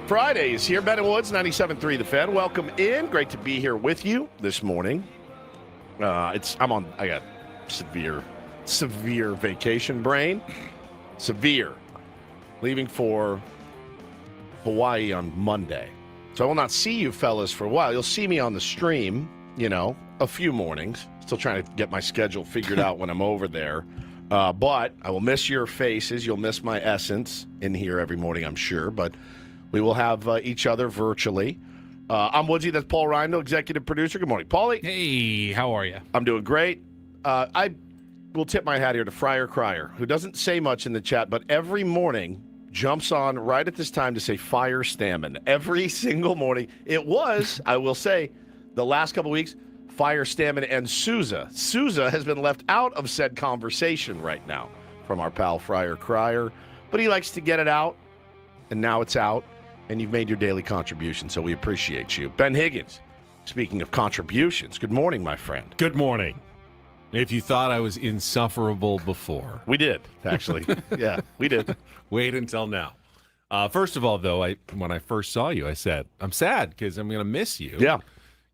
Fridays here, Ben and Woods, 97.3 The Fan. Welcome in. Great to be here with you this morning. I got severe vacation brain. Severe. Leaving for Hawaii on Monday. So I will not see you fellas for a while. You'll see me on the stream, a few mornings. Still trying to get my schedule figured out when I'm over there. But I will miss your faces. You'll miss my essence in here every morning, I'm sure. But we will have each other virtually. I'm Woodsy. That's Paul Rindle, executive producer. Good morning, Paulie. Hey, how are you? I'm doing great. I will tip my hat here to Friar Crier, who doesn't say much in the chat, but every morning jumps on right at this time to say fire Stammen. Every single morning. It was, I will say, the last couple weeks, Fire Stammen and Souza. Souza has been left out of said conversation right now from our pal Friar Crier, but he likes to get it out, and now it's out. And you've made your daily contribution, so we appreciate you. Ben Higgins, speaking of contributions, good morning, my friend. Good morning. If you thought I was insufferable before. We did, actually. Yeah, we did. Wait until now. First of all, though, when I first saw you, I said, I'm sad because I'm going to miss you. Yeah.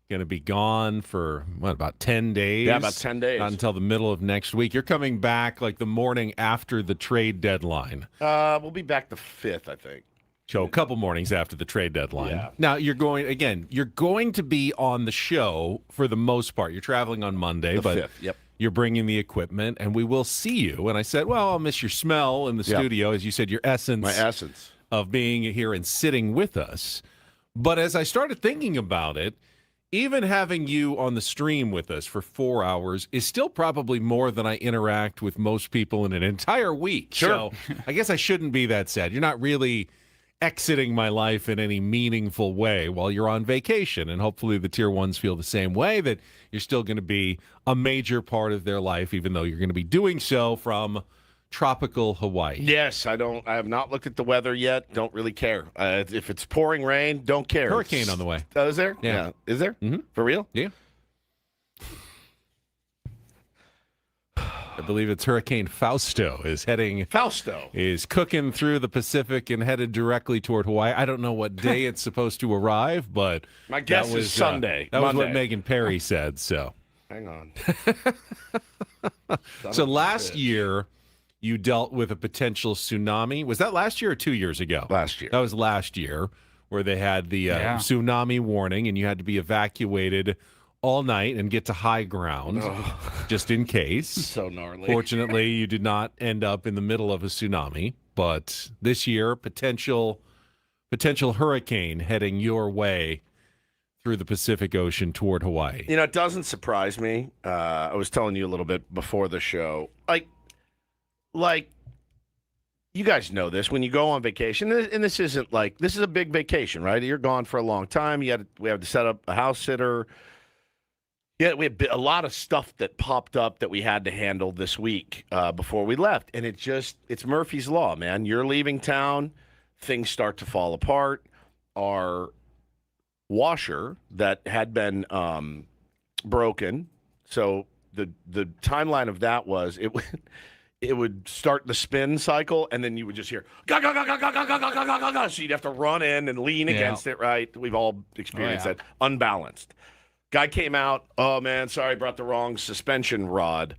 Going to be gone for, about 10 days? Yeah, about 10 days. Not until the middle of next week. You're coming back like the morning after the trade deadline. We'll be back the 5th, I think. So a couple mornings after the trade deadline. Yeah. Now, you're going to be on the show for the most part. You're traveling on Monday, but 5th, yep. You're bringing the equipment, and we will see you. And I said, well, I'll miss your smell in the studio, as you said, your essence. My essence. Of being here and sitting with us. But as I started thinking about it, even having you on the stream with us for 4 hours is still probably more than I interact with most people in an entire week. Sure. So I guess I shouldn't be that sad. You're not really exiting my life in any meaningful way while you're on vacation. And hopefully the tier ones feel the same way, that you're still going to be a major part of their life, even though you're going to be doing so from tropical Hawaii. Yes, I have not looked at the weather yet. Don't really care. If it's pouring rain, don't care. Hurricane on the way. Oh, is there? Yeah. Is there? Mm-hmm. For real? Yeah. I believe it's Hurricane Fausto is cooking through the Pacific and headed directly toward Hawaii. I don't know what day it's supposed to arrive, but my guess is Sunday. That Monday. was what Megan Perry said. So hang on. So last year you dealt with a potential tsunami. Was that last year or 2 years ago? Last year. That was last year, where they had the tsunami warning, and you had to be evacuated all night and get to high ground just in case. So gnarly. Fortunately, you did not end up in the middle of a tsunami, but this year, potential hurricane heading your way through the Pacific Ocean toward Hawaii. It doesn't surprise me. I was telling you a little bit before the show. Like you guys know this, when you go on vacation, and this is a big vacation, right? You're gone for a long time. We have to set up a house sitter. Yeah, we had a lot of stuff that popped up that we had to handle this week before we left. And it's Murphy's Law, man. You're leaving town, things start to fall apart. Our washer that had been broken, so the timeline of that was it would start the spin cycle, and then you would just hear ga ga ga ga ga ga ga ga ga ga ga. So you'd have to run in and lean against it, right? We've all experienced that. Unbalanced. Guy came out, oh, man, sorry, brought the wrong suspension rod.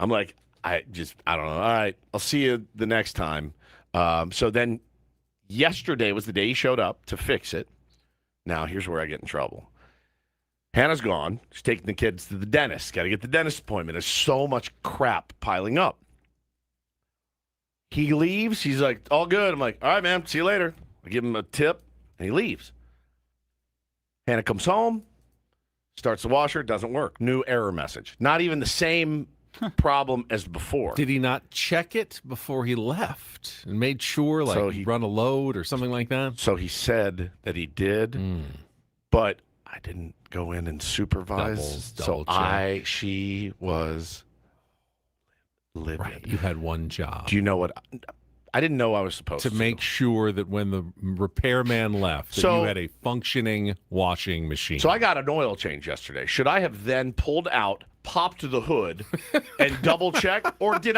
I'm like, I don't know. All right, I'll see you the next time. So then yesterday was the day he showed up to fix it. Now, here's where I get in trouble. Hannah's gone. She's taking the kids to the dentist. Got to get the dentist appointment. There's so much crap piling up. He leaves. He's like, all good. I'm like, all right, man, see you later. I give him a tip, and he leaves. Hannah comes home. Starts the washer, doesn't work. New error message. Not even the same problem as before. Did he not check it before he left and made sure, he run a load or something like that? So he said that he did, but I didn't go in and supervise. Double check. She was livid. Right. You had one job. Do you know what? I didn't know I was supposed to. To make sure that when the repairman left, that you had a functioning washing machine. So I got an oil change yesterday. Should I have then pulled out, popped the hood, and double checked? Or did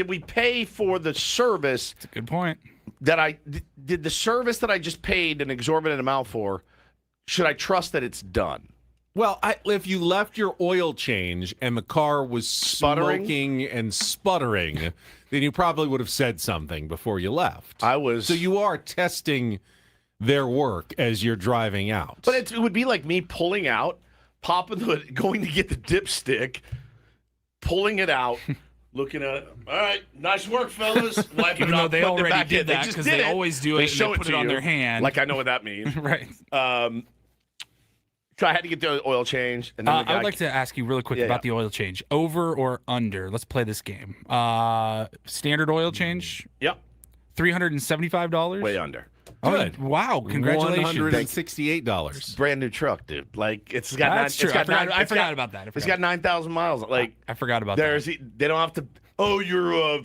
we pay for the service? That's a good point. did the service that I just paid an exorbitant amount for, should I trust that it's done? Well, if you left your oil change and the car was Sputtering? smoking and sputtering, then you probably would have said something before you left. So you are testing their work as you're driving out. But it would be like me pulling out, going to get the dipstick, pulling it out, looking at it. All right, nice work, fellas. Even though they already did that because they always do it and show they put it on their hand. Like I know what that means. Right. So I had to get the oil change. And then I would like to ask you really quick about the oil change. Over or under? Let's play this game. Standard oil change? Yep. $375? Way under. Good. Oh, wow. Congratulations. $168. Brand new truck, dude. Like it's got. That's true. I forgot about that. It's got 9,000 miles. Like I forgot about that. They don't have to. Oh, your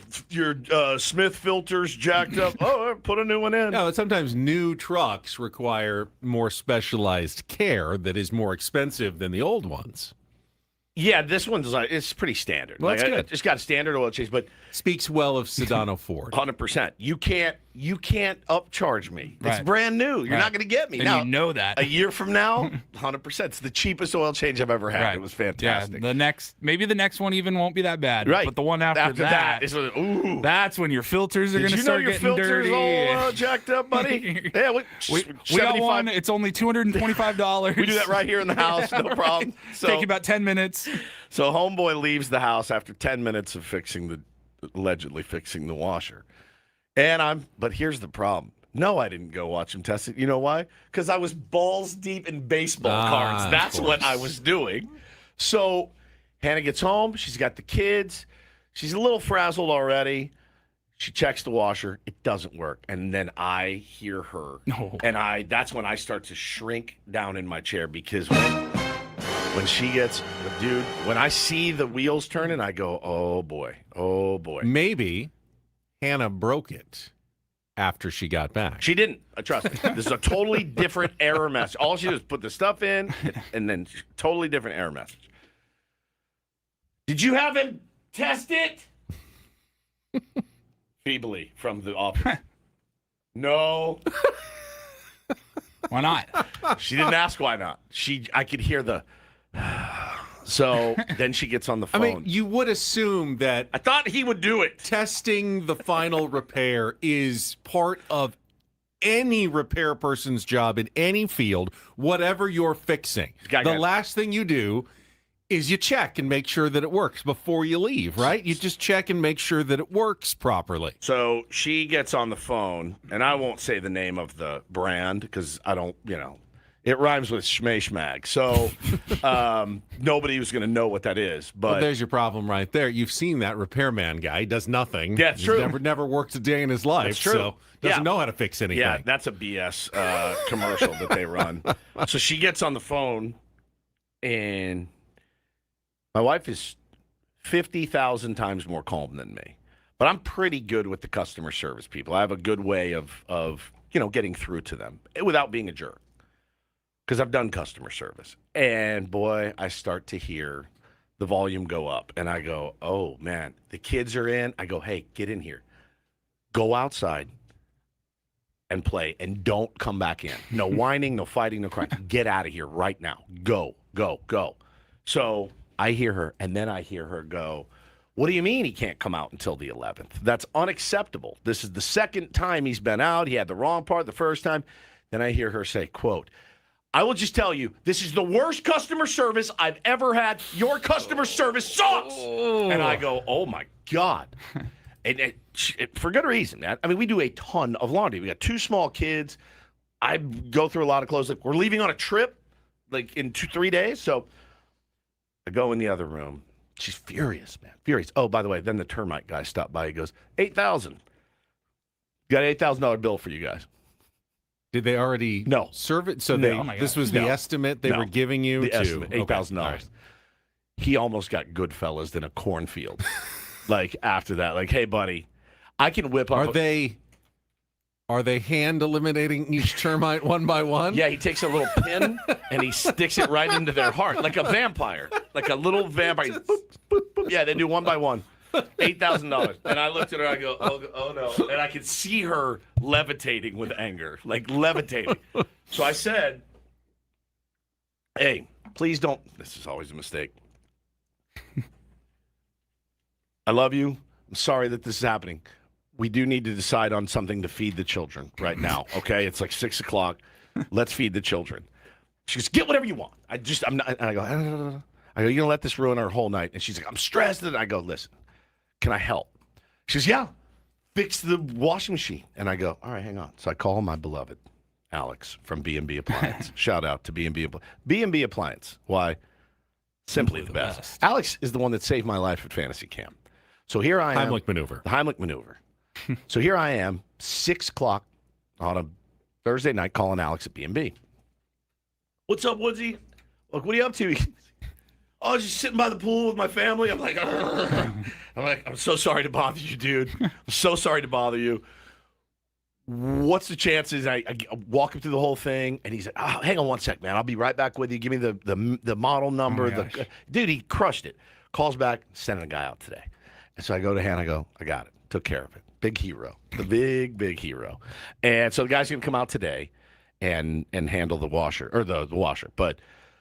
Smith filter's jacked up. Oh, put a new one in. No, sometimes new trucks require more specialized care that is more expensive than the old ones. Yeah, this one's it's pretty standard. Well, that's good. It's got a standard oil change, but Speaks well of Sedano Ford. 100%. You can't upcharge me. It's Right. brand new. You're not going to get me. And now, you know that. a year from now, 100%. It's the cheapest oil change I've ever had. Right. It was fantastic. Yeah, maybe the next one even won't be that bad. Right. But the one after that is ooh. that's when your filters are going to Did you know start your getting filter's dirty. all jacked up, buddy? Yeah, we got one. It's only $225. We do that right here in the house, no problem. So, Take you about 10 minutes. So homeboy leaves the house after 10 minutes of allegedly fixing the washer. But here's the problem. No, I didn't go watch him test it. You know why? Because I was balls deep in baseball cards. That's what I was doing. So Hannah gets home. She's got the kids. She's a little frazzled already. She checks the washer. It doesn't work. And then I hear her. No. And that's when I start to shrink down in my chair because when she gets, dude, when I see the wheels turning, I go, oh boy. Maybe Hannah broke it after she got back. She didn't. Trust me. This is a totally different error message. All she did was put the stuff in, and then totally different error message. Did you have him test it? Feebly from the office. No. Why not? She didn't ask why not. I could hear the. So then she gets on the phone. I mean, you would assume that I thought he would do it. testing the final repair is part of any repair person's job in any field, whatever you're fixing. The last thing you do is you check and make sure that it works before you leave, right? You just check and make sure that it works properly. So she gets on the phone, and I won't say the name of the brand because I don't, it rhymes with schmag. So nobody was going to know what that is. But there's your problem right there. You've seen that repairman guy. He does nothing. Yeah, it's true. Never worked a day in his life. That's true. So doesn't know how to fix anything. Yeah, that's a BS commercial that they run. So she gets on the phone, and my wife is 50,000 times more calm than me. But I'm pretty good with the customer service people. I have a good way of getting through to them without being a jerk. Because I've done customer service. And, boy, I start to hear the volume go up. And I go, oh, man, the kids are in. I go, hey, get in here. Go outside and play. And don't come back in. No whining, no fighting, no crying. Get out of here right now. Go, go, go. So I hear her, and then I hear her go, what do you mean he can't come out until the 11th? That's unacceptable. This is the second time he's been out. He had the wrong part the first time. Then I hear her say, quote, I will just tell you, this is the worst customer service I've ever had. Your customer service sucks. Oh. And I go, oh, my God. And for good reason, man. I mean, we do a ton of laundry. We got 2 small kids. I go through a lot of clothes. Like, we're leaving on a trip, like, in 2-3 days. So I go in the other room. She's furious, man. Furious. Oh, by the way, then the termite guy stopped by. He goes, $8,000. Got an $8,000 bill for you guys. Did they already serve it? So this was the estimate they were giving you? The estimate, $8,000. Right. He almost got Goodfellas in a cornfield. Like, after that. Like, hey, buddy, I can whip up. Are they hand eliminating each termite one by one? Yeah, he takes a little pin and he sticks it right into their heart. Like a vampire. Like a little vampire. Boop, boop, boop. Yeah, they do one by one. $8,000. And I looked at her, I go, oh no. And I could see her levitating with anger, like levitating. So I said, hey, please don't. This is always a mistake. I love you. I'm sorry that this is happening. We do need to decide on something to feed the children right now, okay? It's like 6 o'clock. Let's feed the children. She goes, get whatever you want. I'm not. And I go, you're going to let this ruin our whole night. And she's like, I'm stressed. And I go, listen, can I help? She goes, yeah, fix the washing machine. And I go, all right, hang on. So I call my beloved Alex from B&B Appliance. Shout out to B&B Appliance. B&B Appliance. Why? Simply the best. Alex is the one that saved my life at Fantasy Camp. So here I am. Heimlich maneuver. The Heimlich maneuver. So here I am, 6 o'clock on a Thursday night, calling Alex at B&B. What's up, Woodsy? Look, what are you up to? Oh, I was just sitting by the pool with my family. I'm like, I'm so sorry to bother you, dude. I'm so sorry to bother you. What's the chances? I walk him through the whole thing, and he's like, oh, hang on one sec, man. I'll be right back with you. Give me the model number. Dude, he crushed it. Calls back, sending a guy out today. And so I go to Han, I go, I got it. Took care of it. Big hero. The big hero. And so the guy's going to come out today and handle the washer, or the washer. But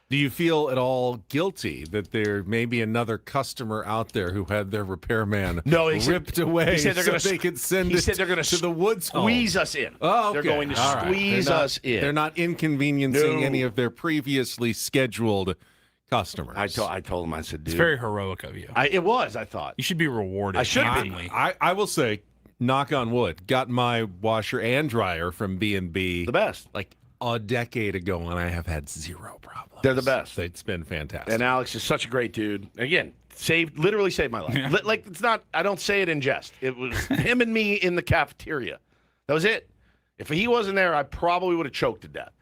do you feel at all guilty that there may be another customer out there who had their repairman ripped away they could send it to the Woods home? Squeeze us in. Oh, okay. They're going to squeeze us in. They're not inconveniencing any of their previously scheduled customers. I told him, I said, dude. It's very heroic of you. It was, I thought. You should be rewarded. I should handsomely. be. I will say, knock on wood, got my washer and dryer from B&B. The best. Like a decade ago, and I have had zero problems. They're the best. It's been fantastic. And Alex is such a great dude. Again, literally saved my life. Yeah. Like, it's not, I don't say it in jest. It was him and me in the cafeteria. That was it. If he wasn't there, I probably would have choked to death.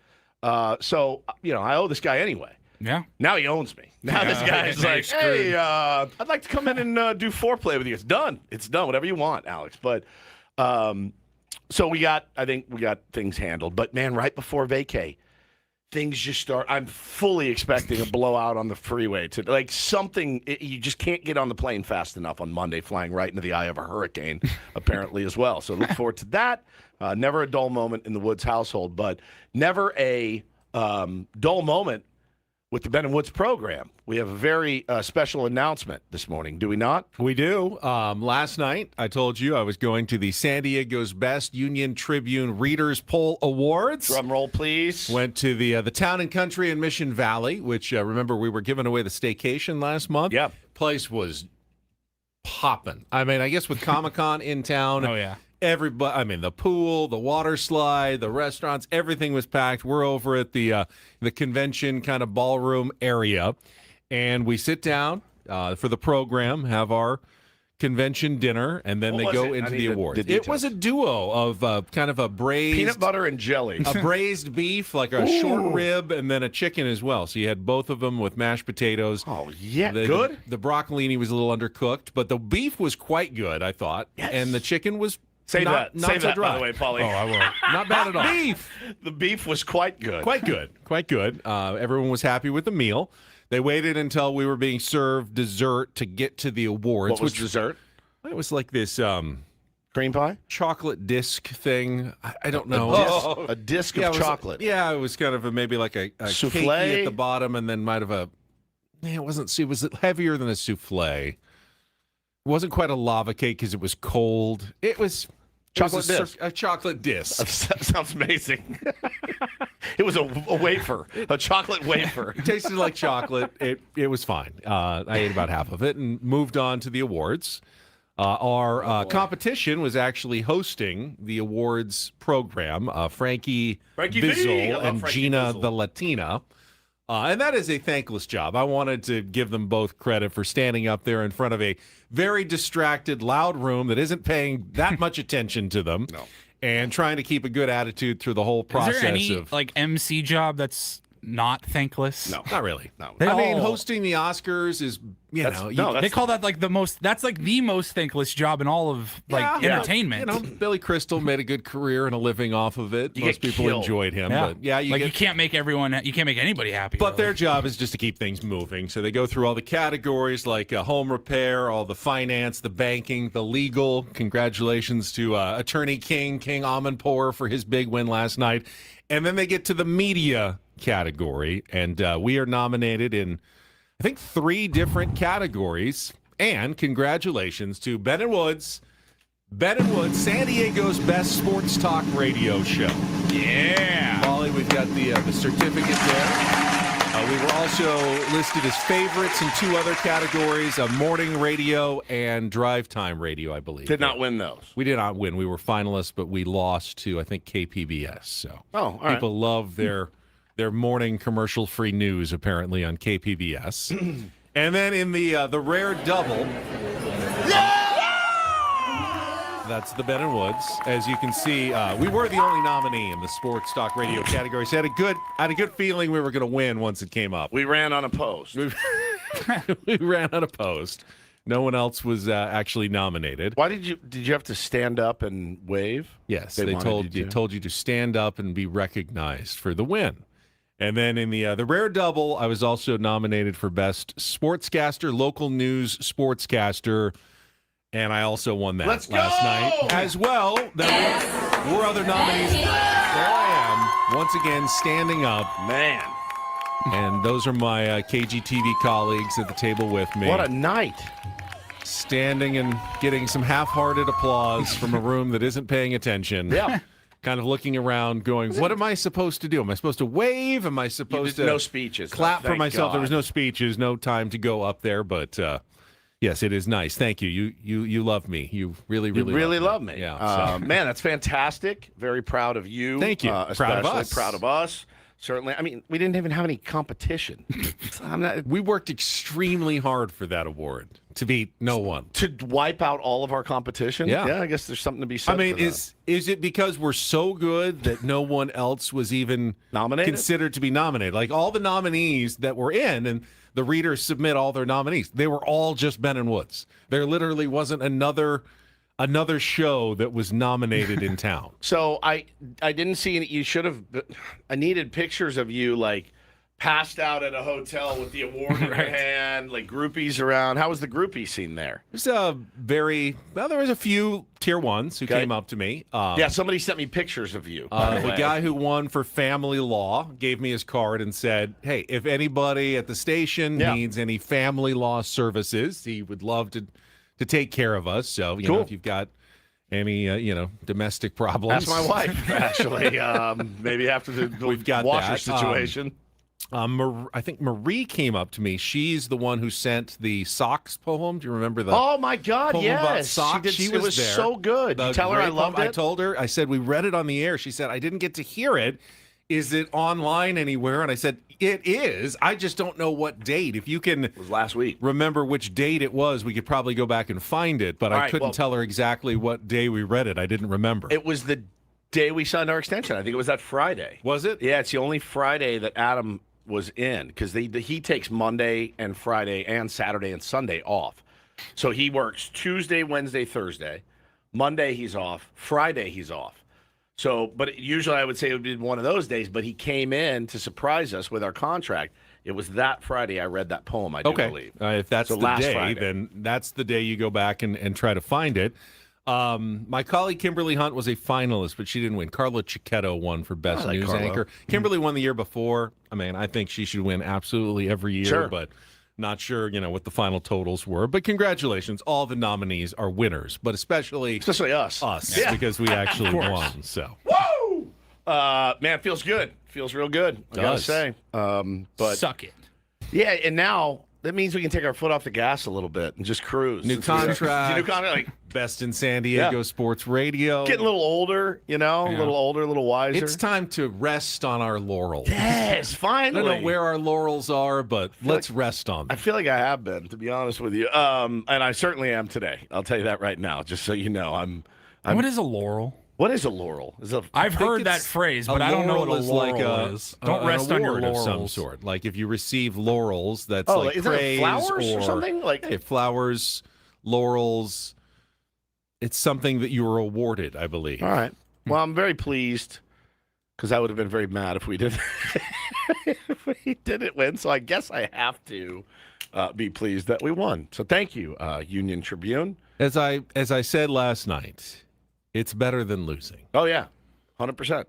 So, I owe this guy anyway. Yeah. Now he owns me. Now this guy's like, hey, I'd like to come in and do foreplay with you. It's done. It's done. Whatever you want, Alex. But so I think we got things handled. But, man, right before vacay, things just start. I'm fully expecting a blowout on the freeway. You just can't get on the plane fast enough on Monday, flying right into the eye of a hurricane, apparently, as well. So look forward to that. Never a dull moment in the Woods household, but never a dull moment with the Ben and Woods program. We have a very special announcement this morning, do we not? We do. Last night, I told you I was going to the San Diego's Best Union Tribune Readers Poll Awards. Drum roll, please. Went to the Town and Country in Mission Valley, which, remember, we were giving away the staycation last month. Yep. Place was popping. I mean, I guess with Comic-Con in town. Oh, yeah. Everybody, the pool, the water slide, the restaurants, everything was packed. We're over at the convention kind of ballroom area, and we sit down for the program, have our convention dinner, and then they go into the awards. It was a duo of kind of a braised peanut butter and jelly, a braised beef, like a short rib, and then a chicken as well. So you had both of them with mashed potatoes. Oh yeah, good. The broccolini was a little undercooked, but the beef was quite good, I thought, and the chicken was. Save not so dry. By the way, Paulie. Oh, I will. Not bad at all. The beef was quite good. Quite good. Everyone was happy with the meal. They waited until we were being served dessert to get to the awards. What was dessert? It was like this cream pie? Chocolate disc thing. I don't know. A disc of chocolate. Yeah, it was kind of maybe like a souffle at the bottom, and then might have it wasn't. It was heavier than a souffle. It wasn't quite a lava cake because it was cold. It was chocolate disc. A chocolate disc. That sounds amazing. It was a wafer, a chocolate wafer. It tasted like chocolate. It was fine. I ate about half of it and moved on to the awards. Our competition was actually hosting the awards program. Frankie Bizzle and Gina the Latina. And that is a thankless job. I wanted to give them both credit for standing up there in front of a very distracted, loud room that isn't paying that much attention to them. No. And trying to keep a good attitude through the whole process. Is there any MC job that's not thankless? No, Not really. no. They I mean, all- hosting the Oscars is, They call that like the most. That's like the most thankless job in all of like Yeah. entertainment. You know, Billy Crystal made a good career and a living off of it. You Most get people killed. enjoyed him, Yeah. but yeah, you can't make anybody happy. But really. their job is just to keep things moving. So they go through all the categories like home repair, all the finance, the banking, the legal. Congratulations to Attorney King Amanpour for his big win last night. And then they get to the media category, and we are nominated in, I think, 3 different categories. And congratulations to Ben and Woods, San Diego's best sports talk radio show. yeah. Molly, we've got the certificate there. We were also listed as favorites in 2 other categories, morning radio and drive time radio, I believe. Did not win those. We did not win. We were finalists, but we lost to, I think, KPBS. So all right. people love their morning commercial-free news, apparently, on KPBS. And then in the rare double... That's the Ben and Woods. As you can see, we were the only nominee in the sports talk radio category. So I had a good feeling we were going to win once it came up. We ran unopposed. We ran unopposed. No one else was actually nominated. Why did you have to stand up and wave? Yes, They they wanted told you you to stand up and be recognized for the win. And then in the rare double, I was also nominated for best sportscaster, local news sportscaster. And I also won that last night as well. There were other nominees. There I am, once again, standing up. Man, And those are my KGTV colleagues at the table with me. what a night. Standing and getting some half-hearted applause from a room that isn't paying attention. Yeah. Kind of looking around going, what am I supposed to do? Am I supposed to wave? Am I supposed to No speeches. clap for Thank myself? God. There was no speeches, no time to go up there, but yes, it is nice. Thank you. You love me. You really love me. Yeah. So. Man, that's fantastic. Very proud of you. Thank you. Proud of especially us. Proud of us. Certainly. I mean, we didn't even have any competition. We worked extremely hard for that award to beat no one. To wipe out all of our competition? Yeah. I guess there's something to be said I mean, for that. is it because we're so good that no one else was even Nominated? considered to be nominated? Like all the nominees that were in, and the readers submit all their nominees. They were all just Ben and Woods. There literally wasn't another show that was nominated in town. So I didn't see any. You should have. I needed pictures of you like passed out at a hotel with the award in your hand, like groupies around. How was the groupie scene there? There's there was a few tier ones who came up to me. Yeah, somebody sent me pictures of you. by The way. guy who won for family law gave me his card and said, hey, if anybody at the station needs any family law services, he would love to take care of us. So, you know, if you've got any, domestic problems. That's my wife, actually. Maybe after the We've got washer that. situation. I think Marie came up to me. She's the one who sent the socks poem. Do you remember the Oh, my God, poem about yes. socks? She was was there. so good. The You tell her I great loved poem. it? I told her. I said, we read it on the air. She said, I didn't get to hear it. Is it online anywhere? And I said, it is. I just don't know what date. If you can It was last week. remember which date it was, we could probably go back and find it. But All I right, couldn't well- tell her exactly what day we read it. I didn't remember. It was the day we signed our extension. I think it was that Friday. Was it? Yeah, it's the only Friday that Adam was in because he takes Monday and Friday and Saturday and Sunday off. So he works Tuesday, Wednesday, Thursday. Monday he's off. Friday he's off. So, but usually I would say it would be one of those days, but he came in to surprise us with our contract. It was that Friday I read that poem, I do believe. If that's So the last day, Friday. then that's the day you go back and try to find it. My colleague Kimberly Hunt was a finalist, but she didn't win. Carla Cicchetto won for Best like News Carla. Anchor. Kimberly won the year before. I mean, I think she should win absolutely every year, Sure. but not sure, what the final totals were. But congratulations. All the nominees are winners, but especially us. Yeah. because we actually won. So Woo! Man, it feels good. Feels real good, I gotta Does. say. But Suck it. yeah, and now that means we can take our foot off the gas a little bit and just cruise. New contract. New contract, like Best in San Diego Sports Radio. getting a little older, a little older, a little wiser. It's time to rest on our laurels. yes, I finally. don't know where our laurels are, but let's rest on I them. feel like I have been, to be honest with you, and I certainly am today. I'll tell you that right now, just so you know. I'm What is a laurel? What is a laurel? I've heard that it's phrase, but I don't know what a is laurel is. Don't an rest on your award of some laurels. sort. Like if you receive laurels, that's Oh, like is it praise flowers or something? Like flowers, laurels. It's something that you were awarded, I believe. all right. Well, I'm very pleased because I would have been very mad if we didn't if we didn't win. So I guess I have to be pleased that we won. So thank you, Union Tribune. As I said last night, it's better than losing. Oh yeah, 100%,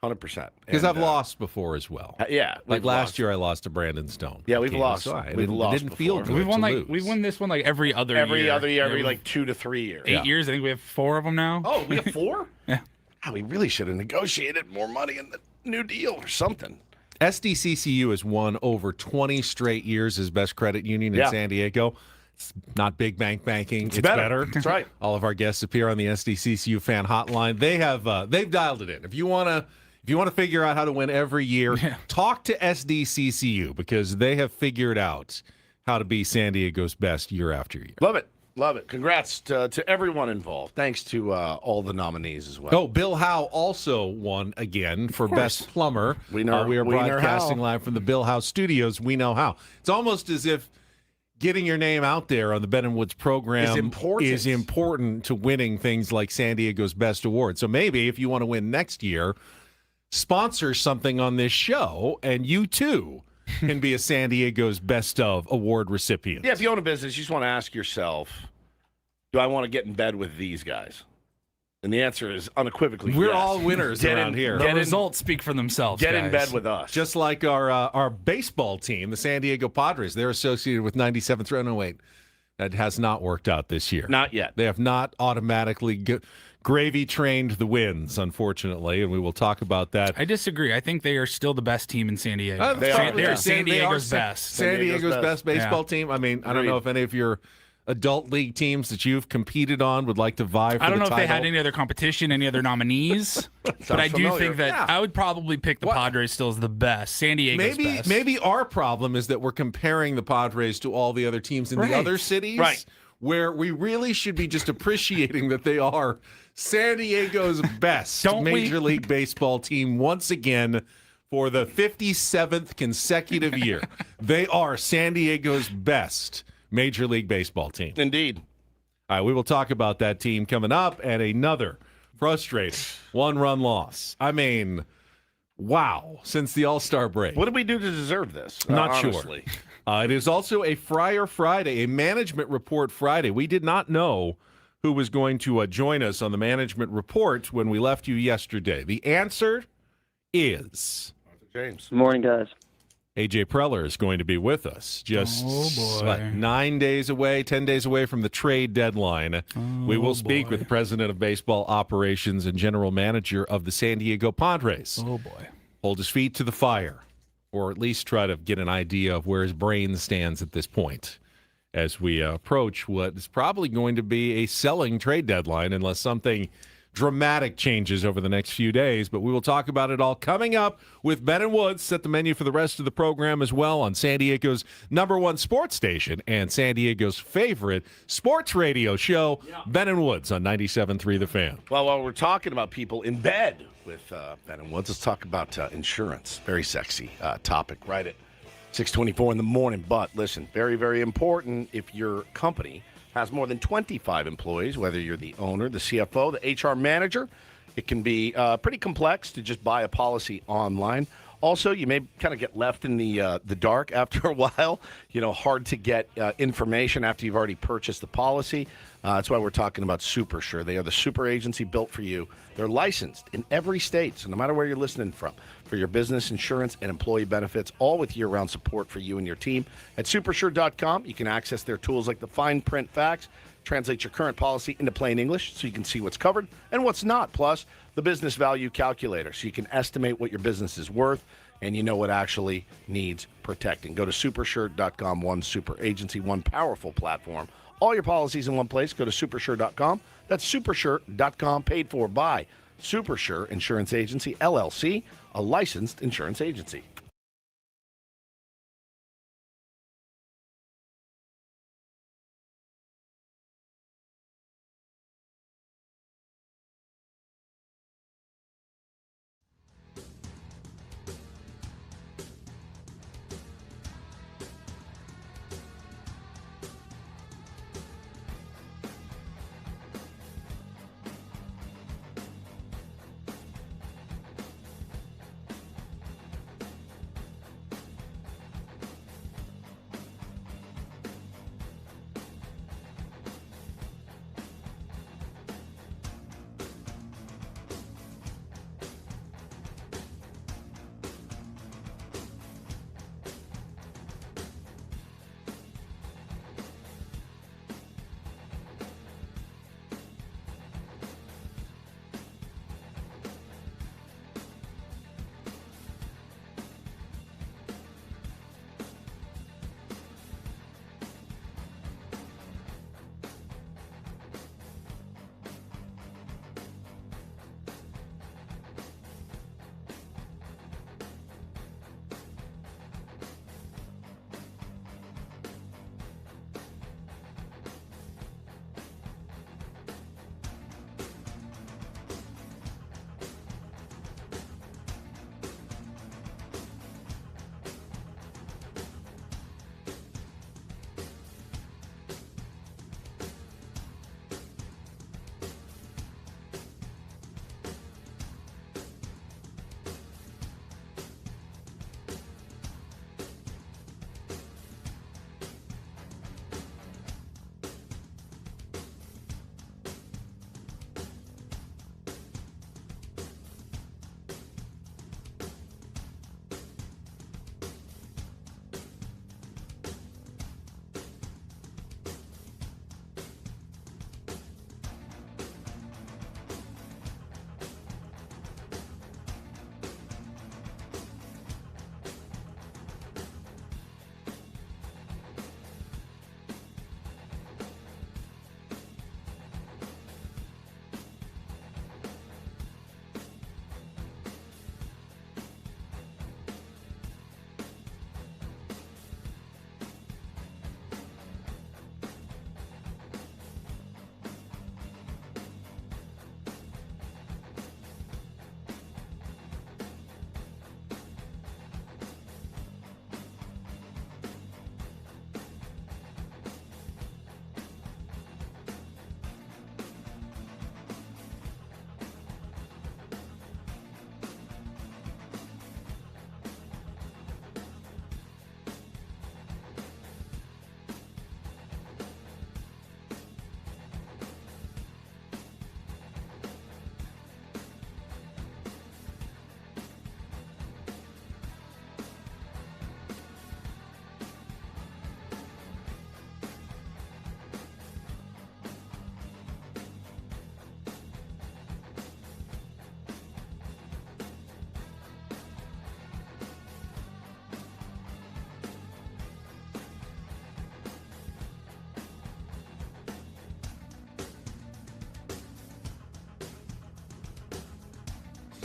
100%. Because I've lost before as well. Yeah, Like we've last lost. year, I lost to Brandon Stone. Yeah, we've Kansas. lost. So it We've lost didn't feel before. good. We've won to we lose. won this one like every other Every year. other year, Yeah, every like 2 to 3 years. 8 years. I think we have 4 of them now. Oh, we have 4? Yeah. Oh, we really should have negotiated more money in the new deal or something. SDCCU has won over 20 straight years as best credit union in Yeah. San Diego. It's not big bank banking. It's better. That's right. All of our guests appear on the SDCCU fan hotline. They've dialed it in. If you want to figure out how to win every year, talk to SDCCU because they have figured out how to be San Diego's best year after year. Love it. Love it. Congrats to everyone involved. Thanks to all the nominees as well. Oh, Bill Howe also won again for Best Plumber. We know- we are we know broadcasting how. live from the Bill Howe studios. We know how. It's almost as if getting your name out there on the Ben and Woods program Is important. to winning things like San Diego's Best Award. So maybe if you want to win next year, sponsor something on this show, and you too can be a San Diego's Best of Award recipient. Yeah, if you own a business, you just want to ask yourself, do I want to get in bed with these guys? And the answer is unequivocally We're yes. all winners Get around in- here. The Get in- results speak for themselves. Get in guys. bed with us. Just like our baseball team, the San Diego Padres, they're associated with 97th. Oh, no, wait. That has not worked out this year. Not yet. They have not automatically gravy trained the wins, unfortunately, and we will talk about that. I disagree. I think they are still the best team in San Diego. They San, are. they Yeah. are San They are Diego's San- best. San Diego's best baseball Yeah. team. I mean, I don't Agreed. know if any of your adult league teams that you've competed on would like to vie for I don't know the if they title. had any other competition, any other nominees, but I do familiar. think that Yeah. I would probably pick the What? Padres still as the best. San Diego's best. Maybe our problem is that we're comparing the Padres to all the other teams in Right. the other cities, Right. where we really should be just appreciating that they are San Diego's best Don't we? Major League Baseball team once again for the 57th consecutive year. They are San Diego's best Major League Baseball team. Indeed. All right, we will talk about that team coming up and another frustrating one-run loss. I mean, wow, since the All-Star break. What did we do to deserve this? Not honestly? sure. It is also a Friar Friday, a management report Friday. We did not know who was going to join us on the management report when we left you yesterday. The answer is James. Good morning, guys. AJ Preller is going to be with us. Just Oh, boy. 9 days away, 10 days away from the trade deadline. We will speak with the president of baseball operations and general manager of the San Diego Padres. Oh boy. Hold his feet to the fire, or at least try to get an idea of where his brain stands at this point as we approach what is probably going to be a selling trade deadline unless something dramatic changes over the next few days. But we will talk about it all coming up with Ben and Woods. Set the menu for the rest of the program as well on San Diego's #1 sports station and San Diego's favorite sports radio show, Ben and Woods on 97.3 The Fan. Well, while we're talking about people in bed with Ben and Woods, let's talk about insurance. Very sexy topic right at 6:24 in the morning. But listen, very, very important if your company has more than 25 employees, whether you're the owner, the CFO, the HR manager. It can be pretty complex to just buy a policy online. Also, you may kind of get left in the dark after a while. You know, hard to get information after you've already purchased the policy. That's why we're talking about SuperSure. They are the super agency built for you. They're licensed in every state, so no matter where you're listening from, for your business insurance and employee benefits, all with year-round support for you and your team. At supersure.com, you can access their tools like the fine print facts, translate your current policy into plain English so you can see what's covered and what's not. Plus, the business value calculator so you can estimate what your business is worth and you know what actually needs protecting. Go to supersure.com, one super agency, one powerful platform. All your policies in one place. Go to supersure.com. That's supersure.com, paid for by SuperSure Insurance Agency, LLC, a licensed insurance agency.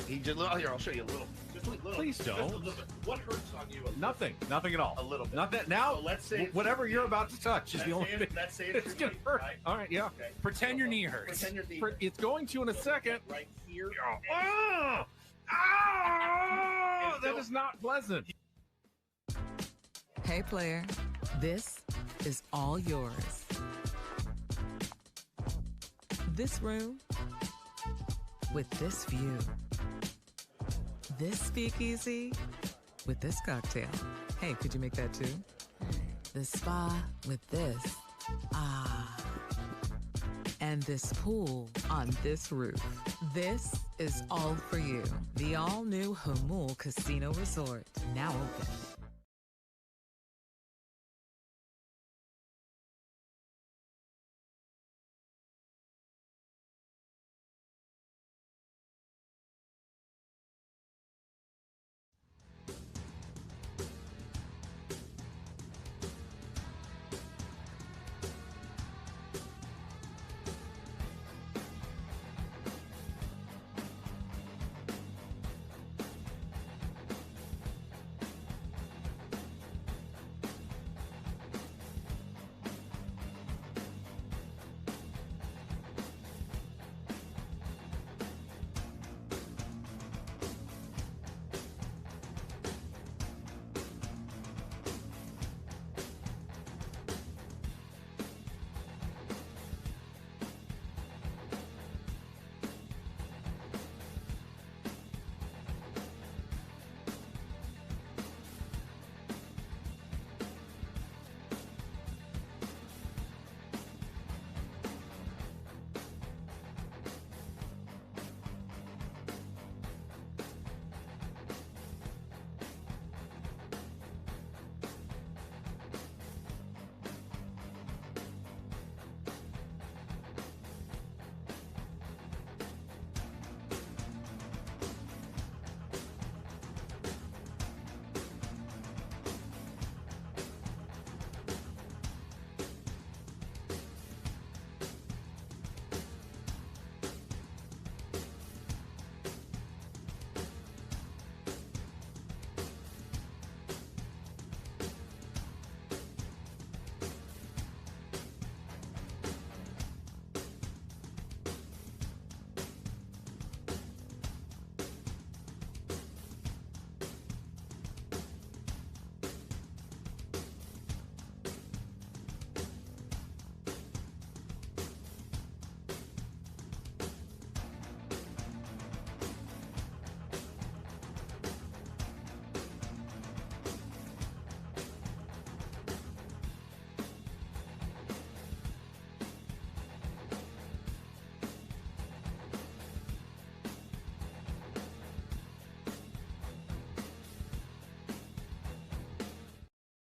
He just here. I'll show you a little. Just a little. Please don't. Just a little bit. What hurts on you? Nothing at all. A little bit. Nothing. Now, So let's say whatever you're about to touch is the only thing. Let's say It's gonna hurt. Right? All right, yeah. Okay. Pretend your knee hurts. Pretend your knee. It's going to in a second. Right here. Oh, that is not pleasant. Hey, player, this is all yours. This room with this view. This speakeasy with this cocktail. Hey, could you make that too? The spa with this. Ah. And this pool on this roof. This is all for you. The all-new Hamul Casino Resort, now open.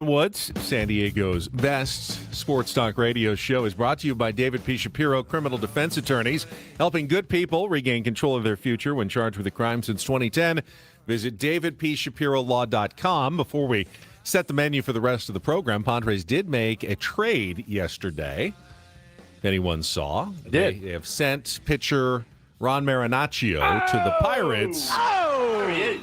Woods, San Diego's best sports talk radio show, is brought to you by David P. Shapiro, criminal defense attorneys, helping good people regain control of their future when charged with a crime since 2010. Visit davidpshapirolaw.com. Before we set the menu for the rest of the program, Padres did make a trade yesterday. If anyone saw, they have sent pitcher Ron Marinaccio to the Pirates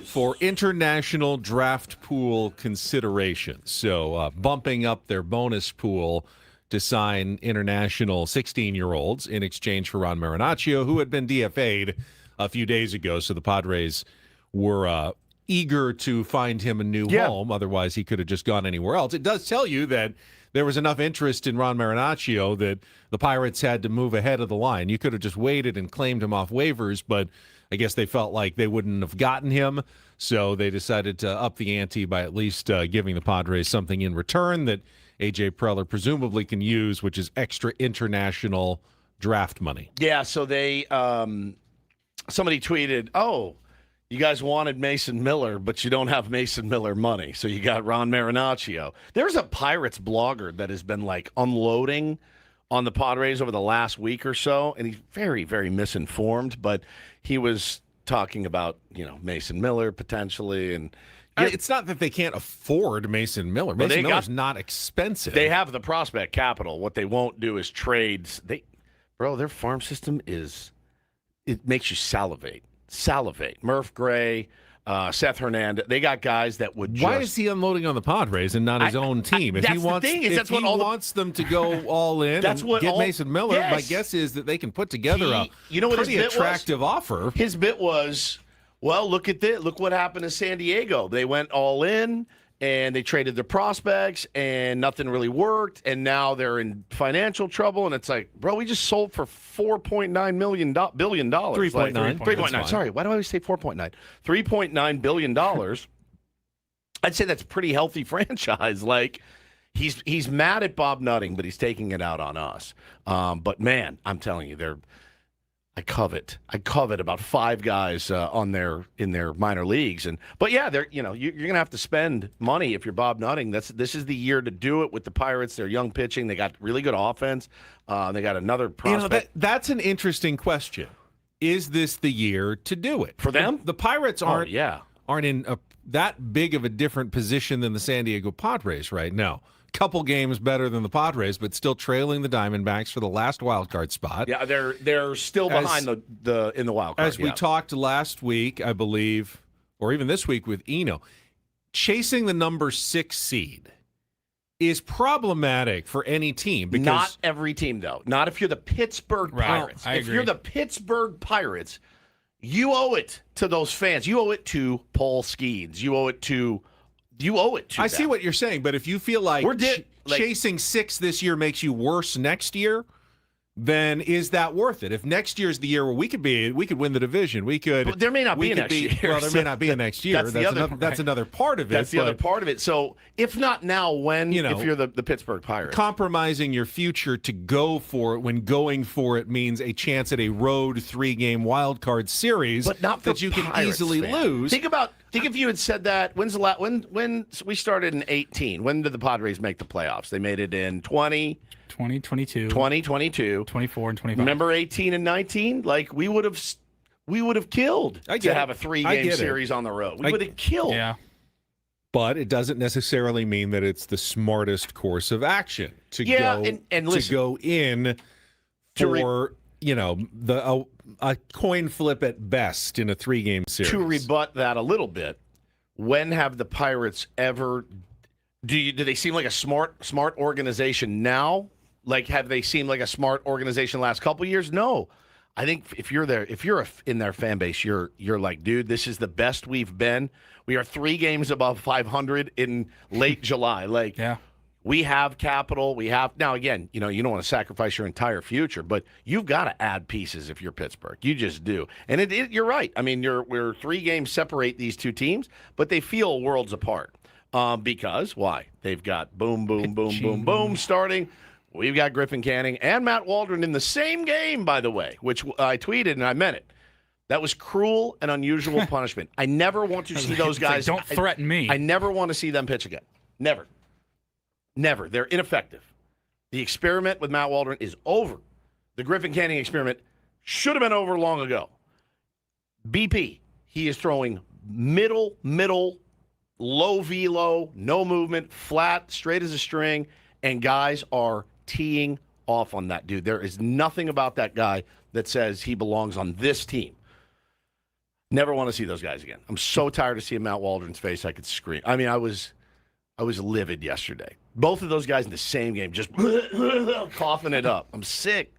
for international draft pool consideration. So bumping up their bonus pool to sign international 16-year-olds in exchange for Ron Marinaccio, who had been DFA'd a few days ago. So the Padres were eager to find him a new home. Otherwise, he could have just gone anywhere else. It does tell you that there was enough interest in Ron Marinaccio that the Pirates had to move ahead of the line. You could have just waited and claimed him off waivers, but I guess they felt like they wouldn't have gotten him, so they decided to up the ante by at least giving the Padres something in return that A.J. Preller presumably can use, which is extra international draft money. Yeah, so they somebody tweeted, oh, you guys wanted Mason Miller, but you don't have Mason Miller money, so you got Ron Marinaccio. There's a Pirates blogger that has been, like, unloading on the Padres over the last week or so, and he's very, very misinformed, but he was talking about, Mason Miller potentially, and it's not that they can't afford Mason Miller. Mason Miller's not expensive. They have the prospect capital. What they won't do is trade. Their farm system it makes you salivate. salivate. Murph Gray, Seth Hernandez. They got guys that would. Why is he unloading on the Padres and not his own team? If he wants them to go all in that's and what get all, Mason Miller, yes. my guess is that they can put together a what pretty attractive offer. His bit was, well, look at this. Look what happened to San Diego. They went all in. And they traded their prospects, and nothing really worked. And now they're in financial trouble. And it's like, bro, we just sold for $4.9 billion. 3.9. 3.9. Sorry, why do I always say 4.9? $3.9 billion. I'd say that's a pretty healthy franchise. Like, he's mad at Bob Nutting, but he's taking it out on us. But man, I'm telling you, I covet about 5 guys in their minor leagues, but yeah, you're gonna have to spend money if you're Bob Nutting. This is the year to do it with the Pirates. They're young pitching. They got really good offense. They got another prospect. That's an interesting question. Is this the year to do it for them? The Pirates aren't in that big of a different position than the San Diego Padres right now. Couple games better than the Padres, but still trailing the Diamondbacks for the last wild card spot. Yeah, they're still behind the in the wild card. As we talked last week, I believe, or even this week with Eno, chasing the number 6 seed is problematic for any team. Because not every team, though. Not if you're the Pittsburgh Pirates. I if agree. you're the Pittsburgh Pirates, you owe it to those fans. You owe it to Paul Skeens. You owe it to I see what you're saying, but if you feel like chasing 6 this year makes you worse next year, then is that worth it? If next year's the year where we could win the division, But there may not be a next year. Well, there may not be a next year. That's another part of it. That's the other part of it. So if not now, when? If you're the Pittsburgh Pirates, compromising your future to go for it when going for it means a chance at a road 3-game wild card series, but not for that you can Pirates easily lose. Think if you had said that. When we started in 2018? When did the Padres make the playoffs? They made it in 2022, 24, and 25. Remember 18 and 19? Like we would have killed to have a 3-game series on the road. We would have killed. Yeah. But it doesn't necessarily mean that it's the smartest course of action to go in for a coin flip at best in a 3-game series. To rebut that a little bit, when have the Pirates ever? Do they seem like a smart organization now? Like, have they seemed like a smart organization the last couple of years? No. I think if you're in their fan base, you're like, dude, this is the best we've been. We are 3 games above 500 in late July. Like, yeah. We have capital. We have now. Again, you don't want to sacrifice your entire future, but you've got to add pieces if you're Pittsburgh. You just do. And you're right. I mean, we're 3 games separate these 2 teams, but they feel worlds apart. Because why? They've got boom, boom, boom, boom, boom starting. We've got Griffin Canning and Matt Waldron in the same game, by the way, which I tweeted and I meant it. That was cruel and unusual punishment. I never want to see those guys. Don't threaten me. I never want to see them pitch again. Never. Never. They're ineffective. The experiment with Matt Waldron is over. The Griffin Canning experiment should have been over long ago. BP, he is throwing middle, low velo, no movement, flat, straight as a string, and guys are teeing off on that dude. There is nothing about that guy that says he belongs on this team. Never want to see those guys again. I'm so tired of seeing Matt Waldron's face I could scream. I mean, I was livid yesterday. Both of those guys in the same game, just coughing it up. I'm sick.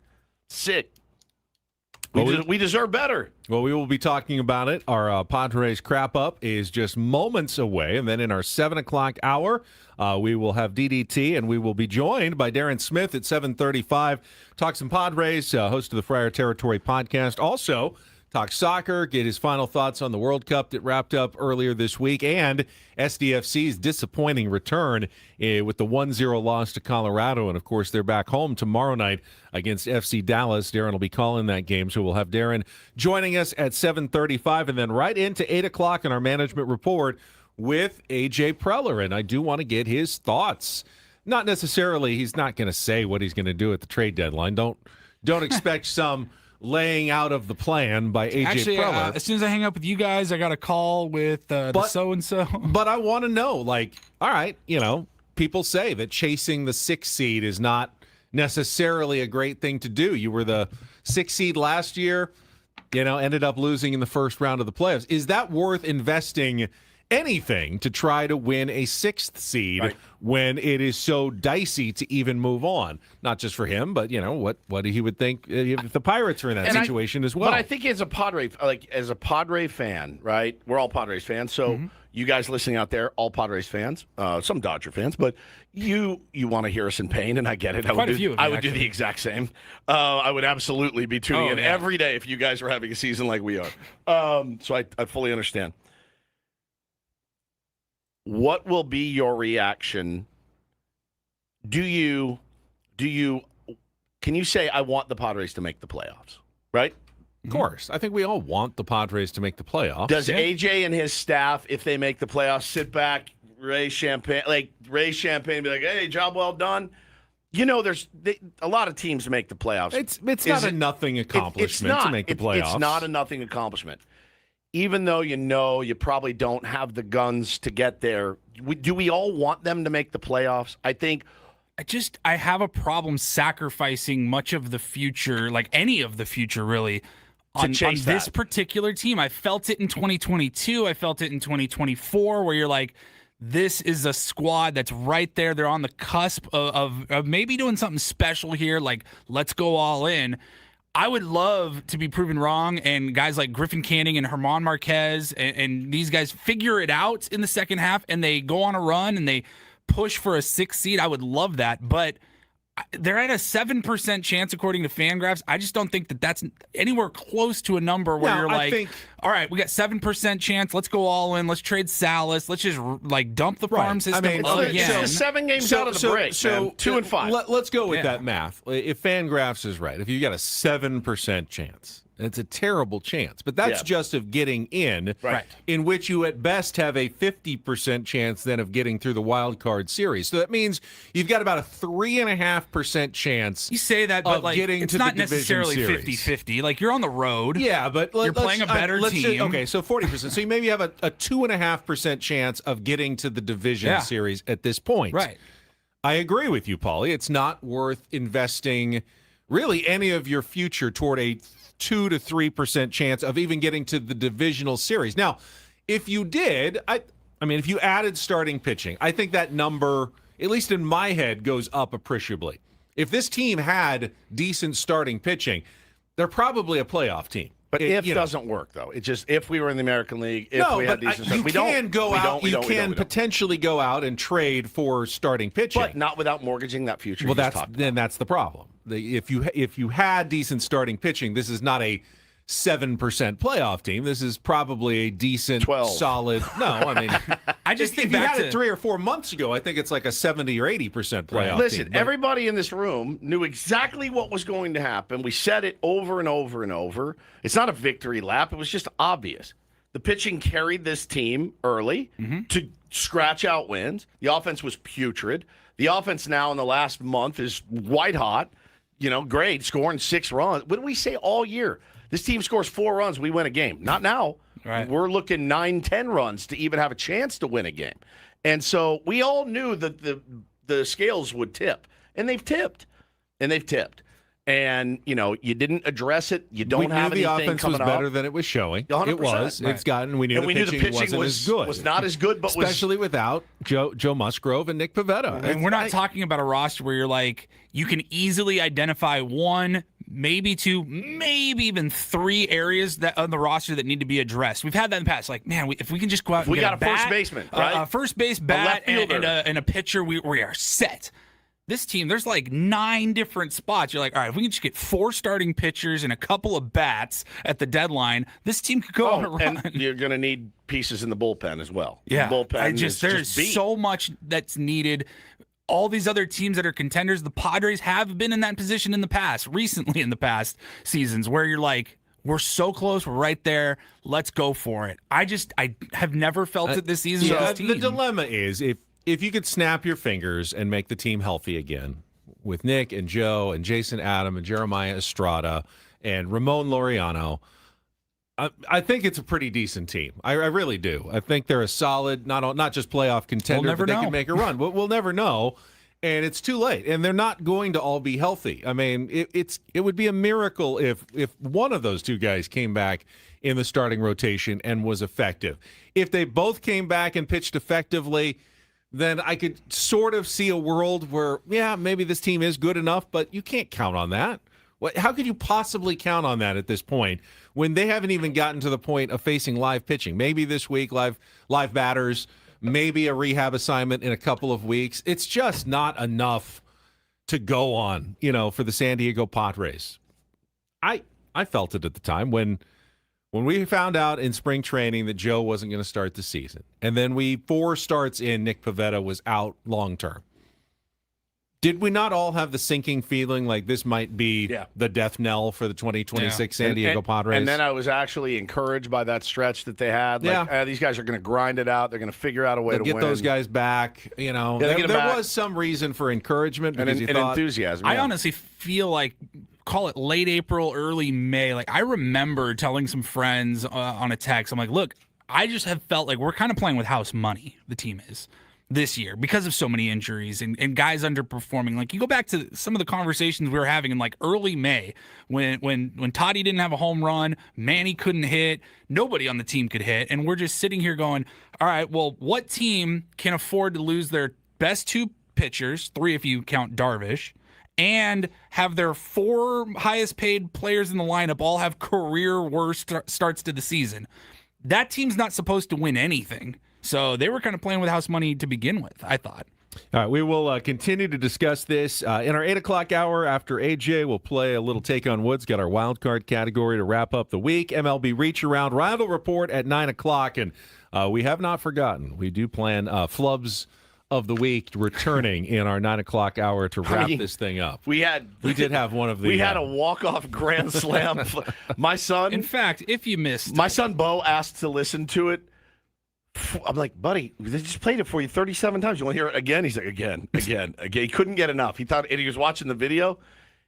We deserve better. Well, we will be talking about it. Our Padres crap up is just moments away. And then in our 7 o'clock hour, we will have DDT, and we will be joined by Darren Smith at 7:35. Talk some Padres, host of the Friar Territory podcast. Also, talk soccer, get his final thoughts on the World Cup that wrapped up earlier this week, and SDFC's disappointing return with the 1-0 loss to Colorado. And, of course, they're back home tomorrow night against FC Dallas. Darren will be calling that game, so we'll have Darren joining us at 7:35, and then right into 8 o'clock in our management report with A.J. Preller. And I do want to get his thoughts. Not necessarily, he's not going to say what he's going to do at the trade deadline. Don't expect some laying out of the plan by A.J. Preller. As soon as I hang up with you guys, I got a call with the so-and-so. But I want to know, like, all right, people say that chasing the 6th seed is not necessarily a great thing to do. You were the 6th seed last year. ended up losing in the first round of the playoffs. Is that worth investing anything to try to win a 6th seed when it is so dicey to even move on? Not just for him, but what he would think if the Pirates are in that situation as well. But I think as a Padre fan, right? We're all Padres fans, so you guys listening out there, all Padres fans, some Dodger fans, but you want to hear us in pain, and I get it. I would do the exact same. I would absolutely be tuning in every day if you guys were having a season like we are. So I fully understand. What will be your reaction? Can you say, I want the Padres to make the playoffs, right? Of course. I think we all want the Padres to make the playoffs. Does AJ and his staff, if they make the playoffs, sit back, raise champagne, and be like, hey, job well done? There's a lot of teams make the playoffs. It's not a nothing accomplishment to make the playoffs. It's not a nothing accomplishment. Even though you probably don't have the guns to get there, do we all want them to make the playoffs? I think. I have a problem sacrificing much of the future, like any of the future, really, on this particular team. I felt it in 2022. I felt it in 2024, where you're like, this is a squad that's right there. They're on the cusp of maybe doing something special here. Like, let's go all in. I would love to be proven wrong, and guys like Griffin Canning and Herman Marquez and these guys figure it out in the second half, and they go on a run and they push for a 6th seed. I would love that, but they're at a 7% chance according to Fangraphs. I just don't think that that's anywhere close to a number where you're like, all right, we got 7% chance. Let's go all in. Let's trade Salas. Let's just dump the farm system again. It's 7 games out of the break. So 2-5. Let's go with that math. If Fangraphs is right, if you got a 7% chance, it's a terrible chance, but that's just of getting in, in which you at best have a 50% chance then of getting through the wild card series. So that means you've got about a 3.5% chance. You say that, but getting it's to not the necessarily 50-50. Like, you're on the road. Yeah, but you're playing a better team. Okay, so 40%. So you maybe have a 2.5% chance of getting to the division series at this point. Right. I agree with you, Paulie. It's not worth investing really any of your future toward a 2 to 3% chance of even getting to the divisional series. Now, if you did, if you added starting pitching, I think that number, at least in my head, goes up appreciably. If this team had decent starting pitching, they're probably a playoff team. But doesn't work, though. It's just if we were in the American League, if we had decent you can potentially go out and trade for starting pitching. But not without mortgaging that future. Well, that's the problem. If you had decent starting pitching, this is not a 7% playoff team. This is probably a decent, 12. solid. No, I mean, I just think if you had it 3 or 4 months ago, I think it's like a 70 or 80% playoff Listen, team. everybody in this room knew exactly what was going to happen. We said it over and over and over. It's not a victory lap. It was just obvious. The pitching carried this team early to scratch out wins. The offense was putrid. The offense now in the last month is white hot. Great, scoring 6 runs. What did we say all year? This team scores 4 runs, we win a game. Not now. Right. We're looking 9-10 runs to even have a chance to win a game. And so we all knew that the scales would tip. And they've tipped. And, you didn't address it. You don't have anything coming up. We knew the offense was better than it was showing. 100%. It was. Right. It's gotten. We knew the pitching wasn't as good. Was not as good, but especially without Joe Musgrove and Nick Pivetta. And we're not talking about a roster where you're like, you can easily identify 1, maybe 2, maybe even 3 areas that on the roster that need to be addressed. We've had that in the past. Like, man, if we can just go out and we get got a first baseman, right? A first base bat and a pitcher, we are set. This team, there's like 9 different spots. You're like, all right, if we can just get 4 starting pitchers and a couple of bats at the deadline, this team could go on a run. And you're going to need pieces in the bullpen as well. Yeah, the bullpen there's so much that's needed. All these other teams that are contenders, the Padres have been in that position in the past, recently in the past seasons, where you're like, we're so close, we're right there, let's go for it. I have never felt it this season with this team. The dilemma is if you could snap your fingers and make the team healthy again with Nick and Joe and Jason Adam and Jeremiah Estrada and Ramon Laureano, I think it's a pretty decent team. I really do. I think they're a solid, not just playoff contender, but they can make a run. We'll never know. and it's too late, and they're not going to all be healthy. I mean, it would be a miracle if one of those two guys came back in the starting rotation and was effective. If they both came back and pitched effectively, then I could sort of see a world where, yeah, maybe this team is good enough, but you can't count on that. How could you possibly count on that at this point when they haven't even gotten to the point of facing live pitching? Maybe this week, live batters, maybe a rehab assignment in a couple of weeks. It's just not enough to go on, for the San Diego Padres. I felt it at the time when we found out in spring training that Joe wasn't going to start the season. And then 4 starts in, Nick Pivetta was out long term. Did we not all have the sinking feeling like this might be the death knell for the 2026 San Diego Padres? And then I was actually encouraged by that stretch that they had. These guys are going to grind it out. They're going to figure out a way to get win. Those guys back. There was some reason for encouragement because and enthusiasm. I honestly feel like, call it late April, early May. Like, I remember telling some friends on a text, I'm like, look, I just have felt like we're kind of playing with house money, the team is, this year because of so many injuries and guys underperforming. Like, you go back to some of the conversations we were having in like early May when Toddy didn't have a home run, Manny couldn't hit, nobody on the team could hit, and we're just sitting here going, all right, well, what team can afford to lose their best 2 pitchers, 3 if you count Darvish, and have their 4 highest paid players in the lineup all have career worst starts to the season? That team's not supposed to win anything. So they were kind of playing with house money to begin with, I thought. All right, we will continue to discuss this in our 8 o'clock hour after AJ. We'll play a little Take on Woods, got our wild card category to wrap up the week. MLB Reach Around Rival Report at 9 o'clock. And we have not forgotten. We do plan Flubs of the Week returning in our 9 o'clock hour to wrap this thing up. We did have one of the. We had a walk-off grand slam. My son. In fact, if you missed. My son Bo asked to listen to it. I'm like, buddy, they just played it for you 37 times. You want to hear it again? He's like, again. He couldn't get enough. He thought, and he was watching the video.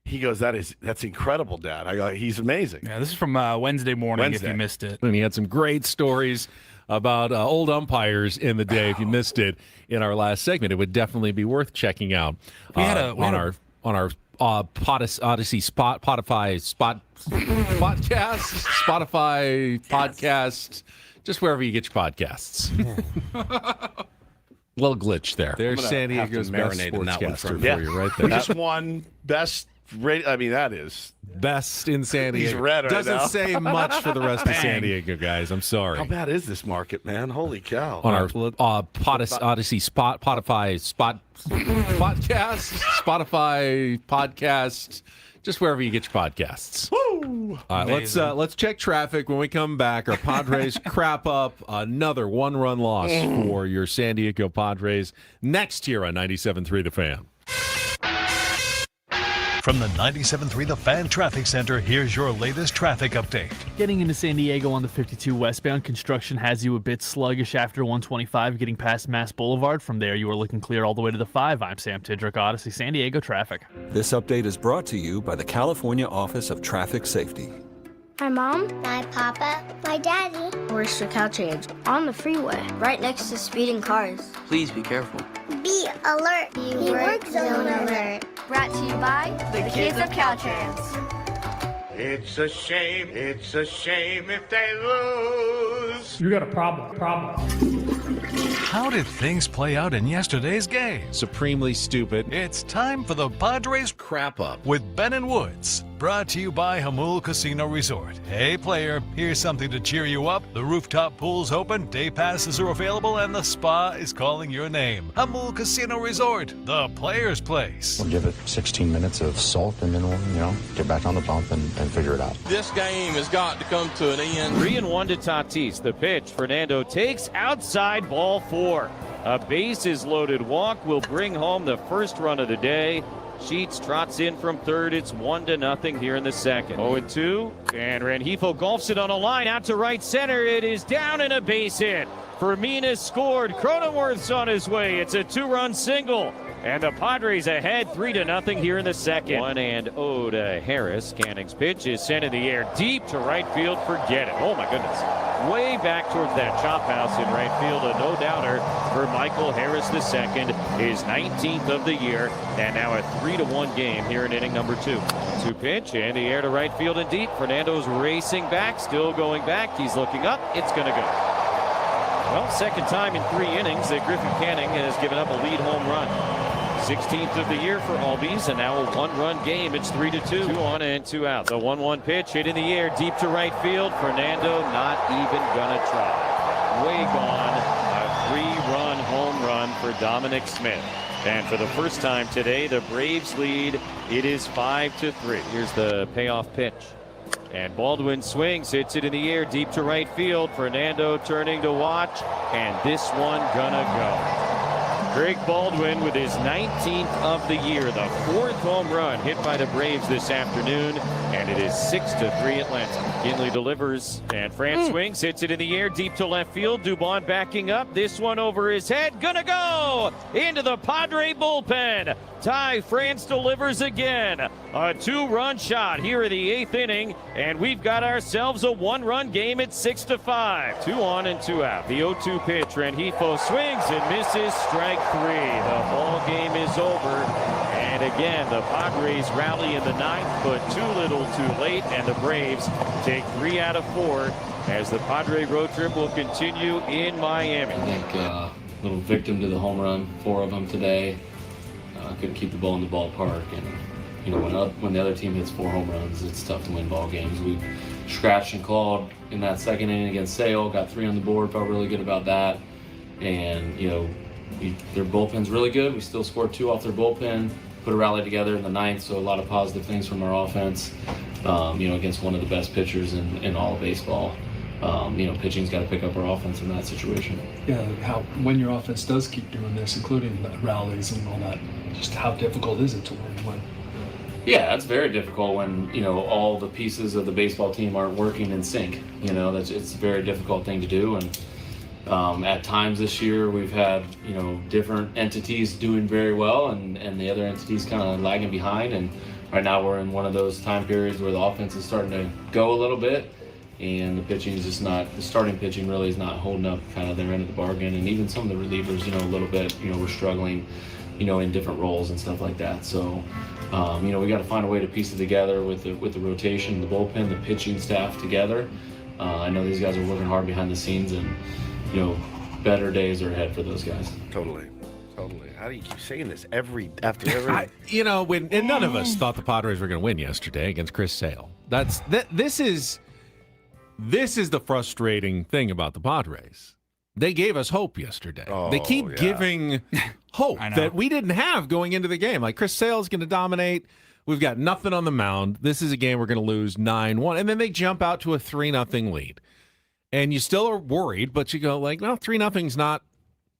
He goes, that's incredible, Dad. I go, he's amazing. Yeah, this is from Wednesday morning. If you missed it, and he had some great stories about old umpires in the day. If you missed it in our last segment, it would definitely be worth checking out. On our Odyssey Spotify podcast. Just wherever you get your podcasts. Little glitch there. There's San Diego's best sportscaster for you right there. Just one best. I mean, that is best in San Diego. He's red right Doesn't now. say much for the rest of San Diego, guys. I'm sorry. How bad is this market, man? Holy cow! On our Odyssey Spotify podcast. Just wherever you get your podcasts. Woo! Let's check traffic when we come back. Our Padres crap up another 1-run loss for your San Diego Padres next year on 97.3 The Fan. From the 97.3 The Fan Traffic Center, here's your latest traffic update. Getting into San Diego on the 52 westbound, construction has you a bit sluggish after 125 getting past Mass Boulevard. From there, you are looking clear all the way to the 5. I'm Sam Tidrick, Odyssey San Diego Traffic. This update is brought to you by the California Office of Traffic Safety. My mom, my papa, my daddy. Where's the Caltrans? On the freeway, right next to speeding cars. Please be careful. Be alert. Be work zone alert. Brought to you by the kids of Caltrans. It's a shame if they lose. You got a problem. How did things play out in yesterday's game? Supremely stupid. It's time for the Padres Crap Up with Ben and Woods. Brought to you by Hamul Casino Resort. Hey player, here's something to cheer you up. The rooftop pool's open, day passes are available, and the spa is calling your name. Hamul Casino Resort, the player's place. We'll give it 16 minutes of salt and then we'll, get back on the bump and figure it out. This game has got to come to an end. 3-1 to Tatis. The pitch, Fernando takes outside, ball 4. A bases loaded walk will bring home the first run of the day. Sheets trots in from third. It's 1-0 here in the second. 0-2, and Rengifo golfs it on a line out to right center. It is down and a base hit. Firmina's scored. Cronenworth's on his way. It's a 2-run single. And the Padres ahead 3-0 here in the second. 1-0 to Harris. Canning's pitch is sent in the air deep to right field. Forget it. Oh my goodness. way back towards that chop house in right field. A no-doubter for Michael Harris II, his 19th of the year, and now a 3-1 game here in inning number 2. 2 pitch, and the air to right field and deep. Fernando's racing back, still going back. He's looking up. It's going to go. Well, second time in 3 innings that Griffin Canning has given up a lead home run. 16th of the year for Albies, and now a 1-run game. It's 3-2. 2 on and 2 out. The 1-1 pitch hit in the air, deep to right field. Fernando not even gonna try. Way gone. A 3-run home run for Dominic Smith. And for the first time today, the Braves lead. It is 5-3. Here's the payoff pitch. And Baldwin swings, hits it in the air, deep to right field. Fernando turning to watch, and this one gonna go. Greg Baldwin with his 19th of the year, the 4th home run hit by the Braves this afternoon, and it is 6-3 Atlanta. Kinley delivers, and France swings, hits it in the air, deep to left field. Dubon backing up, this one over his head, gonna go into the Padre bullpen. Ty France delivers again. A 2-run shot here in the 8th inning, and we've got ourselves a 1-run game at 6-5. 2 on and 2 out. The 0-2 pitch, Rengifo swings and misses, strike 3. The ball game is over. And again, the Padres rally in the 9th, but too little too late, and the Braves take 3 out of 4 as the Padre road trip will continue in Miami. I think little victim to the home run, 4 of them today. Couldn't keep the ball in the ballpark, and you know, when the other team hits 4 home runs, it's tough to win ball games. We scratched and clawed in that second inning against Sale, got 3 on the board, felt really good about that. And you know, their bullpen's really good. We still scored 2 off their bullpen, put a rally together in the 9th, so a lot of positive things from our offense. You know, against one of the best pitchers in all of baseball. You know, pitching's got to pick up our offense in that situation. Yeah, when your offense does keep doing this, including the rallies and all that, just how difficult is it to win when? Yeah, it's very difficult when, you know, all the pieces of the baseball team aren't working in sync. You know, it's a very difficult thing to do. And at times this year we've had, you know, different entities doing very well and the other entities kind of lagging behind. And right now we're in one of those time periods where the offense is starting to go a little bit. And the pitching is just not, the starting pitching really is not holding up kind of their end of the bargain. And even some of the relievers, you know, a little bit, you know, we're struggling, you know, in different roles and stuff like that. So, you know, we got to find a way to piece it together with the rotation, the bullpen, the pitching staff together. I know these guys are working hard behind the scenes, and, you know, better days are ahead for those guys. Totally. How do you keep saying this after every? You know, and none of us thought the Padres were going to win yesterday against Chris Sale. This is the frustrating thing about the Padres. They gave us hope yesterday. They keep giving hope that we didn't have going into the game. Like, Chris Sale's going to dominate. We've got nothing on the mound. This is a game we're going to lose 9-1. And then they jump out to a 3-0 lead. And you still are worried, but you go like, well, 3-0's not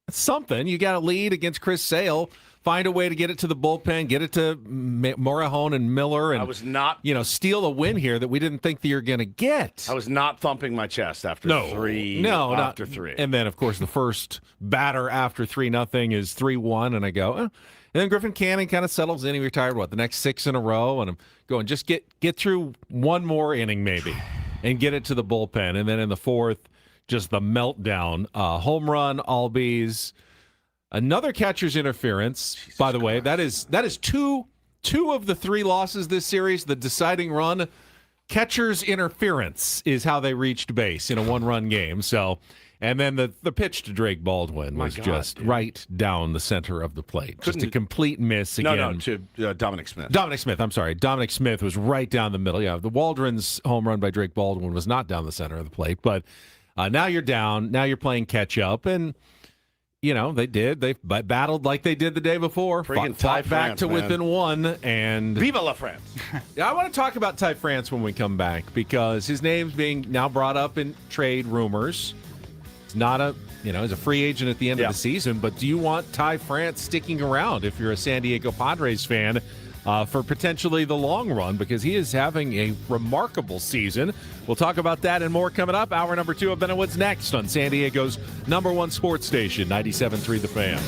something. You got a lead against Chris Sale. Find a way to get it to the bullpen, get it to Morejon and Miller, and steal a win here that we didn't think that you're going to get. I was not thumping my chest after three. And then, of course, the first batter after 3-0 is 3-1, and I go, And then Griffin Canning kind of settles in. He retired, the next 6 in a row, and I'm going, just get through one more inning maybe and get it to the bullpen. And then in the 4th, just the meltdown. Home run, Albies. Another catcher's interference, by the way. That is two of the 3 losses this series. The deciding run, catcher's interference is how they reached base in a 1-run game. So, and then the pitch to Drake Baldwin was right down the center of the plate. Just a complete miss again. No, to Dominic Smith. Dominic Smith, I'm sorry. Dominic Smith was right down the middle. Yeah, the Waldron's home run by Drake Baldwin was not down the center of the plate. But now you're down. Now you're playing catch up, and you know, they did. They battled like they did the day before. Fought back to within 1. And Viva la France. I want to talk about Ty France when we come back, because his name's being now brought up in trade rumors. He's not he's a free agent at the end of the season. But do you want Ty France sticking around if you're a San Diego Padres fan for potentially the long run? Because he is having a remarkable season. We'll talk about that and more coming up. Hour number 2 of Ben and Woods next on San Diego's #1 sports station, 97.3 The Fan.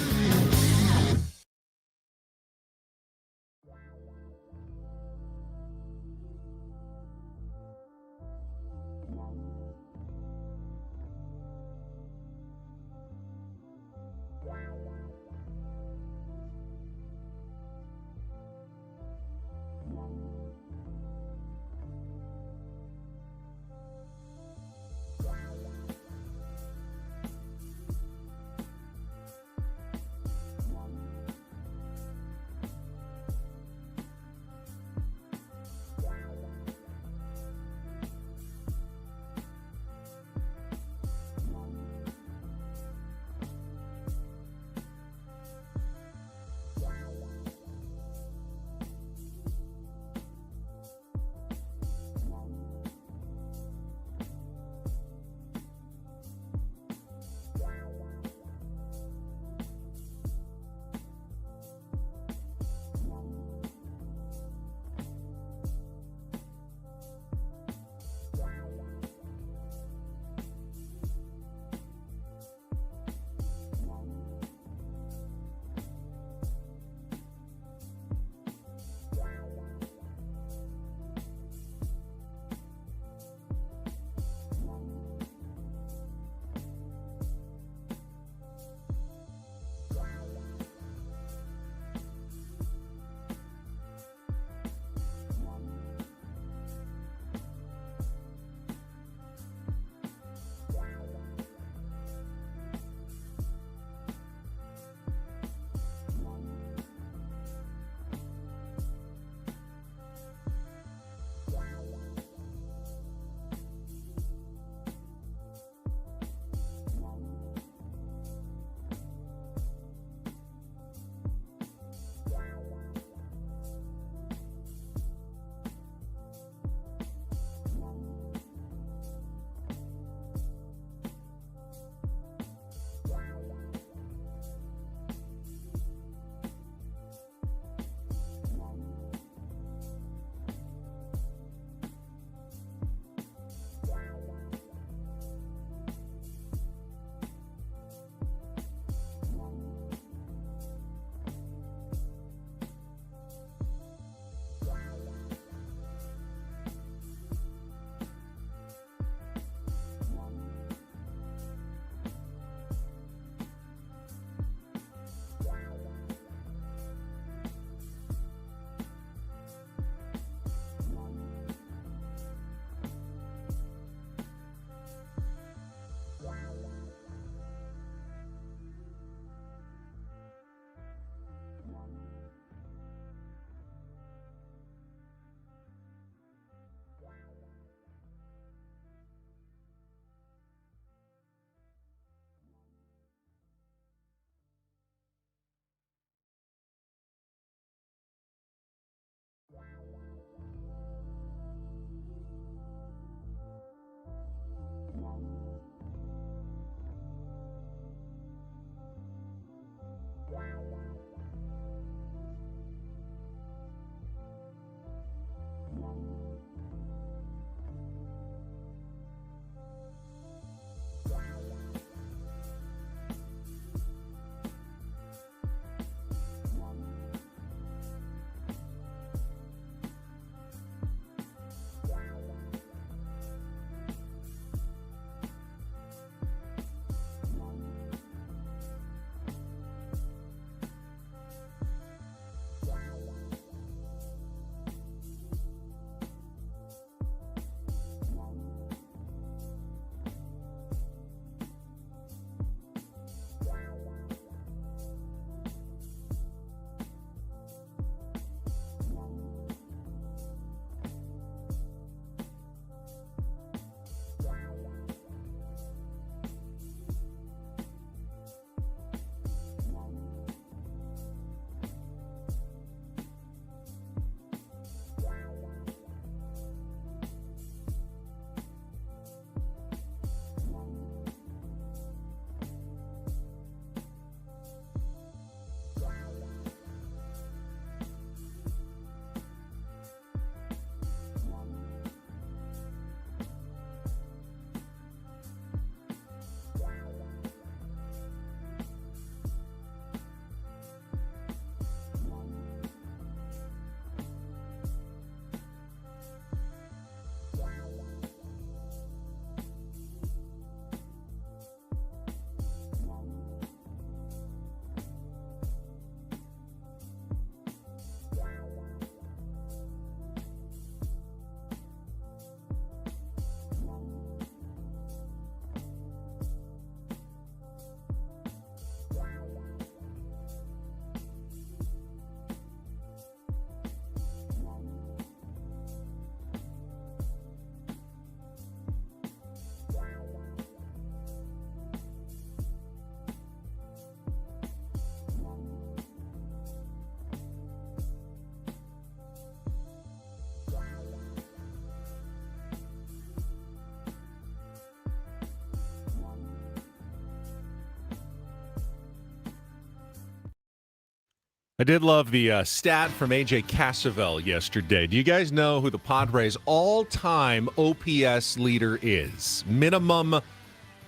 I did love the stat from AJ Cassavell yesterday. Do you guys know who the Padres' all-time OPS leader is? Minimum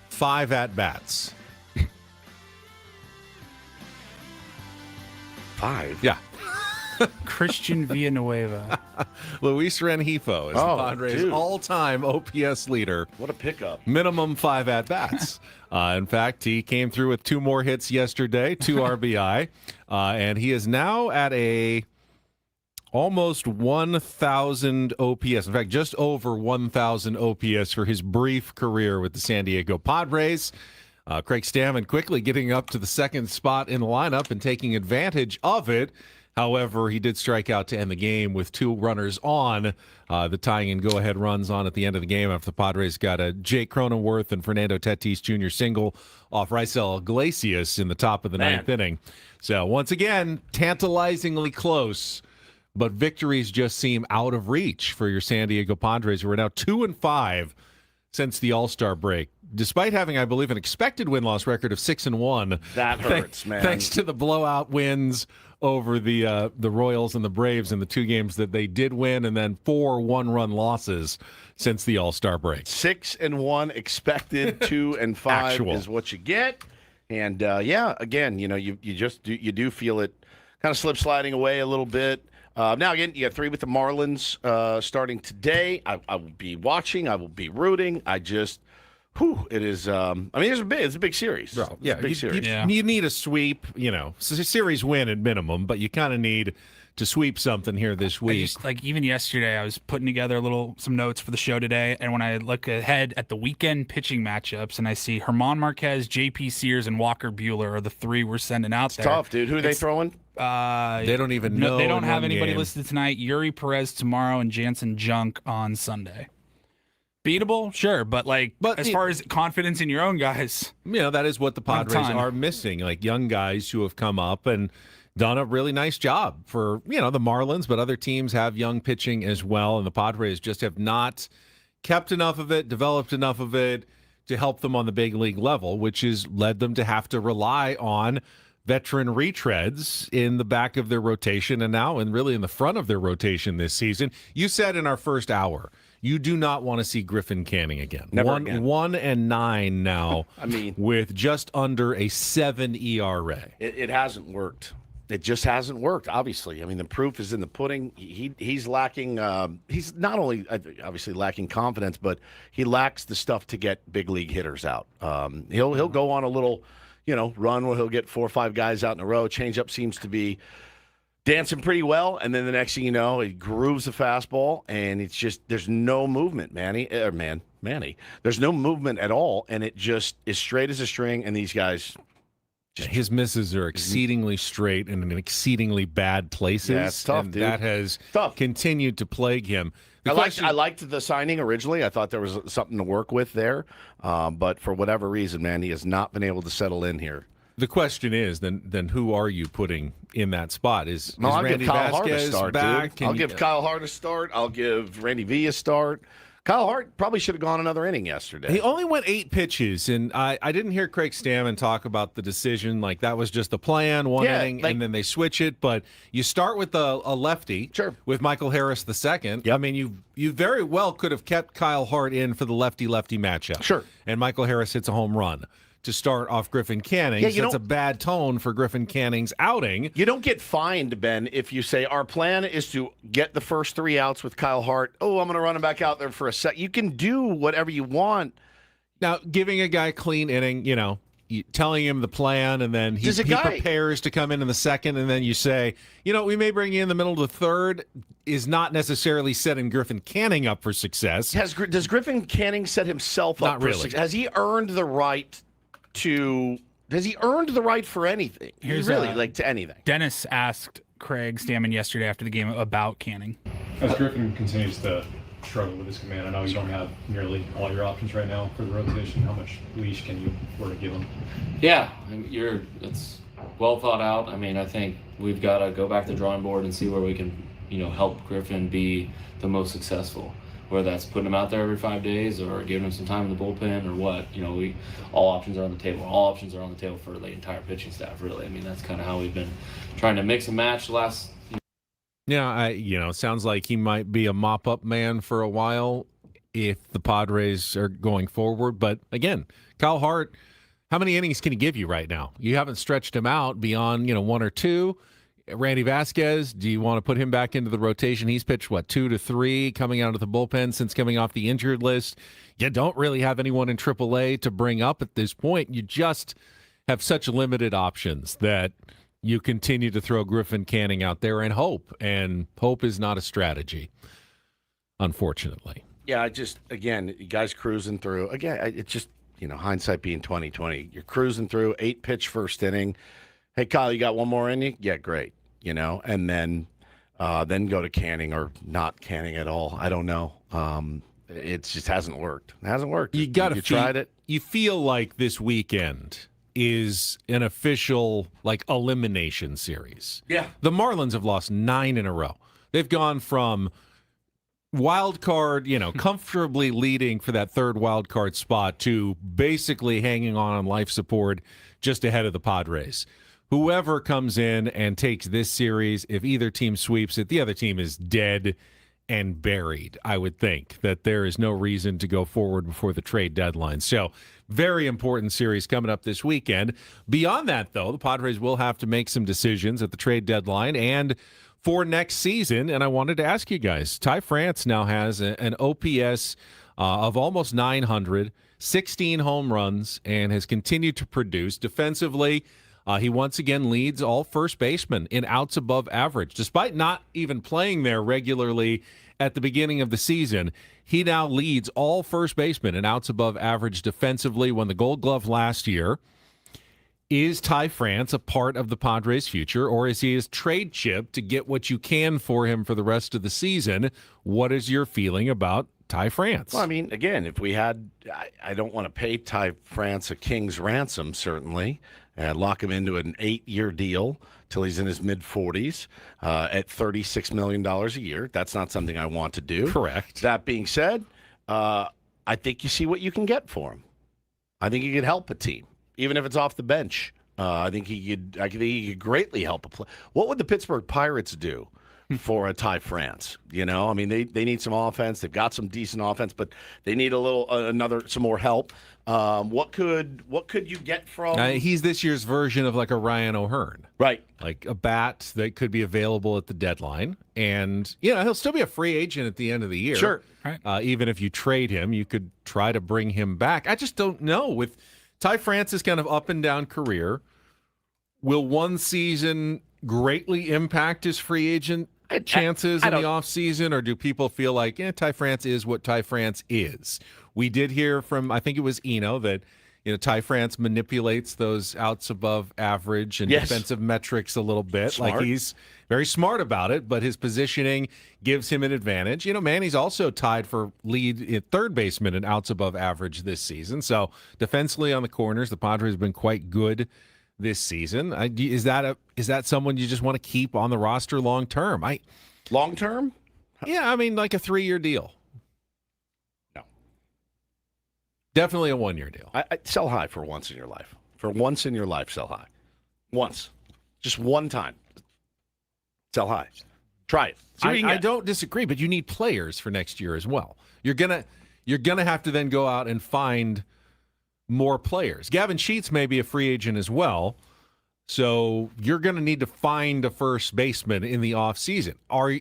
5 at-bats. 5? Yeah. Christian Villanueva. Luis Rengifo is the Padres' all-time OPS leader. What a pickup. Minimum 5 at-bats. In fact, he came through with 2 more hits yesterday, 2 RBI, and he is now at a almost 1,000 OPS. In fact, just over 1,000 OPS for his brief career with the San Diego Padres. Craig Stammen quickly getting up to the second spot in the lineup and taking advantage of it. However, he did strike out to end the game with 2 runners on. The tying and go-ahead runs on at the end of the game after the Padres got a Jake Cronenworth and Fernando Tatis Jr. single off Raisel Iglesias in the top of the 9th inning. So once again, tantalizingly close, but victories just seem out of reach for your San Diego Padres, who are now 2-5 since the All-Star break. Despite having, I believe, an expected win-loss record of 6-1. That hurts, man. Thanks to the blowout wins over the Royals and the Braves in the 2 games that they did win, and then 4 one-run losses since the All-Star break. 6-1 expected, 2-5 Actual is what you get. And again, you do feel it kind of slip sliding away a little bit. Now again, you got 3 with the Marlins starting today. I will be watching. I will be rooting. It is. It's a big series. Bro, yeah, big series. You need a sweep. It's a series win at minimum, but you kind of need to sweep something here this week. Even yesterday, I was putting together some notes for the show today, and when I look ahead at the weekend pitching matchups, and I see Herman Marquez, J.P. Sears, and Walker Buehler are the 3 we're sending out there. Tough, dude. Who are they throwing? They don't even know. They don't have anybody game. listed tonight. Yuri Perez tomorrow and Jansen Junk on Sunday. Beatable, sure, but as far as confidence in your own guys, that is what the Padres are missing. Like young guys who have come up and done a really nice job for the Marlins, but other teams have young pitching as well, and the Padres just have not kept enough of it, developed enough of it to help them on the big league level, which has led them to have to rely on veteran retreads in the back of their rotation and now and really in the front of their rotation this season. You said in our first hour, you do not want to see Griffin Canning again. Never again. 1-9 now. With just under a 7 ERA. It hasn't worked. It just hasn't worked. Obviously, the proof is in the pudding. He's lacking. He's not only obviously lacking confidence, but he lacks the stuff to get big league hitters out. He'll go on a little, run where he'll get 4 or 5 guys out in a row. Changeup seems to be dancing pretty well, and then the next thing you know, he grooves the fastball, and it's just there's no movement, Manny. There's no movement at all, and it just is straight as a string. And these guys, his misses are exceedingly straight and in exceedingly bad places. Yeah, it's tough, dude. That has continued to plague him. I liked the signing originally. I thought there was something to work with there, but for whatever reason, man, he has not been able to settle in here. The question is, then who are you putting in that spot? Is Randy Kyle Hart a Vasquez start, back? Dude. I'll give Kyle Hart a start. I'll give Randy V a start. Kyle Hart probably should have gone another inning yesterday. He only went 8 pitches, and I didn't hear Craig Stammen talk about the decision. Like, that was just the plan, one inning, and then they switch it. But you start with a lefty with Michael Harris II. Yep. I mean, you very well could have kept Kyle Hart in for the lefty-lefty matchup. Sure. And Michael Harris hits a home run to start off Griffin Canning. That's a bad tone for Griffin Canning's outing. You don't get fined, Ben, if you say our plan is to get the first 3 outs with Kyle Hart. Oh, I'm going to run him back out there for a sec. You can do whatever you want. Now, giving a guy clean inning, telling him the plan, and then he prepares to come in the second, and then you say, we may bring you in the middle of the third, is not necessarily setting Griffin Canning up for success. Does Griffin Canning set himself up for success? Has he earned the right for anything? To anything. Dennis asked Craig Stammen yesterday after the game about Canning. As Griffin continues to struggle with his command, I know you don't have nearly all your options right now for the rotation. How much leash can you give him? Yeah, it's well thought out. I think we've got to go back to the drawing board and see where we can, help Griffin be the most successful. whether that's putting him out there every 5 days or giving him some time in the bullpen or what. All options are on the table. All options are on the table for the entire pitching staff, really. I mean, that's kind of how we've been trying to mix and match the last. Yeah, sounds like he might be a mop-up man for a while if the Padres are going forward. But again, Kyle Hart, how many innings can he give you right now? You haven't stretched him out beyond, 1 or 2. Randy Vasquez, do you want to put him back into the rotation? He's pitched, 2 to 3 coming out of the bullpen since coming off the injured list. You don't really have anyone in AAA to bring up at this point. You just have such limited options that you continue to throw Griffin Canning out there and hope is not a strategy, unfortunately. Yeah, again, you guys cruising through. Again, it's just, hindsight being 2020. You're cruising through, 8-pitch first inning. Hey, Kyle, you got one more in you? Yeah, great. And then go to Canning or not Canning at all. I don't know. It just hasn't worked. It hasn't worked. You tried it. You feel like this weekend is an official elimination series. Yeah. The Marlins have lost 9 in a row. They've gone from wild card, comfortably leading for that third wild card spot to basically hanging on life support just ahead of the Padres. Whoever comes in and takes this series, if either team sweeps it, the other team is dead and buried. I would think that there is no reason to go forward before the trade deadline. So very important series coming up this weekend. Beyond that, though, the Padres will have to make some decisions at the trade deadline and for next season. And I wanted to ask you guys, Ty France now has an OPS of almost 900, 16 home runs, and has continued to produce defensively. He once again leads all first basemen in outs above average. Despite not even playing there regularly at the beginning of the season, he now leads all first basemen in outs above average defensively. Won the Gold Glove last year. Is Ty France a part of the Padres' future, or is he his trade chip to get what you can for him for the rest of the season? What is your feeling about Ty France? Well, I mean, again, if we had, I don't want to pay Ty France a king's ransom, certainly, and lock him into an 8-year deal till he's in his mid-40s at $36 million a year. That's not something I want to do. Correct. That being said, I think you see what you can get for him. I think he could help a team, even if it's off the bench. I think he could greatly help a play. What would the Pittsburgh Pirates do for a Ty France? I mean, they need some offense. They've got some decent offense, but they need some more help. What could you get from? He's this year's version of a Ryan O'Hearn, right? Like a bat that could be available at the deadline, and he'll still be a free agent at the end of the year. Sure, right. Even if you trade him, you could try to bring him back. I just don't know with Ty France's kind of up and down career. Will one season greatly impact his free agent chances in the offseason, or do people feel like Ty France is what Ty France is? We did hear from, I think it was Eno, that Ty France manipulates those outs above average and defensive metrics a little bit. Smart. Like he's very smart about it, but his positioning gives him an advantage. Manny's also tied for lead at third baseman in outs above average this season. So defensively on the corners, the Padres have been quite good this season. Is that someone you just want to keep on the roster long term? Long term? Yeah, I mean, like a 3-year deal. No. Definitely a 1-year deal. I sell high for once in your life. For once in your life, sell high. Once. Just one time. Sell high. Try it. I don't disagree, but you need players for next year as well. You're gonna have to then go out and find more players. Gavin Sheets may be a free agent as well, so you're going to need to find a first baseman in the offseason.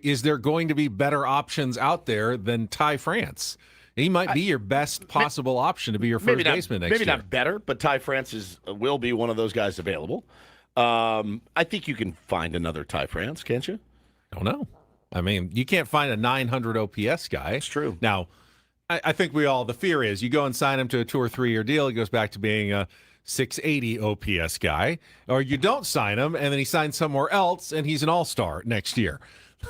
Is there going to be better options out there than Ty France? He might be your best possible option to be your first baseman next year. Maybe not better, but Ty France will be one of those guys available. I think you can find another Ty France, can't you? Don't know. I mean, you can't find a 900 OPS guy. It's true. Now, I think the fear is you go and sign him to a 2 or 3 year deal, he goes back to being a 680 OPS guy, or you don't sign him and then he signs somewhere else and he's an all-star next year.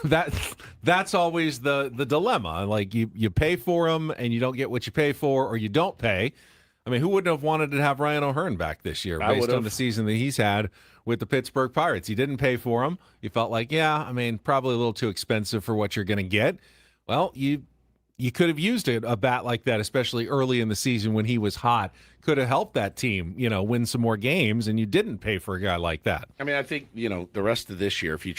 That's always the dilemma. Like you pay for him and you don't get what you pay for, or you don't pay. I mean, who wouldn't have wanted to have Ryan O'Hearn back this year based on the season that he's had with the Pittsburgh Pirates? He didn't pay for him. You felt like, probably a little too expensive for what you're going to get. Well, you you could have used a bat like that, especially early in the season when he was hot. Could have helped that team, win some more games, and you didn't pay for a guy like that. I mean, I think the rest of this year, if you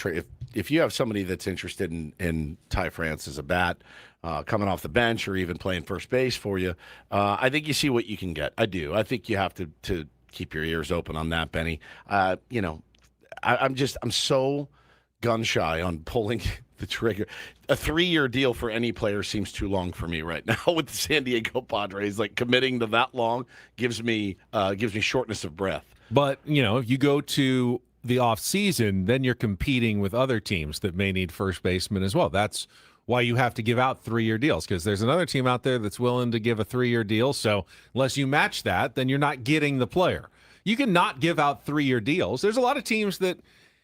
if you have somebody that's interested in Ty France as a bat, coming off the bench or even playing first base for you, I think you see what you can get. I do. I think you have to keep your ears open on that, Benny. I'm so gun shy on pulling the trigger. A 3-year deal for any player seems too long for me right now with the San Diego Padres. Like, committing to that long gives me shortness of breath. But, if you go to the offseason, then you're competing with other teams that may need first baseman as well. That's why you have to give out 3-year deals, because there's another team out there that's willing to give a 3-year deal. So unless you match that, then you're not getting the player. You can not give out 3-year deals. There's a lot of teams that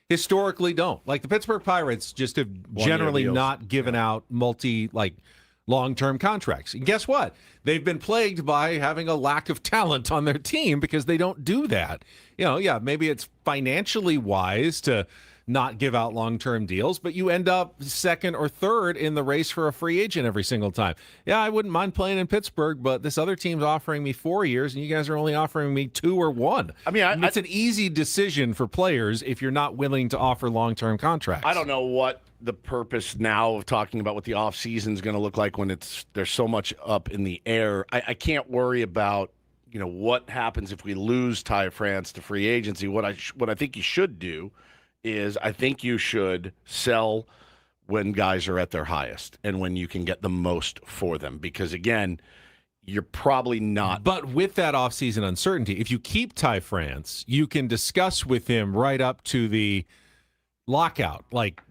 historically don't. Like the Pittsburgh Pirates just have generally not given out long-term contracts. And guess what? They've been plagued by having a lack of talent on their team because they don't do that. Maybe it's financially wise to not give out long-term deals, but you end up second or third in the race for a free agent every single time. Yeah, I wouldn't mind playing in Pittsburgh, but this other team's offering me 4 years, and you guys are only offering me 2 or 1. I mean, it's an easy decision for players if you're not willing to offer long-term contracts. I don't know what the purpose now of talking about what the offseason is going to look like when there's so much up in the air. I can't worry about what happens if we lose Ty France to free agency. What I think you should do is I think you should sell when guys are at their highest and when you can get the most for them. Because, again, you're probably not. But with that offseason uncertainty, if you keep Ty France, you can discuss with him right up to the lockout, like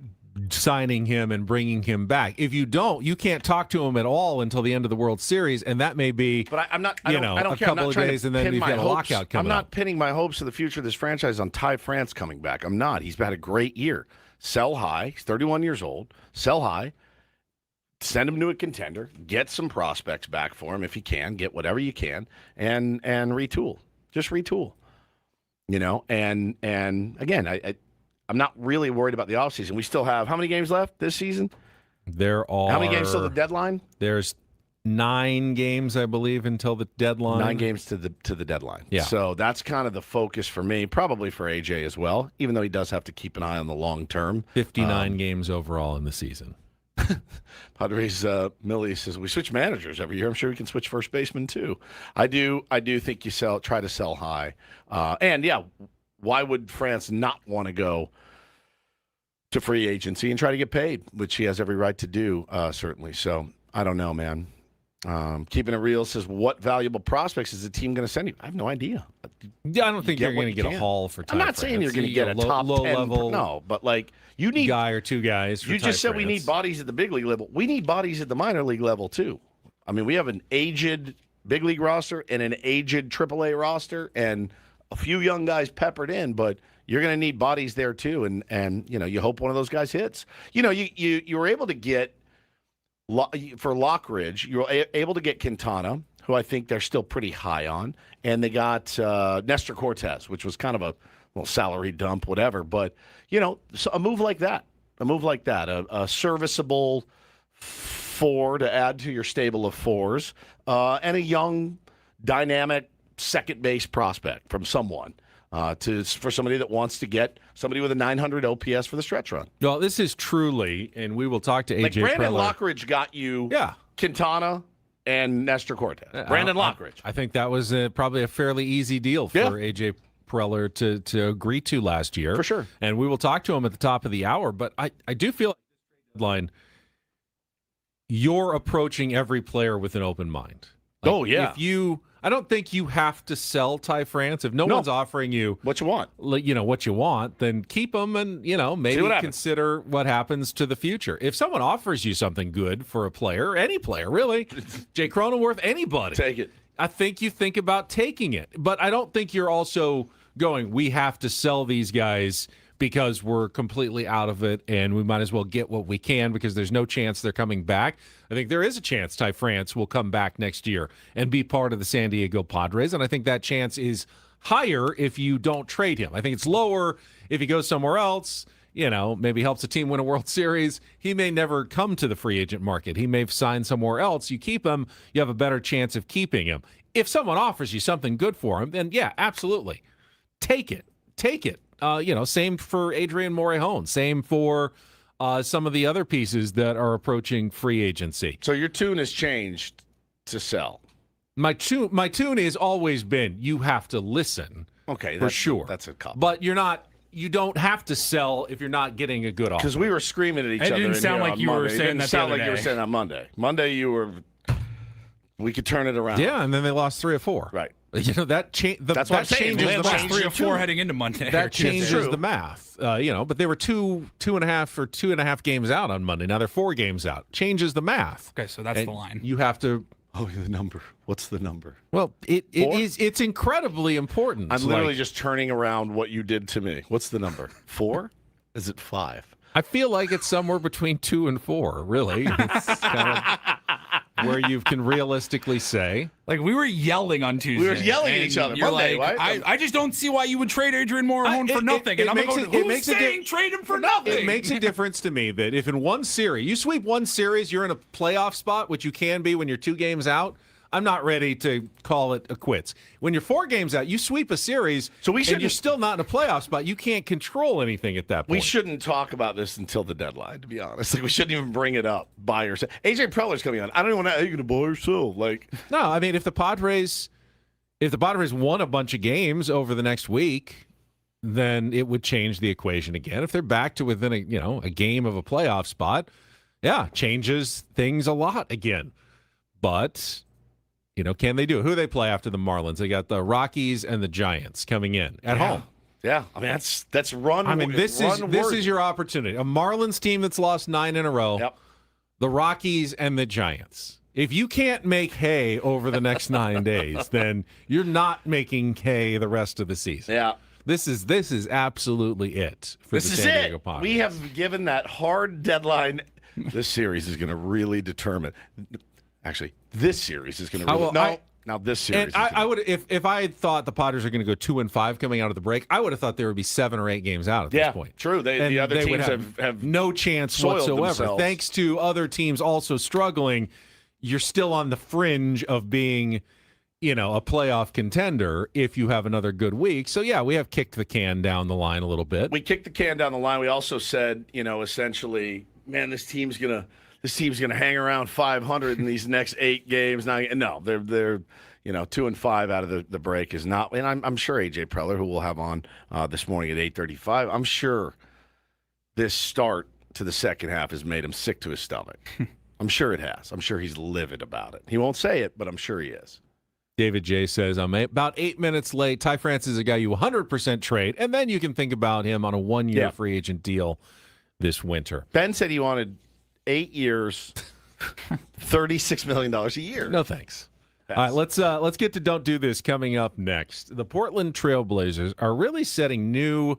signing him and bringing him back. If you don't, you can't talk to him at all until the end of the World Series, and that may be I don't a couple of days, and then you've got a lockout coming up. I'm not up. pinning my hopes of the future of this franchise on Ty France coming back. I'm not. He's had a great year. Sell high. He's 31 years old. Sell high. Send him to a contender. Get some prospects back for him if you can. Get whatever you can, and retool. Just retool. And again, I'm not really worried about the offseason. We still have how many games left this season? There are. How many games till the deadline? There's 9 games, I believe, until the deadline. 9 games to the deadline. Yeah. So that's kind of the focus for me, probably for AJ as well, even though he does have to keep an eye on the long term. 59 games overall in the season. Padres Millie says we switch managers every year. I'm sure we can switch first baseman too. I do think you try to sell high. And yeah, why would France not want to go to free agency and try to get paid, which he has every right to do, certainly. So I don't know, man. Keeping it real says, what valuable prospects is the team going to send you? I have no idea. Yeah, I don't think you're going to get a haul for Ty I'm not saying you're going to get a top low 10 level. No, but you need guy or 2 guys. For you just Ty said we France. need bodies at the big league level. We need bodies at the minor league level too. I mean, we have an aged big league roster and an aged AAA roster and a few young guys peppered in, but you're going to need bodies there too. And you hope one of those guys hits. You were able to get for Lockridge, you were able to get Quintana, who I think they're still pretty high on, and they got Nestor Cortez, which was kind of a salary dump, whatever. But so a move like that, a serviceable 4 to add to your stable of 4s, and a young, dynamic second base prospect from someone. For somebody that wants to get somebody with a 900 OPS for the stretch run. Well, this is truly, and we will talk to AJ. Like Brandon Preller. Lockridge got you Quintana and Nestor Cortez. Brandon Lockridge. I think that was probably a fairly easy deal for AJ Preller to agree to last year. For sure. And we will talk to him at the top of the hour. But I do feel like this deadline, you're approaching every player with an open mind. I don't think you have to sell Ty France. If no one's offering you what you want, then keep them and, maybe consider what happens to the future. If someone offers you something good for a player, any player, really, Jay Cronenworth, anybody. Take it. I think you think about taking it. But I don't think you're also going, we have to sell these guys because we're completely out of it and we might as well get what we can because there's no chance they're coming back. I think there is a chance Ty France will come back next year and be part of the San Diego Padres, and I think that chance is higher if you don't trade him. I think it's lower if he goes somewhere else. maybe helps a team win a World Series, he may never come to the free agent market. He may sign somewhere else. You keep him, you have a better chance of keeping him. If someone offers you something good for him, then yeah, absolutely. Take it. Same for Adrian Morejon. Same for some of the other pieces that are approaching free agency. So your tune has changed to sell. My tune has always been you have to listen. Okay, for sure. That's a couple. But you don't have to sell if you're not getting a good offer. Because we were screaming at each other. It didn't sound like you were saying that. It sound like you were saying on Monday. Monday we could turn it around. Yeah, and then they lost 3 or 4. Right. That changes saying. the lost math. 3 or 4 heading into Monday. That changes the math. But they were 2.5 games out on Monday. Now they're 4 games out. Changes the math. Okay, so that's the line. You have to. Oh, the number. What's the number? Well, it's incredibly important. I'm literally just turning around what you did to me. What's the number? 4? Is it 5? I feel like it's somewhere between 2 and 4. Really, it's kind of where you can realistically say. Like we were yelling on Tuesday. We were yelling at each other. You're Monday, like, right? I just don't see why you would trade Adrian Morejon for nothing. And I'm going, who's saying trade him for nothing? It makes a difference to me that if in one series, you sweep one series, you're in a playoff spot, which you can be when you're 2 games out. I'm not ready to call it a quits. When you're 4 games out, you sweep a series, and you're still not in a playoff spot. You can't control anything at that point. We shouldn't talk about this until the deadline, to be honest. Like, we shouldn't even bring it up, buy or sell. AJ Preller's coming on. I don't even know, are you going to buy or sell? No, I mean, if the Padres won a bunch of games over the next week, then it would change the equation again. If they're back to within a game of a playoff spot, yeah, changes things a lot again. But can they do it? Who do they play after the Marlins? They got the Rockies and the Giants coming in at home. Yeah, I mean that's run. I mean this is your opportunity. A Marlins team that's lost 9 in a row. Yep. The Rockies and the Giants. If you can't make hay over the next 9 days, then you're not making hay the rest of the season. Yeah. This is absolutely it for the San Diego Padres. We have given that hard deadline. This series is going to really determine. Actually, this series is going to really. Now this series. And I would, if I had thought the Padres are going to go 2-5 coming out of the break, I would have thought there would be 7 or 8 games out at this point. True. The other teams have no chance whatsoever. Themselves. Thanks to other teams also struggling, you're still on the fringe of being, a playoff contender if you have another good week. So yeah, we have kicked the can down the line a little bit. We kicked the can down the line. We also said, essentially, man, this team's gonna hang around 500 in these next 8 games. Now, no, they're 2-5 out of the break is not. And I'm sure AJ Preller, who we'll have on this morning at 8:35, I'm sure this start to the second half has made him sick to his stomach. I'm sure it has. I'm sure he's livid about it. He won't say it, but I'm sure he is. David J. says, I'm about 8 minutes late. Ty France is a guy you 100% trade, and then you can think about him on a 1-year free agent deal this winter. Ben said he wanted 8 years, $36 million a year. No thanks. All right, let's get to Don't Do This coming up next. The Portland Trailblazers are really setting new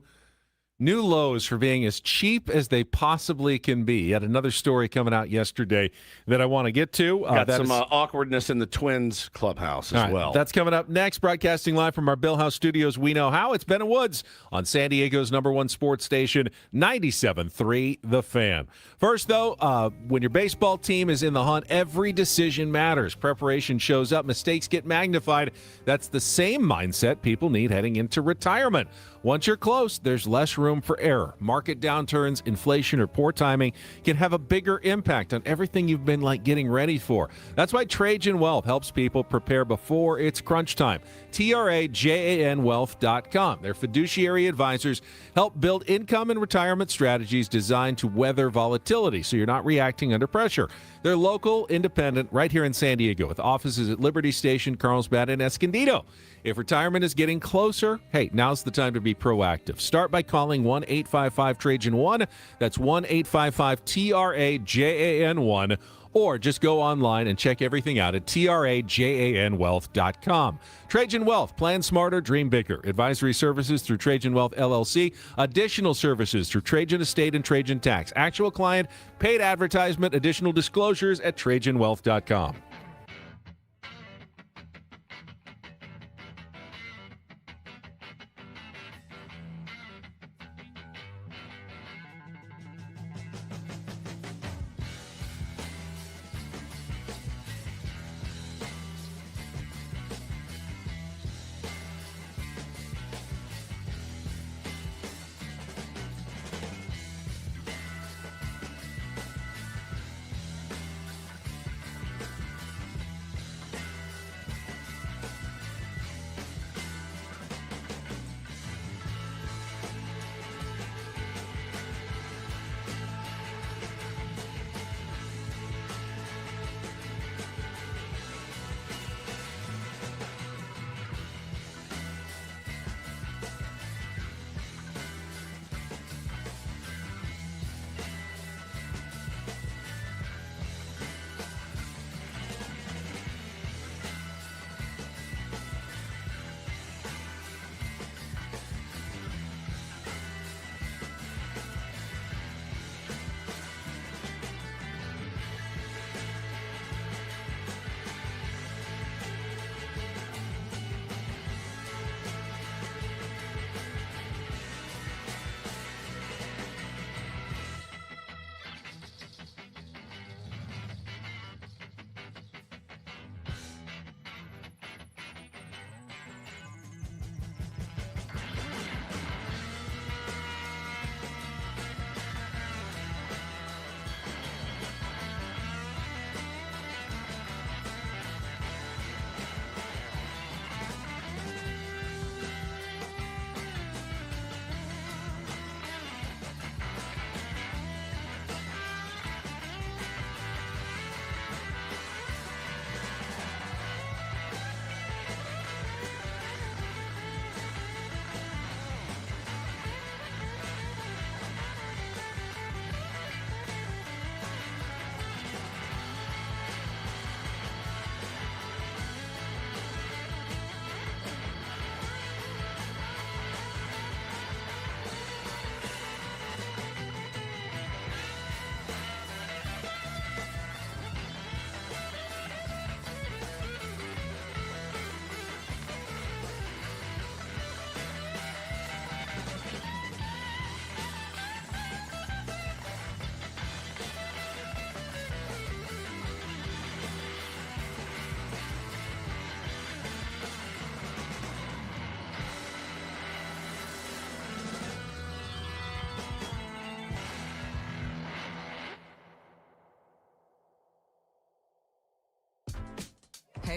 lows for being as cheap as they possibly can be. Yet another story coming out yesterday that I want to get to. Got some awkwardness in the Twins clubhouse as well. That's coming up next. Broadcasting live from our Bill House studios. We know how. It's Ben and Woods on San Diego's #1 sports station, 97.3 The Fan. First, though, when your baseball team is in the hunt, every decision matters. Preparation shows up. Mistakes get magnified. That's the same mindset people need heading into retirement. Once you're close, there's less room for error. Market downturns, inflation, or poor timing can have a bigger impact on everything you've been getting ready for. That's why Trajan Wealth helps people prepare before it's crunch time. TRAJANwealth.com. Their fiduciary advisors help build income and retirement strategies designed to weather volatility so you're not reacting under pressure. They're local, independent, right here in San Diego with offices at Liberty Station, Carlsbad, and Escondido. If retirement is getting closer, hey, now's the time to be proactive. Start by calling 1-855-TRAJAN1. That's 1-855-TRAJAN1. Or just go online and check everything out at TRAJANwealth.com. Trajan Wealth. Plan smarter, dream bigger. Advisory services through Trajan Wealth, LLC. Additional services through Trajan Estate and Trajan Tax. Actual client, paid advertisement, additional disclosures at TrajanWealth.com.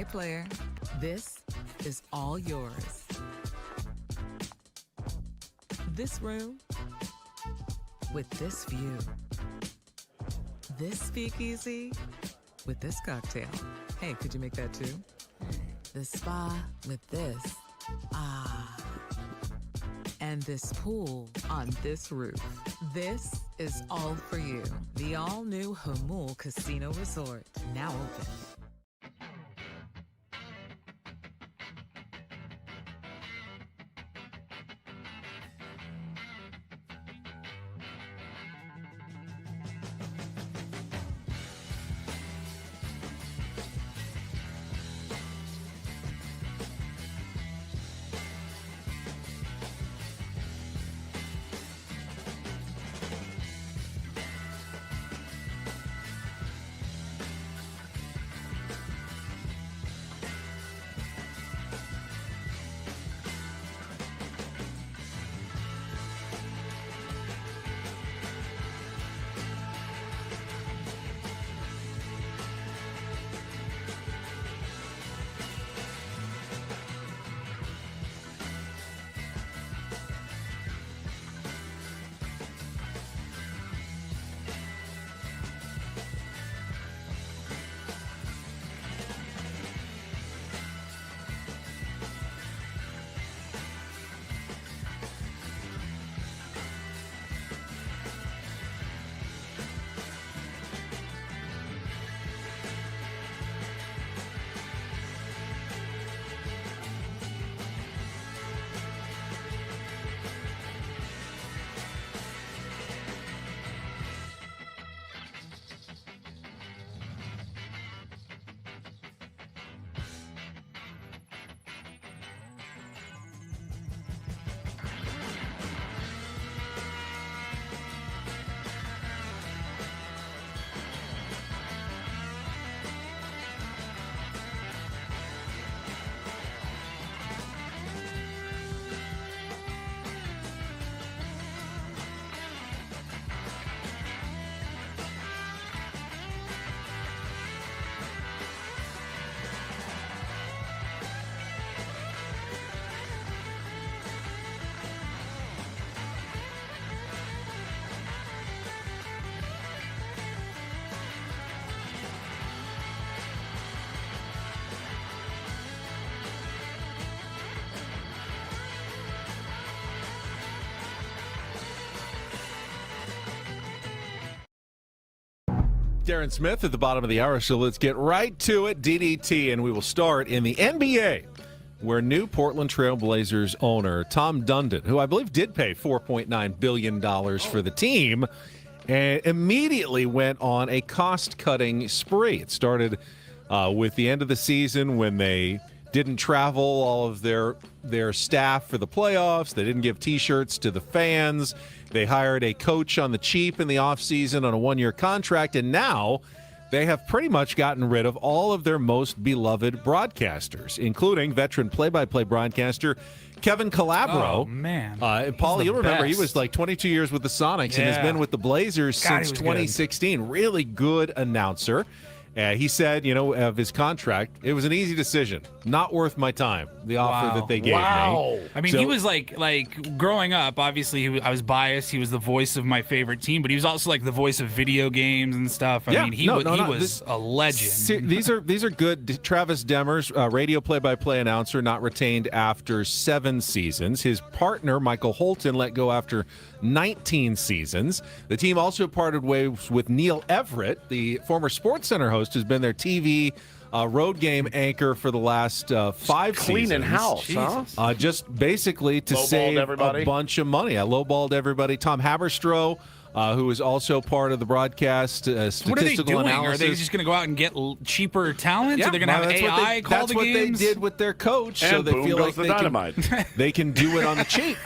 Hey, player, this is all yours. This room with this view. This speakeasy with this cocktail. Hey, could you make that too? The spa with this. Ah. And this pool on this roof. This is all for you. The all-new Hamul Casino Resort, now open. Darren Smith at the bottom of the hour, so let's get right to it. DDT, and we will start in the NBA, where new Portland Trail Blazers owner Tom Dundon, who I believe did pay $4.9 billion for the team, and immediately went on a cost-cutting spree. It started with the end of the season when they didn't travel all of their staff for the playoffs. They didn't give T-shirts to the fans. They hired a coach on the cheap in the offseason on a one-year contract, and now they have pretty much gotten rid of all of their most beloved broadcasters, including veteran play-by-play broadcaster Kevin Calabro. Oh, man. Paul, you'll remember he best. was like 22 years with the Sonics and has been with the Blazers since 2016. Good. Really good announcer. He said, of his contract, it was an easy decision. Not worth my time, the offer that they gave me. I mean, he was like growing up, obviously, I was biased. He was the voice of my favorite team, but he was also like the voice of video games and stuff. I mean, he was a legend. These are good. Travis Demers, radio play-by-play announcer, not retained after 7 seasons. His partner, Michael Holton, let go after 19 seasons. The team also parted ways with Neil Everett, the former SportsCenter host, who's been their TV road game anchor for the last 5 seasons. Cleaning house, huh? Just basically to save a bunch of money. I lowballed everybody. Tom Haberstroh, who is also part of the broadcast statistical what are they doing? analysis. Are they just going to go out and get cheaper talent? Yeah, Are they going to have AI call the games? That's what they did with their coach, and so they boom feel goes like the they can do it on the cheap.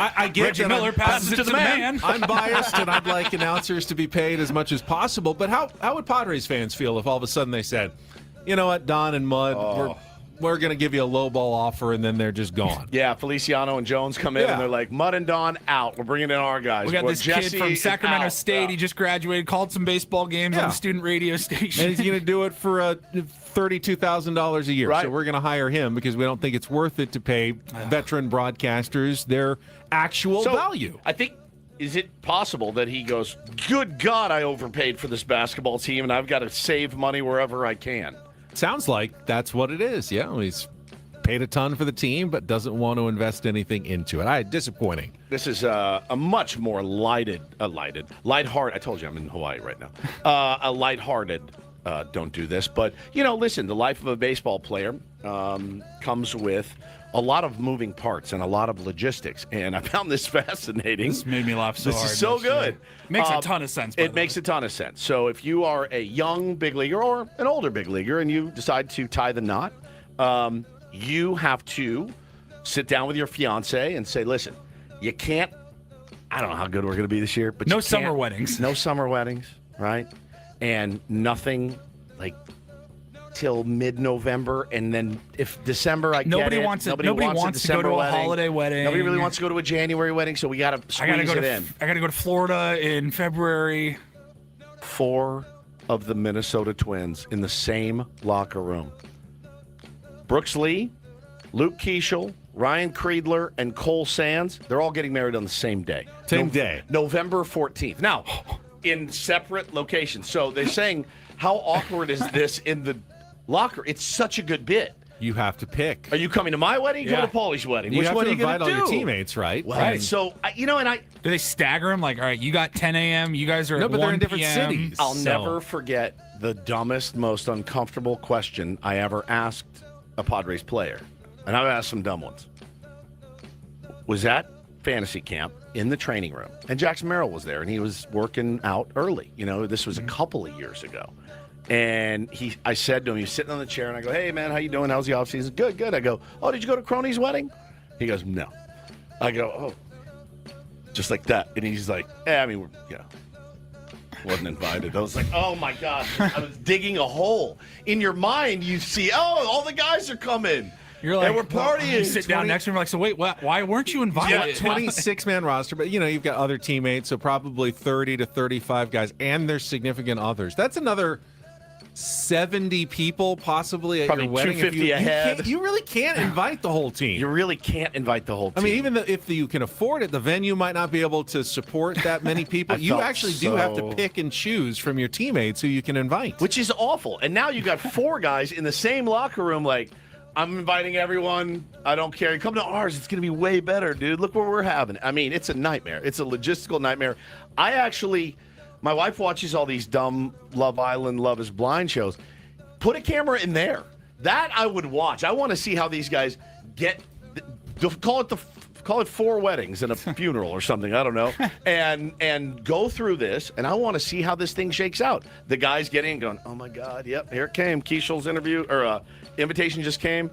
I get Reggie Miller passes it to the man. I'm biased, and I'd like announcers to be paid as much as possible. But how would Padres fans feel if all of a sudden they said, you know what, Don and Mud, we're going to give you a low ball offer, and then they're just gone. Yeah, Feliciano and Jones come in, and they're like, Mudd and Don out. We're bringing in our guys. We got this Jesse kid from Sacramento out. State. He just graduated, called some baseball games on the student radio station. And he's going to do it for $32,000 a year. Right. So we're going to hire him because we don't think it's worth it to pay veteran broadcasters their actual value. I think, is it possible that he goes, good God, I overpaid for this basketball team, and I've got to save money wherever I can? Sounds like that's what it is. Yeah, he's paid a ton for the team, but doesn't want to invest anything into it. Disappointing. This is a much more lighthearted. I told you I'm in Hawaii right now. A lighthearted. Don't do this, but listen. The life of a baseball player comes with a lot of moving parts and a lot of logistics, and I found this fascinating. This made me laugh so hard. This is so good. Makes a ton of sense. It makes a ton of sense. So if you are a young big leaguer or an older big leaguer and you decide to tie the knot, you have to sit down with your fiance and say, listen, you can't, I don't know how good we're going to be this year, but no summer weddings. No summer weddings, right? And nothing like till mid-November, and then if December, nobody wants to go to a holiday wedding. Nobody really wants to go to a January wedding, so we got to squeeze it in. I got to go to Florida in February. 4 of the Minnesota Twins in the same locker room. Brooks Lee, Luke Keeschel, Ryan Kreidler, and Cole Sands, they're all getting married on the same day. Same day. November 14th. Now, in separate locations. So they're saying, how awkward is this in the locker? It's such a good bit. You have to pick. Are you coming to my wedding? Yeah. Go to Paulie's wedding. You Which have one to are you going invite to do? all your teammates, right? Well, right. So, do they stagger them? Like, all right, you got 10 a.m., you guys are at 1 but they're in different p.m. cities. I'll never forget the dumbest, most uncomfortable question I ever asked a Padres player. And I've asked some dumb ones. Was at fantasy camp in the training room. And Jackson Merrill was there, and he was working out early. This was a couple of years ago. And I said to him, he was sitting on the chair, and I go, hey, man, how you doing? How's the offseason? Good, good. I go, oh, did you go to Crony's wedding? He goes, no. I go, oh, just like that. And he's like, wasn't invited. I was like, oh, my God. I was digging a hole. In your mind, you see, all the guys are coming. You're like, and we're partying. You sit down next to him, like, so wait, why weren't you invited? Yeah, 26-man roster, but you've got other teammates, so probably 30 to 35 guys, and their significant others. That's another 70 people possibly at probably your wedding. 250 ahead. You really can't invite the whole team. You really can't invite the whole team. I mean, even if you can afford it, the venue might not be able to support that many people. You actually do have to pick and choose from your teammates who you can invite. Which is awful. And now you got 4 guys in the same locker room like, I'm inviting everyone. I don't care. Come to ours. It's going to be way better, dude. Look what we're having. I mean, it's a nightmare. It's a logistical nightmare. My wife watches all these dumb Love Island, Love is Blind shows. Put a camera in there. That I would watch. I want to see how these guys call it 4 weddings and a funeral or something. I don't know. And go through this, and I want to see how this thing shakes out. The guys getting going, oh my God, yep, here it came. Keeshel's invitation just came,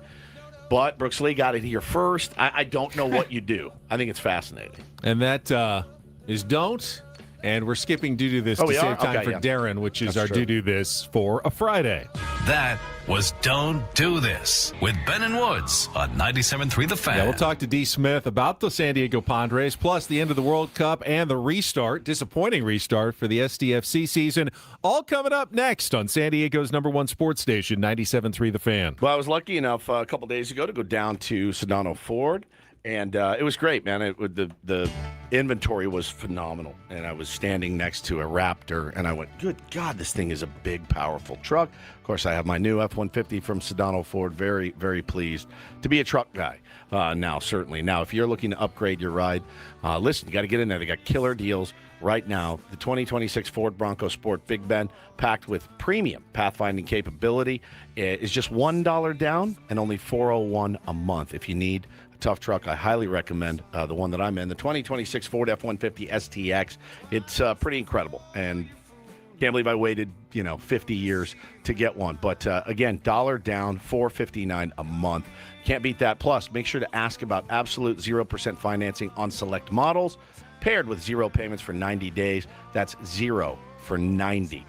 but Brooks Lee got it here first. I don't know what you do. I think it's fascinating. And that is don't. And we're skipping do this to save time for Darren, which is That's our true. do this for a Friday. That was Don't Do This with Ben and Woods on 97.3 The Fan. Yeah, we'll talk to D. Smith about the San Diego Padres, plus the end of the World Cup and the disappointing restart for the SDFC season. All coming up next on San Diego's #1 sports station, 97.3 The Fan. Well, I was lucky enough a couple days ago to go down to Sedano Ford, and it was great, man. The inventory was phenomenal, and I was standing next to a Raptor, and I went, good God, this thing is a big, powerful truck. Of course, I have my new F-150 from Sedano Ford. Very, very pleased to be a truck guy now, certainly. Now, if you're looking to upgrade your ride, listen, you got to get in there. They got killer deals right now. The 2026 Ford Bronco Sport Big Ben, packed with premium pathfinding capability, is just $1 down and only $401 a month. If you need a tough truck, I highly recommend the one that I'm in, the 2026 Ford F-150 STX. It's pretty incredible, and can't believe I waited 50 years to get one. But again, $1 down, $459 a month. Can't beat that. Plus, make sure to ask about absolute 0% financing on select models, paired with 0 payments for 90 days. That's 0 for $90.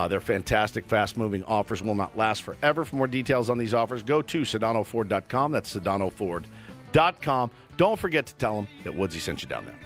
They're fantastic, fast-moving offers, will not last forever. For more details on these offers, go to SedanoFord.com. That's SedanoFord.com. Don't forget to tell them that Woodsy sent you down there.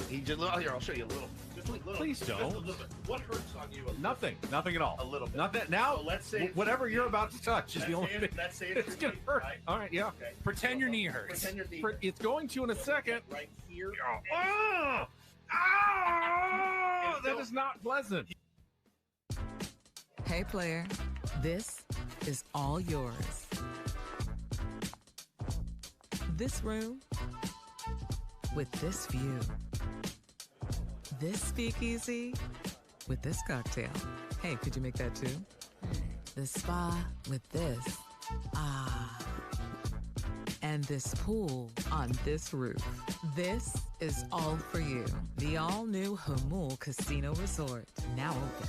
He just here. I'll show you a little. Just a little. Please don't. Just a little bit. What hurts on you? Nothing. Nothing at all. A little bit. Nothing. Now, So let's say whatever you're about to touch is the only thing. Let's say It's going to hurt. Right? All right, yeah. Okay. Pretend your knee hurts. Pretend your knee. It's going to in a second. Right here. Oh! Oh! That is not pleasant. Hey, player, this is all yours. This room with this view. This speakeasy with this cocktail. Hey, could you make that too? The spa with this. Ah. And this pool on this roof. This is all for you. The all-new Hamul Casino Resort, now open.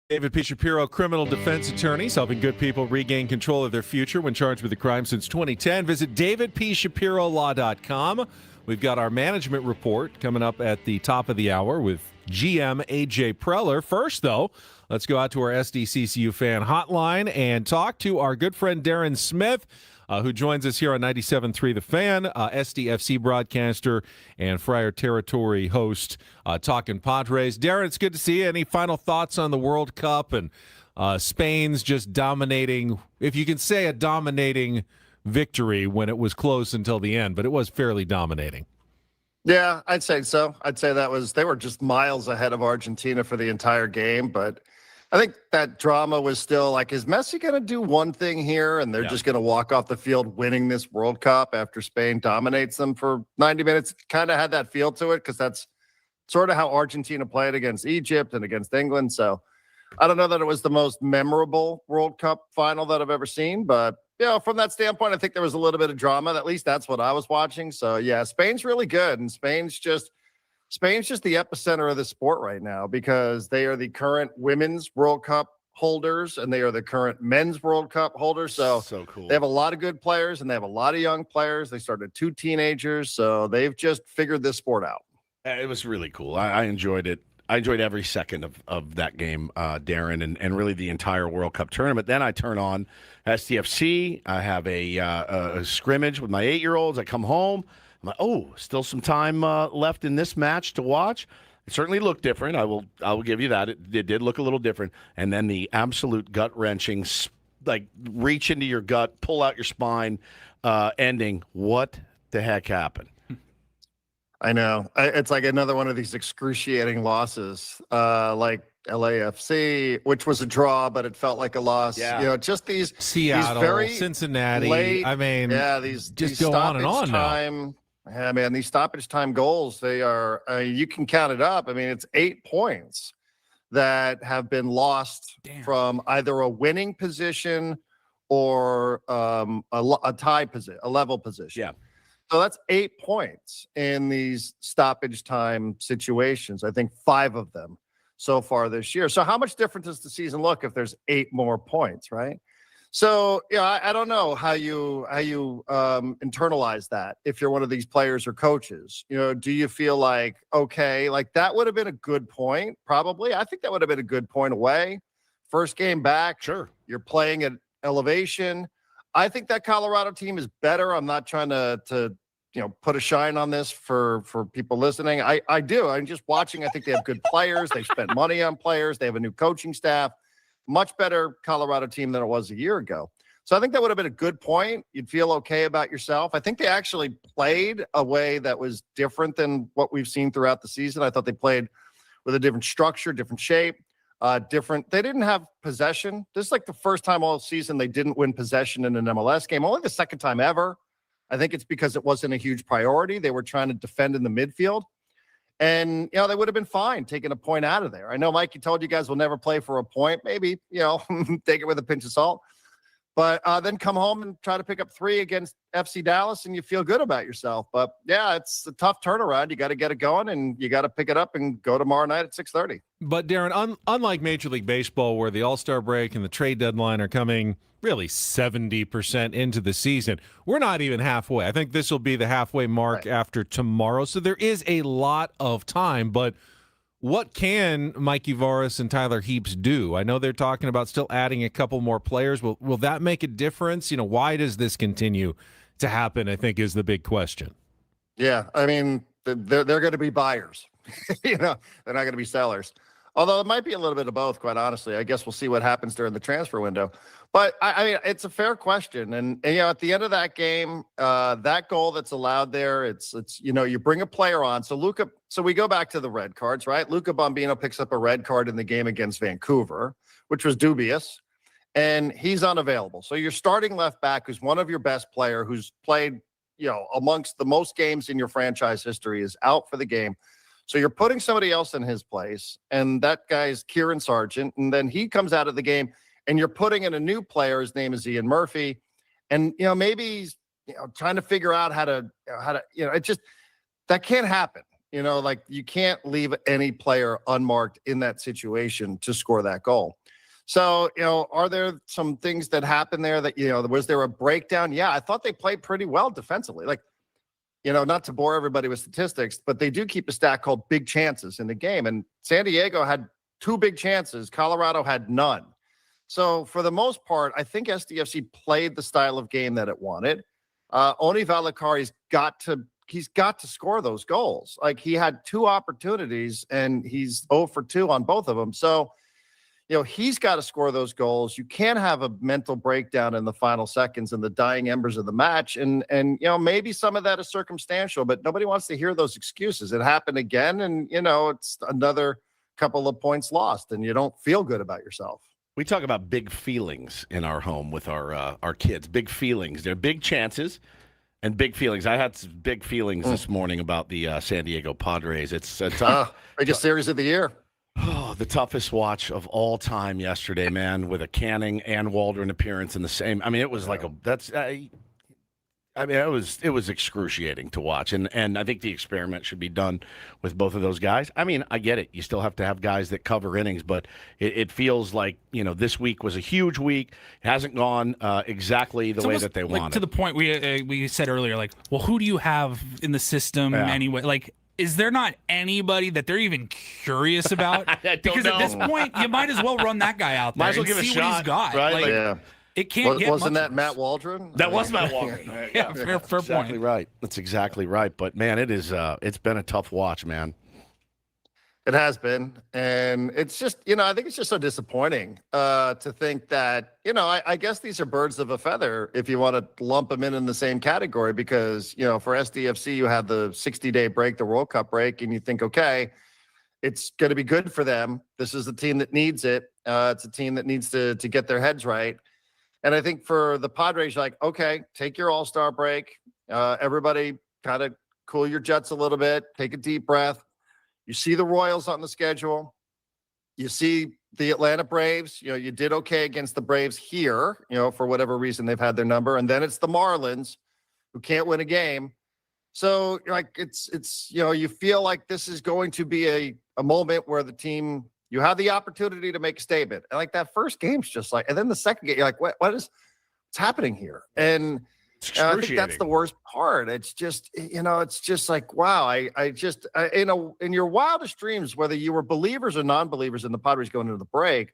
David P. Shapiro, criminal defense attorneys, helping good people regain control of their future when charged with a crime since 2010. Visit davidpshapirolaw.com. We've got our management report coming up at the top of the hour with GM AJ Preller. First, though, let's go out to our SDCCU fan hotline and talk to our good friend Darren Smith, who joins us here on 97.3 The Fan, SDFC broadcaster and Friar Territory host, talking Padres. Darren, it's good to see you. Any final thoughts on the World Cup and Spain's just dominating, if you can say a dominating victory when it was close until the end, but it was fairly dominating. Yeah, I'd say so. I'd say they were just miles ahead of Argentina for the entire game, but I think that drama was still like, is Messi going to do one thing here and they're just going to walk off the field winning this World Cup after Spain dominates them for 90 minutes? Kind of had that feel to it because that's sort of how Argentina played against Egypt and against England. So I don't know that it was the most memorable World Cup final that I've ever seen, but from that standpoint, I think there was a little bit of drama. At least that's what I was watching. So yeah, Spain's really good, and Spain's just the epicenter of the sport right now because they are the current women's World Cup holders and they are the current men's World Cup holders. So cool. They have a lot of good players and they have a lot of young players. They started 2 teenagers, so they've just figured this sport out. It was really cool. I enjoyed it. I enjoyed every second of that game, Darren, and really the entire World Cup tournament. Then I turn on STFC. I have a scrimmage with my 8-year-olds. I come home. I'm like, oh, still some time left in this match to watch. It certainly looked different. I will give you that. It did look a little different. And then the absolute gut-wrenching, like reach into your gut, pull out your spine ending. What the heck happened? I know. It's like another one of these excruciating losses, like LAFC, which was a draw, but it felt like a loss. Yeah. Just these Seattle, these very Cincinnati. Late, these these go on and on time, now. Yeah, man, these stoppage time goals, they are, you can count it up. I mean, it's 8 points that have been lost from either a winning position or a tie position, a level position. Yeah. So that's 8 points in these stoppage time situations. I think 5 of them so far this year. So how much different does the season look if there's 8 more points, right? So I don't know how you internalize that if you're one of these players or coaches. Do you feel like, okay, like that would have been a good point? Probably. I think that would have been a good point away. First game back. Sure. You're playing at elevation. I think that Colorado team is better. I'm not trying to put a shine on this for people listening. I do. I'm just watching. I think they have good players. They've spent money on players. They have a new coaching staff. Much better Colorado team than it was a year ago. So I think that would have been a good point. You'd feel okay about yourself. I think they actually played a way that was different than what we've seen throughout the season. I thought they played with a different structure, different shape. They didn't have possession. This is like the first time all season they didn't win possession in an MLS game. Only the second time ever. I think it's because it wasn't a huge priority. They were trying to defend in the midfield. And, they would have been fine taking a point out of there. I know Mikey told you guys will never play for a point. Maybe, take it with a pinch of salt. But then come home and try to pick up 3 against FC Dallas and you feel good about yourself. But, yeah, it's a tough turnaround. You got to get it going and you got to pick it up and go tomorrow night at 6:30. But, Darren, unlike Major League Baseball where the All-Star break and the trade deadline are coming really 70% into the season, we're not even halfway. I think this will be the halfway mark after tomorrow. So there is a lot of time. But what can Mikey Varas and Tyler Heaps do? I know they're talking about still adding a couple more players. Will that make a difference? Why does this continue to happen, I think, is the big question. Yeah, I mean, they're going to be buyers. They're not going to be sellers. Although it might be a little bit of both, quite honestly. I guess we'll see what happens during the transfer window. But, I mean, it's a fair question. And at the end of that game, that goal that's allowed there, it's you bring a player on. So we go back to the red cards, right? Luca Bombino picks up a red card in the game against Vancouver, which was dubious, and he's unavailable. So your starting left back, who's one of your best player, who's played, amongst the most games in your franchise history, is out for the game. So you're putting somebody else in his place, and that guy's Kieran Sargent, and then he comes out of the game, and you're putting in a new player. His name is Ian Murphy, and maybe he's trying to figure out how to it just that can't happen. You know, like you can't leave any player unmarked in that situation to score that goal. So, you know, are there some things that happened there that, you know, was there a breakdown? Yeah, I thought they played pretty well defensively. Like, you know, not to bore everybody with statistics, but they do keep a stat called big chances in the game. And San Diego had 2 big chances. Colorado had none. So for the most part, I think SDFC played the style of game that it wanted. Oni Valakari's he's got to score those goals. Like he had 2 opportunities and he's 0 for 2 on both of them. So, you know, he's got to score those goals. You can't have a mental breakdown in the final seconds and the dying embers of the match. And you know, maybe some of that is circumstantial, but nobody wants to hear those excuses. It happened again, and you know, it's another couple of points lost, and you don't feel good about yourself. We talk about big feelings in our home with our kids. Big feelings. They're big chances and big feelings. I had some big feelings this morning about the San Diego Padres. It's a biggest series of the year. Oh, the toughest watch of all time yesterday, man, with a Canning and Waldron appearance in the same. I mean, it was like it was excruciating to watch. And I think the experiment should be done with both of those guys. I mean, I get it. You still have to have guys that cover innings, but it feels like, you know, this week was a huge week. It hasn't gone exactly the way that they wanted. To the point we said earlier, like, well, who do you have in the system anyway? Like, is there not anybody that they're even curious about? Because at this point, you might as well run that guy out there and see what he's got. Right? Like, yeah. It can't get Wasn't much that worse. Matt Waldron? That was Matt Waldron. Yeah, fair exactly point. right. That's exactly right. But man, it is. It's been a tough watch, man. It has been, and it's just, you know, I think it's just so disappointing to think that, you know, I guess these are birds of a feather if you want to lump them in the same category, because, you know, for SDFC, you have the 60-day break, the World Cup break, and you think, okay, it's going to be good for them. This is the team that needs it. It's a team that needs to get their heads right. And I think for the Padres, like, okay, take your all-star break. Everybody kind of cool your jets a little bit, take a deep breath. You see the Royals on the schedule. You see the Atlanta Braves. You know, you did okay against the Braves here, you know, for whatever reason they've had their number. And then it's the Marlins who can't win a game. So, like, it's you know, you feel like this is going to be a moment where the team, you have the opportunity to make a statement. And like that first game's just like, and then the second game, you're like, what's happening here? And I think that's the worst part. It's just, you know, it's just like, wow. In your wildest dreams, whether you were believers or non-believers in the Padres going into the break,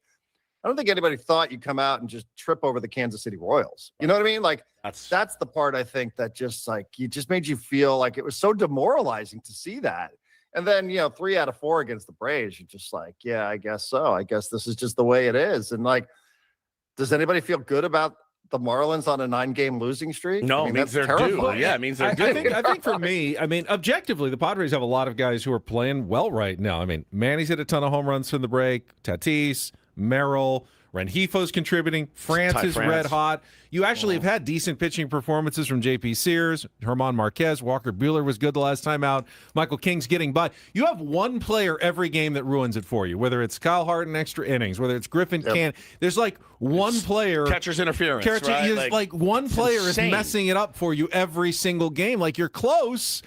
I don't think anybody thought you'd come out and just trip over the Kansas City Royals. You know what I mean? Like that's the part I think that just like, you just made you feel like it was so demoralizing to see that. And then, you know, 3 out of 4 against the Braves, you're just like, yeah, I guess so. I guess this is just the way it is. And like, does anybody feel good about the Marlins on a 9-game losing streak? No, I mean, it means that's they're terrifying. due. Yeah, it means they're due. I think for me, I mean, objectively, the Padres have a lot of guys who are playing well right now. I mean, Manny's hit a ton of home runs from the break. Tatis, Merrill, Rengifo's contributing. France is red hot. You actually have had decent pitching performances from J.P. Sears, Herman Marquez, Walker Buehler was good the last time out. Michael King's getting by. You have one player every game that ruins it for you, whether it's Kyle Hart in extra innings, whether it's Griffin Can. There's like one player. Catcher's interference, right? Like one player is insane. messing it up for you every single game. Like you're close,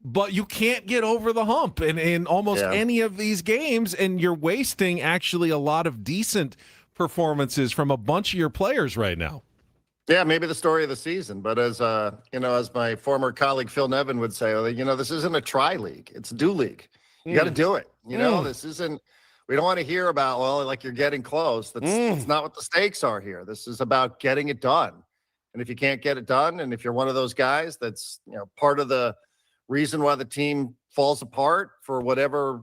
but you can't get over the hump in almost any of these games, and you're wasting actually a lot of decent performances from a bunch of your players right now. Yeah, maybe the story of the season. But as you know, as my former colleague Phil Nevin would say, you know, this isn't a try league; it's a do league. You got to do it. You know, this isn't. We don't want to hear about, well, like you're getting close. That's not what the stakes are here. This is about getting it done. And if you can't get it done, and if you're one of those guys that's, you know, part of the reason why the team falls apart for whatever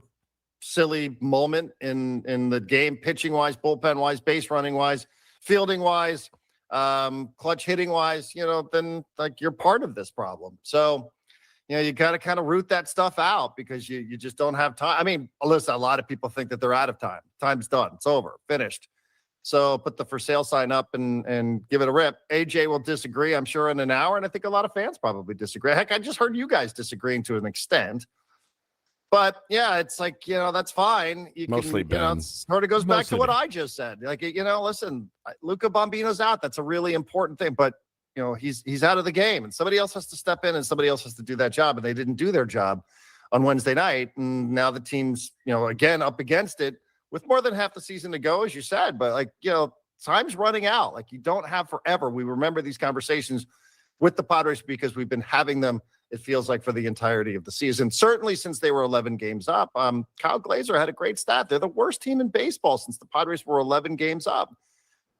silly moment in the game, pitching wise, bullpen wise, base running wise, fielding wise, clutch hitting wise, you know, then like you're part of this problem. So, you know, you got to kind of root that stuff out because you just don't have time. I mean, listen, a lot of people think that they're out of time. Time's done. It's over. Finished. So put the for sale sign up and give it a rip. AJ will disagree, I'm sure, in an hour. And I think a lot of fans probably disagree. Heck, I just heard you guys disagreeing to an extent. But yeah, it's like, you know, that's fine. You Mostly can, Ben. you know, it sort of goes back to what I just said. Like, you know, listen, Luca Bambino's out. That's a really important thing. But, you know, he's out of the game, and somebody else has to step in, and somebody else has to do that job. And they didn't do their job on Wednesday night. And now the team's, again, up against it with more than half the season to go, as you said. But, time's running out. You don't have forever. We remember these conversations with the Padres because we've been having them, it feels like, for the entirety of the season. Certainly since they were 11 games up. Kyle Glazer had a great stat. They're the worst team in baseball since the Padres were 11 games up.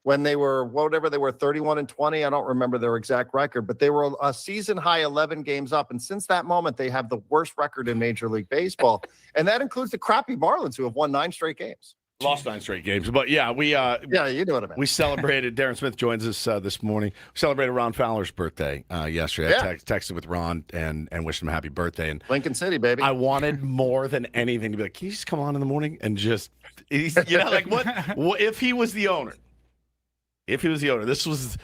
When they were, 31-20. I don't remember their exact record, but they were a season high 11 games up. And since that moment, they have the worst record in Major League Baseball. And that includes the crappy Marlins, who have won 9 straight games. Lost 9 straight games. But you know what I mean. We celebrated, Darren Smith joins us this morning. We celebrated Ron Fowler's birthday yesterday. Yeah. I texted with Ron and wished him a happy birthday. And Lincoln City, baby. I wanted more than anything to be like, can you just come on in the morning and just, what if he was the owner? If he was the owner, this was,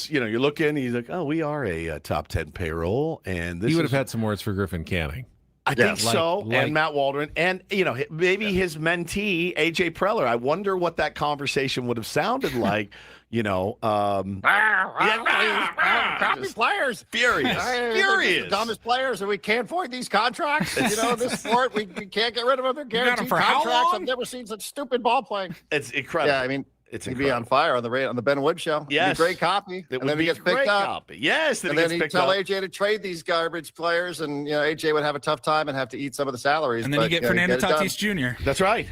you're looking, he's like, oh, we are a top 10 payroll. And this He would have had some words for Griffin Canning. I think so. And Matt Waldron. And, maybe his mentee, AJ Preller. I wonder what that conversation would have sounded like, crappy players. Furious. The dumbest players, and we can't void these contracts. This sport, we can't get rid of them. They're guaranteed contracts. I've never seen such stupid ball playing. It's incredible. Yeah, I mean, He'd be on fire on the Ben Wood show. Yes. It'd be great copy. And then he gets picked up. Copy. Yes. And then he'd tell AJ to trade these garbage players, and AJ would have a tough time and have to eat some of the salaries. And then you get Fernando Tatis Jr. That's right.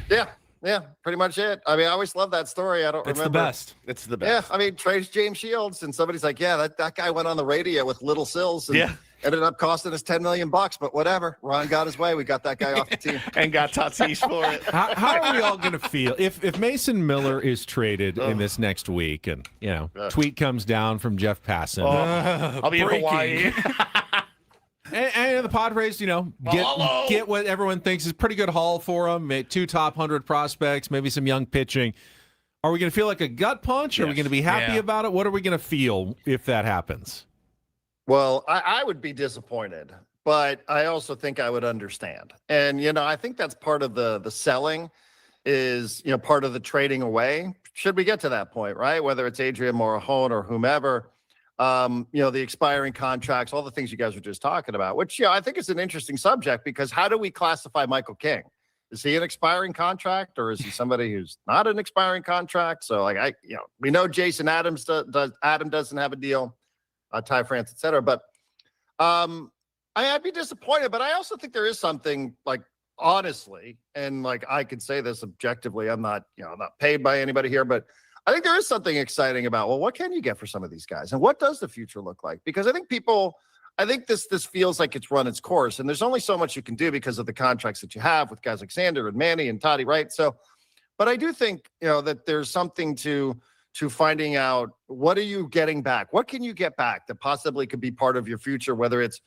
Yeah, pretty much it. I mean, I always love that story. I don't remember. It's the best. Yeah, I mean, trades James Shields, and somebody's like, yeah, that guy went on the radio with Little Sills and ended up costing us $10 million, but whatever. Ron got his way. We got that guy off the team. And got Tatis for it. How are we all going to feel if Mason Miller is traded in this next week and, tweet comes down from Jeff Passan. I'll be in Hawaii. And the Padres, get what everyone thinks is pretty good haul for them. 2 top 100 prospects, maybe some young pitching. Are we going to feel like a gut punch? Are we going to be happy about it? What are we going to feel if that happens? Well, I would be disappointed, but I also think I would understand. And, I think that's part of the selling is, part of the trading away. Should we get to that point, right? Whether it's Adrian Morejon or whomever. The expiring contracts, all the things you guys were just talking about, which, I think is an interesting subject because how do we classify Michael King? Is he an expiring contract or is he somebody who's not an expiring contract? So we know Jason Adams Adam doesn't have a deal, Ty France, et cetera. But I'd be disappointed, but I also think there is something honestly, and I could say this objectively, I'm not paid by anybody here, but I think there is something exciting about, what can you get for some of these guys? And what does the future look like? Because I think this feels like it's run its course. And there's only so much you can do because of the contracts that you have with guys like Xander and Manny and Toddy, right? So, but I do think, that there's something to finding out what are you getting back? What can you get back that possibly could be part of your future, whether it's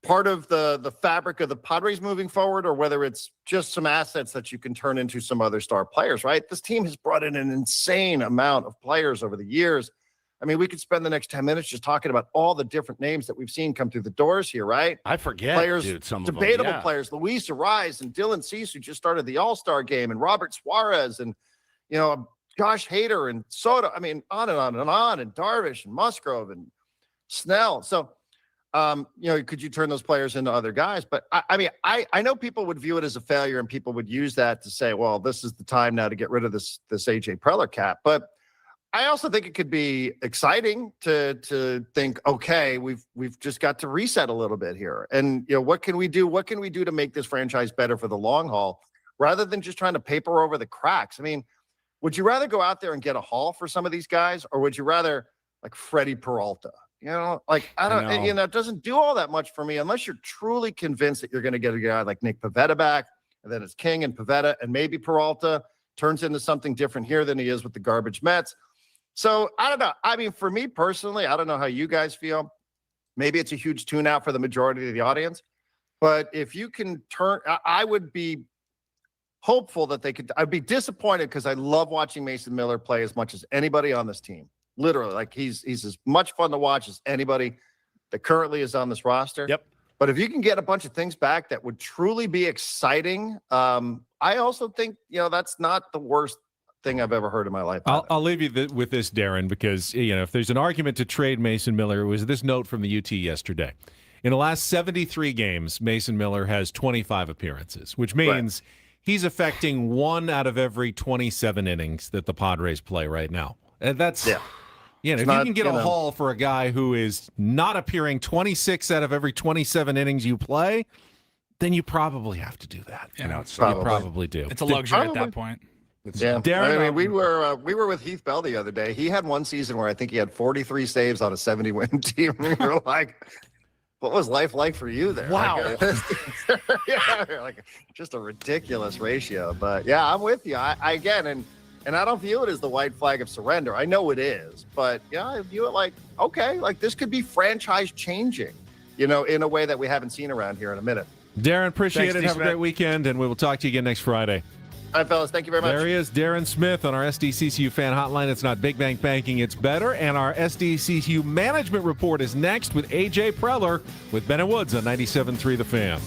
part of the fabric of the Padres moving forward, or whether it's just some assets that you can turn into some other star players, right? This team has brought in an insane amount of players over the years. I mean, we could spend the next 10 minutes just talking about all the different names that we've seen come through the doors here, right? I forget, players, some debatable of them, players, Luis Arise and Dylan Cease, who just started the All-Star game, and Robert Suarez, and, Josh Hader and Soto. I mean, on and on and on, and Darvish and Musgrove and Snell. So, could you turn those players into other guys? But I know people would view it as a failure, and people would use that to say, well, this is the time now to get rid of this AJ Preller cap. But I also think it could be exciting to think, okay, we've just got to reset a little bit here. And, what can we do? What can we do to make this franchise better for the long haul rather than just trying to paper over the cracks? I mean, would you rather go out there and get a haul for some of these guys, or would you rather Freddie Peralta? It doesn't do all that much for me unless you're truly convinced that you're going to get a guy like Nick Pivetta back, and then it's King and Pivetta, and maybe Peralta turns into something different here than he is with the garbage Mets. So I don't know. I mean, for me personally, I don't know how you guys feel. Maybe it's a huge tune out for the majority of the audience, but if you can I would be hopeful that they could. I'd be disappointed because I love watching Mason Miller play as much as anybody on this team. Literally, he's as much fun to watch as anybody that currently is on this roster. Yep. But if you can get a bunch of things back that would truly be exciting, I also think, that's not the worst thing I've ever heard in my life. I'll leave you with this, Darren, because, if there's an argument to trade Mason Miller, it was this note from the UT yesterday. In the last 73 games, Mason Miller has 25 appearances, which means he's affecting 1 out of every 27 innings that the Padres play right now. And that's, if you can get a haul for a guy who is not appearing 26 out of every 27 innings you play, then you probably have to do that. Yeah, you probably do. It's a luxury at that point. Darren, I mean, we were with Heath Bell the other day. He had one season where I think he had 43 saves on a 70-win team. We were like, what was life like for you there? Wow. Like just a ridiculous ratio. But yeah, I'm with you. I again, and I don't view it as the white flag of surrender. I know it is, but yeah, I view it like, okay, like this could be franchise changing, in a way that we haven't seen around here in a minute. Darren, appreciate Thanks, it. Have a great weekend, and we will talk to you again next Friday. All right, fellas. Thank you very much. There he is, Darren Smith on our SDCCU fan hotline. It's not Big Bank Banking, it's better. And our SDCCU management report is next with AJ Preller with Ben and Woods on 97.3 The Fan.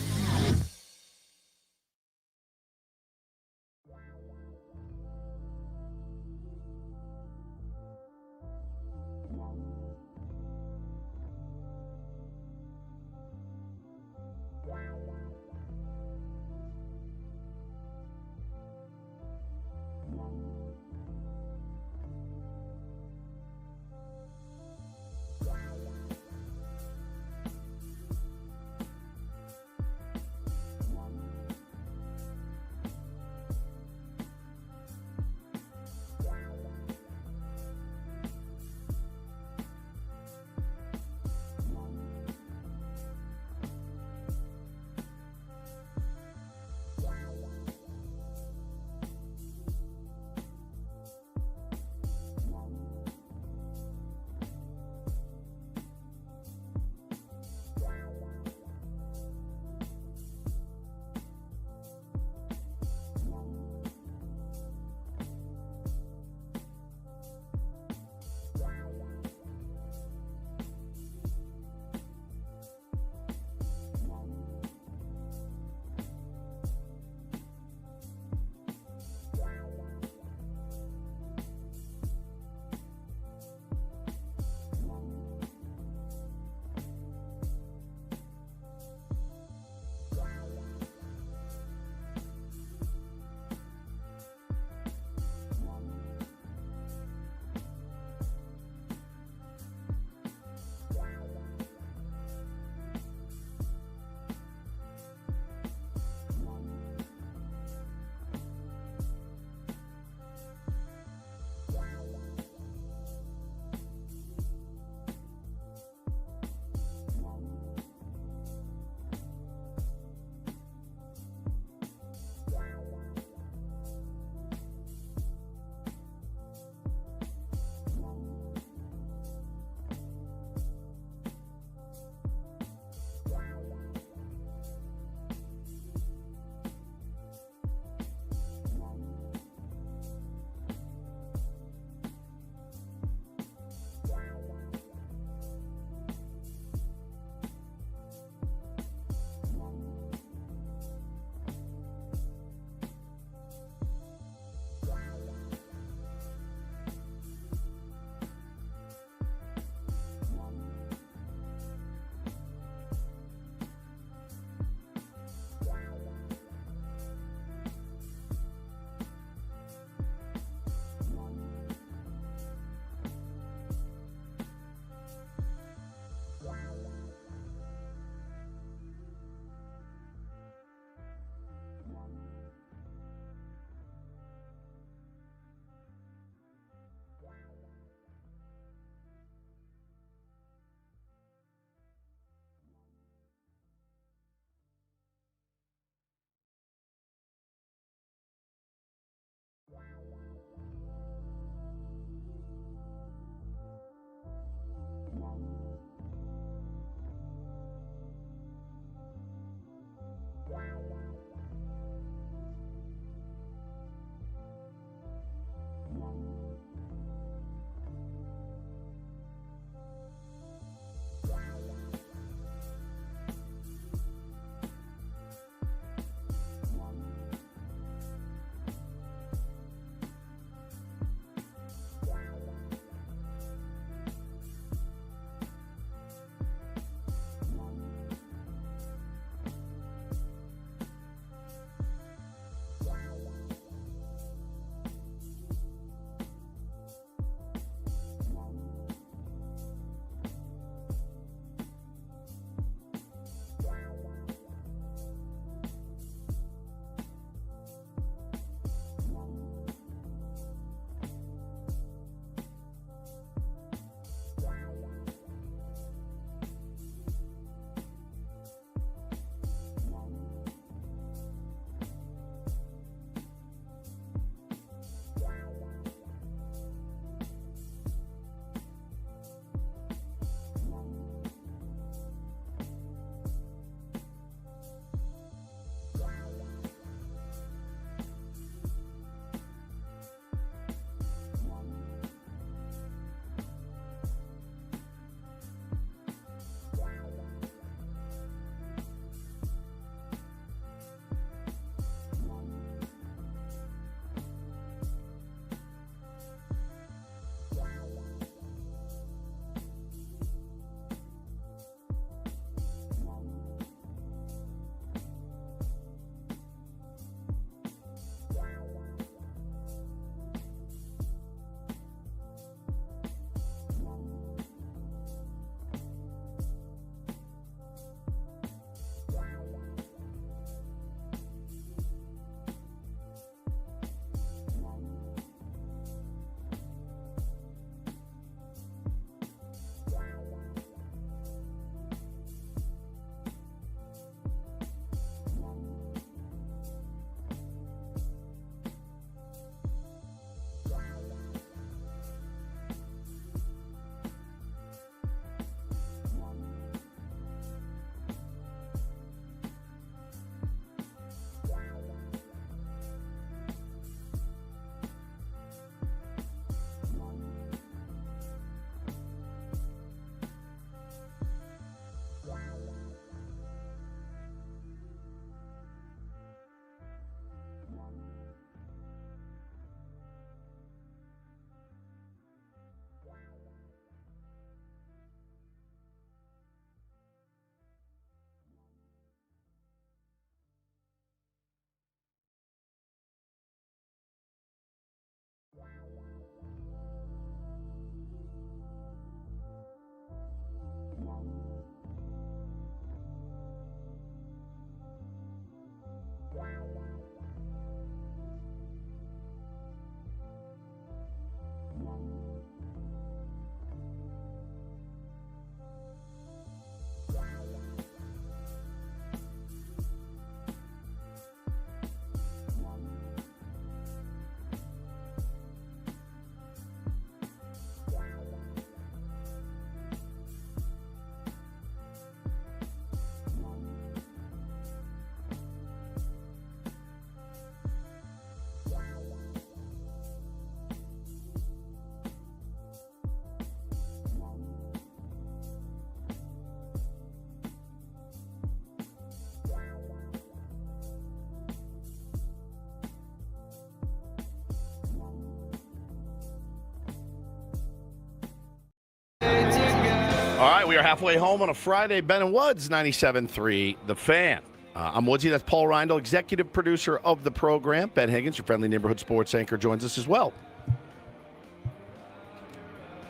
All right, we are halfway home on a Friday. Ben and Woods, 97.3 The Fan. I'm Woodsy. That's Paul Reindl, executive producer of the program. Ben Higgins, your friendly neighborhood sports anchor, joins us as well.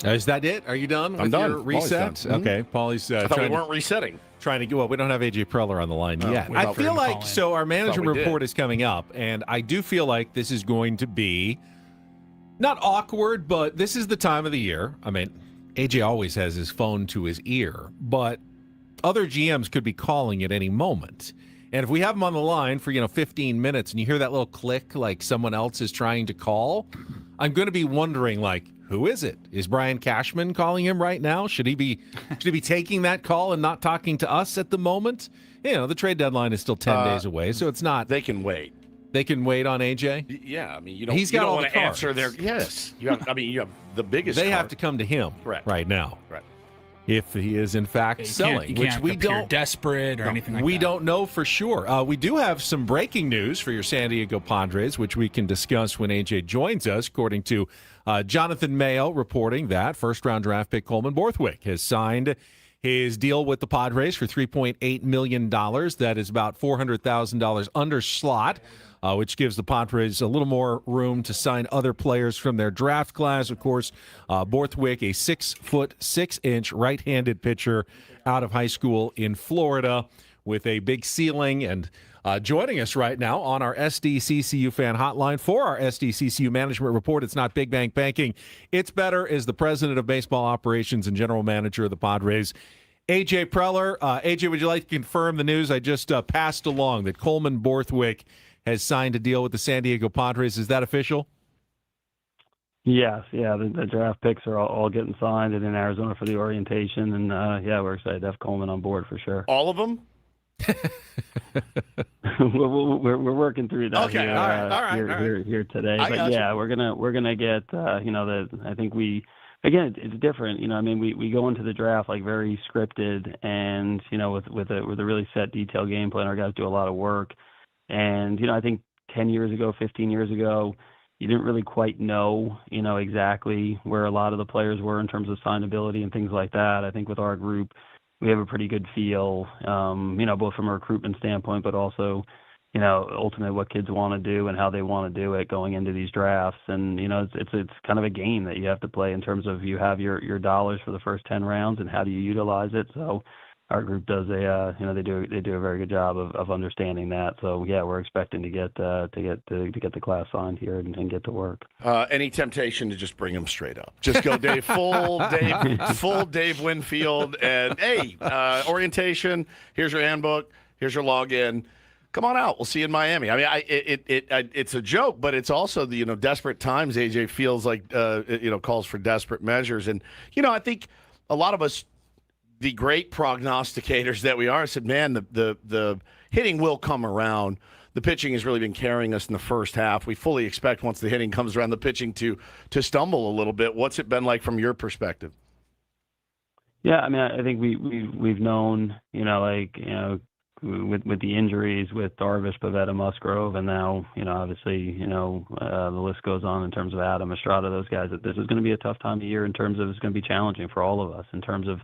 Is that it? Are you done with I'm done. your reset? Done. Okay, Paulie's I thought we weren't resetting. Trying to get. Well, we don't have AJ Preller on the line yet. I feel like so. Our management report is coming up, and I do feel like this is going to be not awkward, but this is the time of the year. I mean, AJ always has his phone to his ear, but other GMs could be calling at any moment. And if we have him on the line for 15 minutes, and you hear that little click, like someone else is trying to call, I'm going to be wondering, like, who is it? Is Brian Cashman calling him right now? Should he be taking that call and not talking to us at the moment? The trade deadline is still 10 days away, so it's not. They can wait. They can wait on AJ? Yeah, I mean, you don't. He's got you don't all want the to cards. answer their. Yes, you have. I mean, you have the biggest. They have card. to come to him right now. Right. If he is in fact selling, you which can't we appear don't desperate or anything like that. We don't know for sure. We do have some breaking news for your San Diego Padres, which we can discuss when AJ joins us. According to Jonathan Mayo, reporting that first-round draft pick Coleman Borthwick has signed his deal with the Padres for $3.8 million. That is about $400,000 under slot, which gives the Padres a little more room to sign other players from their draft class. Of course, Borthwick, a 6'6" right-handed pitcher out of high school in Florida with a big ceiling. And joining us right now on our SDCCU fan hotline for our SDCCU management report, it's not Big Bank Banking, it's better, is the president of baseball operations and general manager of the Padres, AJ Preller. AJ, would you like to confirm the news I just passed along that Coleman Borthwick has signed a deal with the San Diego Padres? Is that official? Yes, yeah. The draft picks are all getting signed and in Arizona for the orientation, and we're excited to have Coleman on board for sure. All of them? we're working through that okay, here today. But yeah, we're gonna get I think it's different. I mean, we go into the draft like very scripted and with a really set detailed game plan. Our guys do a lot of work. And, I think 10 years ago, 15 years ago, you didn't really quite know, exactly where a lot of the players were in terms of signability and things like that. I think with our group, we have a pretty good feel, both from a recruitment standpoint, but also, ultimately what kids want to do and how they want to do it going into these drafts. And, it's kind of a game that you have to play in terms of you have your dollars for the first 10 rounds and how do you utilize it. So our group does they do a very good job of understanding that. So yeah, we're expecting to get the class signed here and get to work. Any temptation to just bring them straight up? Just go full Dave Winfield, and hey, orientation. Here's your handbook. Here's your login. Come on out. We'll see you in Miami. I mean, it's a joke, but it's also the desperate times. AJ feels like calls for desperate measures, and I think a lot of us, the great prognosticators that we are, said, man, the hitting will come around. The pitching has really been carrying us in the first half. We fully expect once the hitting comes around, the pitching to stumble a little bit. What's it been like from your perspective? Yeah, I mean, I think we've known, with the injuries with Darvish, Pivetta, Musgrove, and now, obviously, the list goes on in terms of Adam, Estrada, those guys, that this is going to be a tough time of year in terms of it's going to be challenging for all of us in terms of,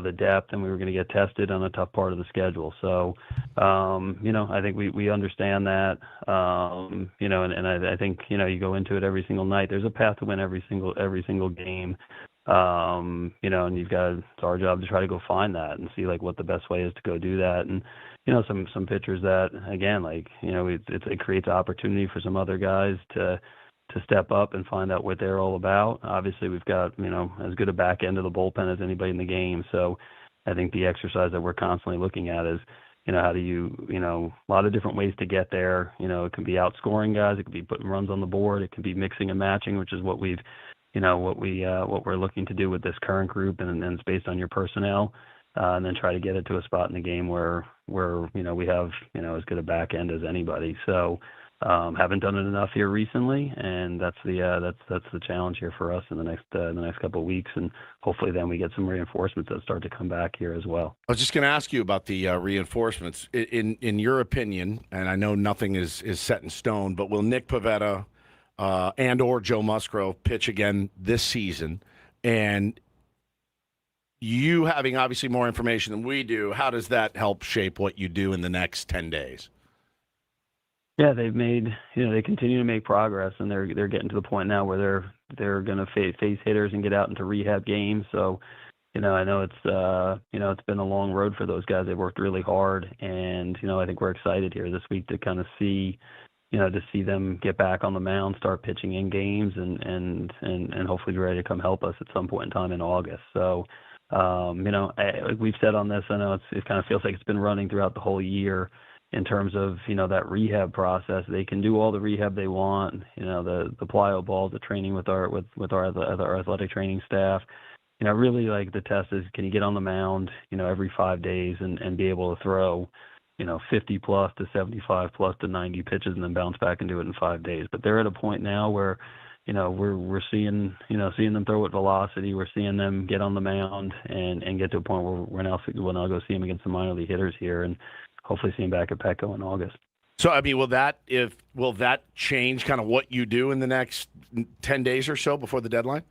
the depth, and we were going to get tested on a tough part of the schedule. So, I think we understand that, and I think, you go into it every single night. There's a path to win every single game. And it's our job to try to go find that and see like what the best way is to go do that. And, some pitchers that, again, it creates opportunity for some other guys to step up and find out what they're all about. Obviously, we've got, as good a back end of the bullpen as anybody in the game. So I think the exercise that we're constantly looking at is, how do you, a lot of different ways to get there. It can be outscoring guys. It could be putting runs on the board. It can be mixing and matching, which is what we've, what we're looking to do with this current group. And it's based on your personnel, and then try to get it to a spot in the game where we have, as good a back end as anybody. So, haven't done it enough here recently, and that's the challenge here for us in the next couple of weeks, and hopefully then we get some reinforcements that start to come back here as well. I was just going to ask you about the reinforcements. In your opinion, and I know nothing is set in stone, but will Nick Pivetta and or Joe Musgrove pitch again this season? And you having obviously more information than we do, how does that help shape what you do in the next 10 days? Yeah, they've made, they continue to make progress, and they're getting to the point now where they're going to face hitters and get out into rehab games. So, I know it's been a long road for those guys. They've worked really hard, and I think we're excited here this week to kind of see, to see them get back on the mound, start pitching in games, and hopefully be ready to come help us at some point in time in August. So, we've said on this, I know it kind of feels like it's been running throughout the whole year in terms of, that rehab process. They can do all the rehab they want, the plyo balls, the training with our athletic training staff. Really like the test is, can you get on the mound, every 5 days and be able to throw, 50 plus to 75 plus to 90 pitches and then bounce back and do it in 5 days. But they're at a point now where, we're seeing them throw at velocity. We're seeing them get on the mound and get to a point where we'll now go see them against the minor league hitters here and hopefully see them back at Petco in August. So, I mean, will that change kind of what you do in the next 10 days or so before the deadline?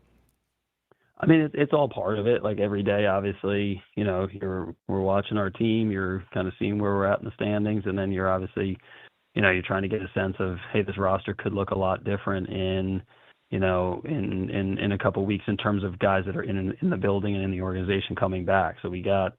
I mean, it's all part of it. Like every day, obviously, we're watching our team. You're kind of seeing where we're at in the standings, and then you're obviously, you're trying to get a sense of, hey, this roster could look a lot different in a couple of weeks in terms of guys that are in the building and in the organization coming back. So we got,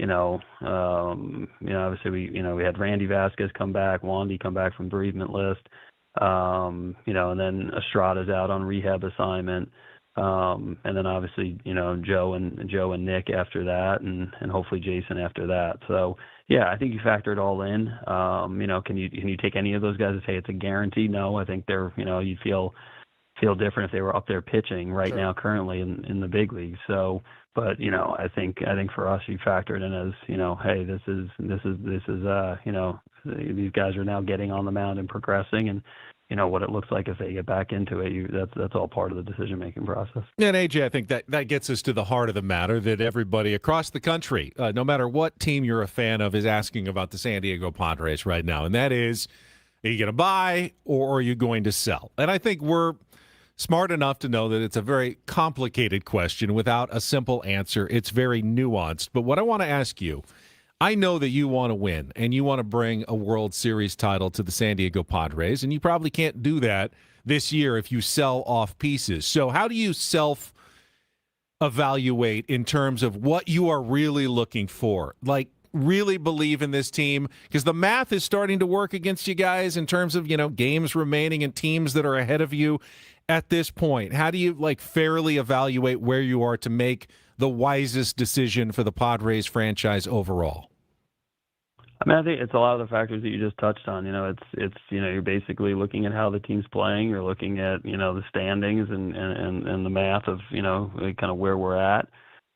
obviously we had Randy Vasquez come back, Wandy come back from bereavement list, and then Estrada's out on rehab assignment. And then obviously, Joe and Nick after that, and hopefully Jason after that. So yeah, I think you factor it all in. Can you take any of those guys and say it's a guarantee? No, I think they're, you'd feel different if they were up there pitching right now currently in the big leagues. So, but I think for us, you factor it in as, hey, this is these guys are now getting on the mound and progressing, and what it looks like if they get back into it. That's all part of the decision-making process. And AJ, I think that gets us to the heart of the matter, that everybody across the country, no matter what team you're a fan of, is asking about the San Diego Padres right now. And that is, are you going to buy or are you going to sell? And I think we're smart enough to know that it's a very complicated question without a simple answer. It's very nuanced. But what I want to ask you, I know that you want to win and you want to bring a World Series title to the San Diego Padres, and you probably can't do that this year if you sell off pieces. So how do you self-evaluate in terms of what you are really looking for? Like, really believe in this team? Because the math is starting to work against you guys in terms of, games remaining and teams that are ahead of you at this point. How do you, fairly evaluate where you are to make the wisest decision for the Padres franchise overall? I mean, I think it's a lot of the factors that you just touched on. It's you're basically looking at how the team's playing. You're looking at, the standings and the math of, kind of where we're at.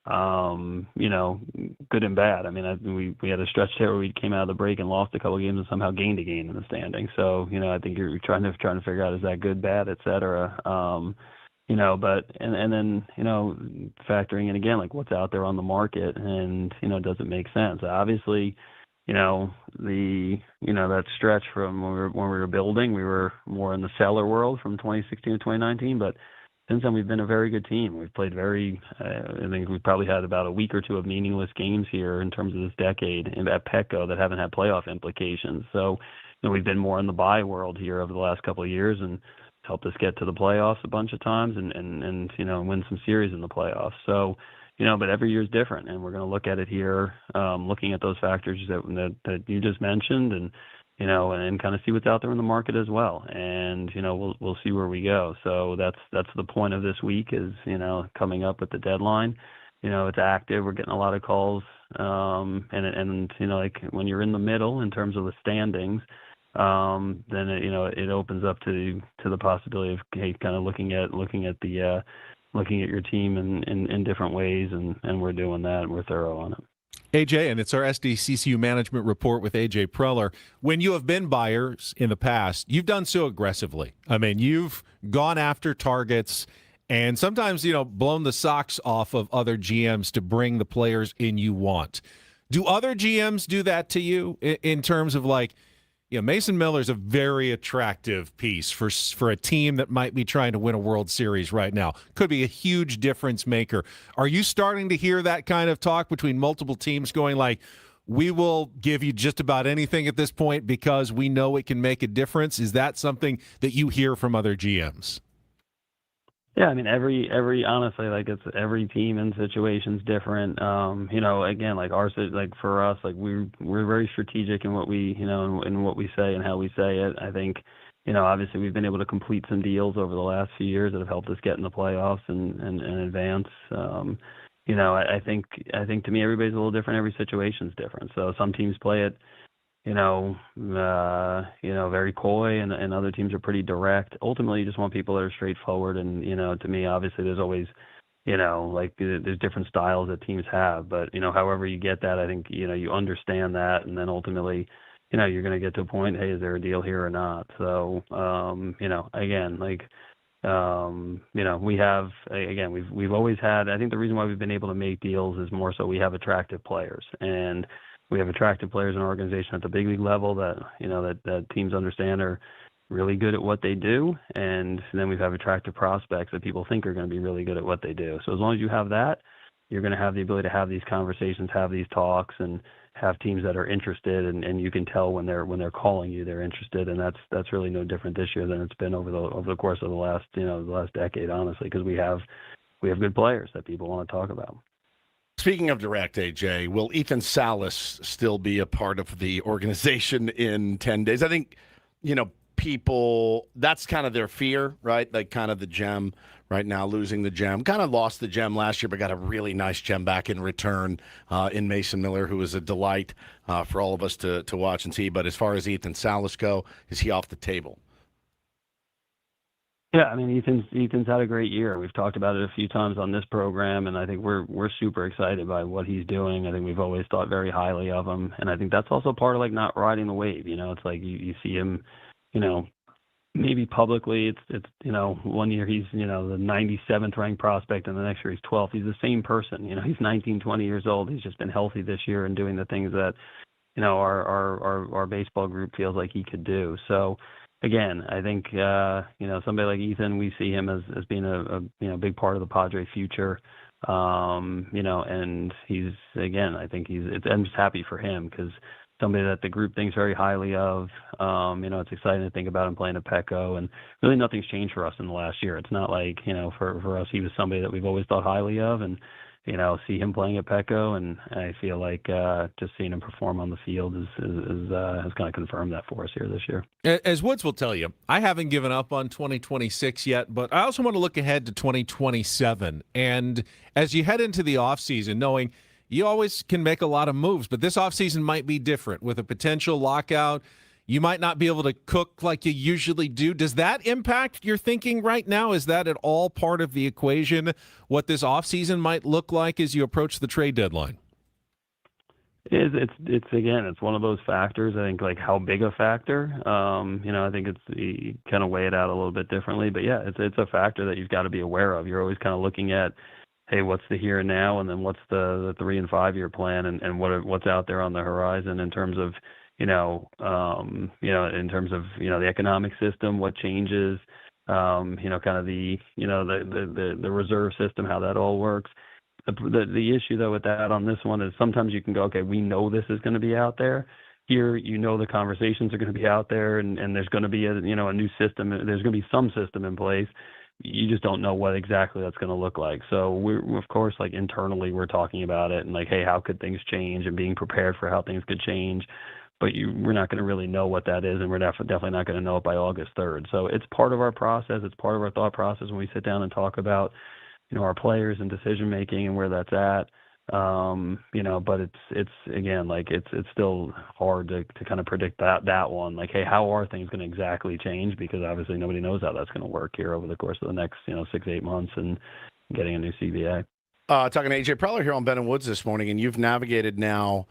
Good and bad. I mean, we had a stretch there where we came out of the break and lost a couple of games and somehow gained a game in the standings. So, I think you're trying to figure out, is that good, bad, et cetera. But then factoring in again, like what's out there on the market, and does it make sense? Obviously, that stretch from when we were building, we were more in the seller world from 2016 to 2019, but since then we've been a very good team. We've played I think we've probably had about a week or two of meaningless games here in terms of this decade at Petco that haven't had playoff implications. So, we've been more in the buy world here over the last couple of years, and helped us get to the playoffs a bunch of times and win some series in the playoffs. So, but every year is different, and we're going to look at it here, looking at those factors that you just mentioned, and kind of see what's out there in the market as well. And we'll see where we go. So that's the point of this week is coming up with the deadline. It's active. We're getting a lot of calls, and like when you're in the middle in terms of the standings, then it opens up to the possibility of, hey, kind of looking at your team in different ways, and we're doing that, and we're thorough on it. AJ, and it's our SDCCU management report with AJ Preller. When you have been buyers in the past, you've done so aggressively. I mean, you've gone after targets and sometimes, blown the socks off of other GMs to bring the players in you want. Do other GMs do that to you in terms of Mason Miller's a very attractive piece for a team that might be trying to win a World Series right now. Could be a huge difference maker. Are you starting to hear that kind of talk between multiple teams going like, we will give you just about anything at this point because we know it can make a difference? Is that something that you hear from other GMs? Yeah, I mean, every honestly, like it's every team and situation's different. Again, like for us, like we're very strategic in what we, in what we say and how we say it. I think, obviously we've been able to complete some deals over the last few years that have helped us get in the playoffs and advance. I think to me, everybody's a little different. Every situation's different. So some teams play it, very coy, and other teams are pretty direct. Ultimately, you just want people that are straightforward. And, to me, obviously, there's always, there's different styles that teams have. But, however you get that, I think, you understand that. And then ultimately, you're going to get to a point, hey, is there a deal here or not? So, again, we've always had, I think the reason why we've been able to make deals is more so we have attractive players. And we have attractive players in our organization at the big league level that, that teams understand are really good at what they do. And then we have attractive prospects that people think are going to be really good at what they do. So as long as you have that, you're going to have the ability to have these conversations, have these talks, and have teams that are interested. And you can tell when they're calling you, they're interested. And that's really no different this year than it's been over the course of the last decade, honestly, because we have good players that people want to talk about. Speaking of direct, AJ, will Ethan Salas still be a part of the organization in 10 days? I think, people, that's kind of their fear, right? Like kind of the gem right now, losing the gem. Kind of lost the gem last year, but got a really nice gem back in return in Mason Miller, who was a delight for all of us to watch and see. But as far as Ethan Salas go, is he off the table? Yeah, I mean, Ethan's had a great year. We've talked about it a few times on this program, and I think we're super excited by what he's doing. I think we've always thought very highly of him, and I think that's also part of like not riding the wave. It's like you see him, maybe publicly it's 1 year he's the 97th ranked prospect, and the next year he's 12th. He's the same person. He's 19, 20 years old. He's just been healthy this year and doing the things that our baseball group feels like he could do. So. Again, I think somebody like Ethan, we see him as being a big part of the Padres future, and he's I think I'm just happy for him because somebody that the group thinks very highly of. It's exciting to think about him playing at Petco, and really nothing's changed for us in the last year. It's not like for us he was somebody that we've always thought highly of, and see him playing at Petco, and I feel like just seeing him perform on the field has kind of confirmed that for us here this year. As Woods will tell you, I haven't given up on 2026 yet, but I also want to look ahead to 2027. And as you head into the offseason, knowing you always can make a lot of moves, but this offseason might be different with a potential lockout. You might not be able to cook like you usually do. Does that impact your thinking right now? Is that at all part of the equation, what this offseason might look like as you approach the trade deadline? It's one of those factors. I think like how big a factor. I think you kind of weigh it out a little bit differently. But yeah, it's a factor that you've got to be aware of. You're always kind of looking at, hey, what's the here and now, and then what's the 3 and 5 year plan, and what's out there on the horizon in terms of in terms of the economic system, what changes, kind of the reserve system, how that all works. The issue though with that on this one is sometimes you can go, okay, we know this is going to be out there. Here, the conversations are going to be out there, and there's going to be a new system. There's going to be some system in place. You just don't know what exactly that's going to look like. So we're of course, like internally, we're talking about it and like, hey, how could things change, and being prepared for how things could change. But we're not going to really know what that is, and we're definitely not going to know it by August 3rd. So it's part of our process. It's part of our thought process when we sit down and talk about, our players and decision making and where that's at. But it's again, like it's still hard to kind of predict that one. Like, hey, how are things going to exactly change? Because obviously nobody knows how that's going to work here over the course of the next 6-8 months and getting a new CBA. Talking to AJ Preller here on Ben and Woods this morning, and you've navigated now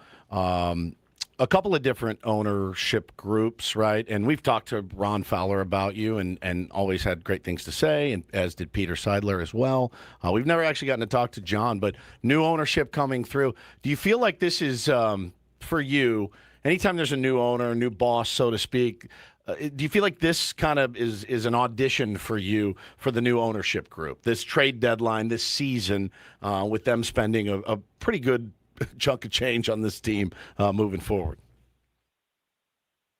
a couple of different ownership groups, right? And we've talked to Ron Fowler about you and always had great things to say, and as did Peter Seidler as well. We've never actually gotten to talk to John, but new ownership coming through. Do you feel like this is, for you, anytime there's a new owner, a new boss, so to speak, do you feel like this kind of is an audition for you for the new ownership group? This trade deadline, this season, with them spending a pretty good chunk of change on this team moving forward.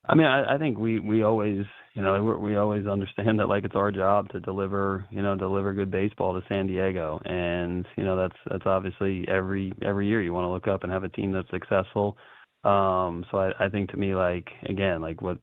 I mean, I think we always, we always understand that like it's our job to deliver good baseball to San Diego, and that's obviously every year you want to look up and have a team that's successful. So I think to me, like again, like what.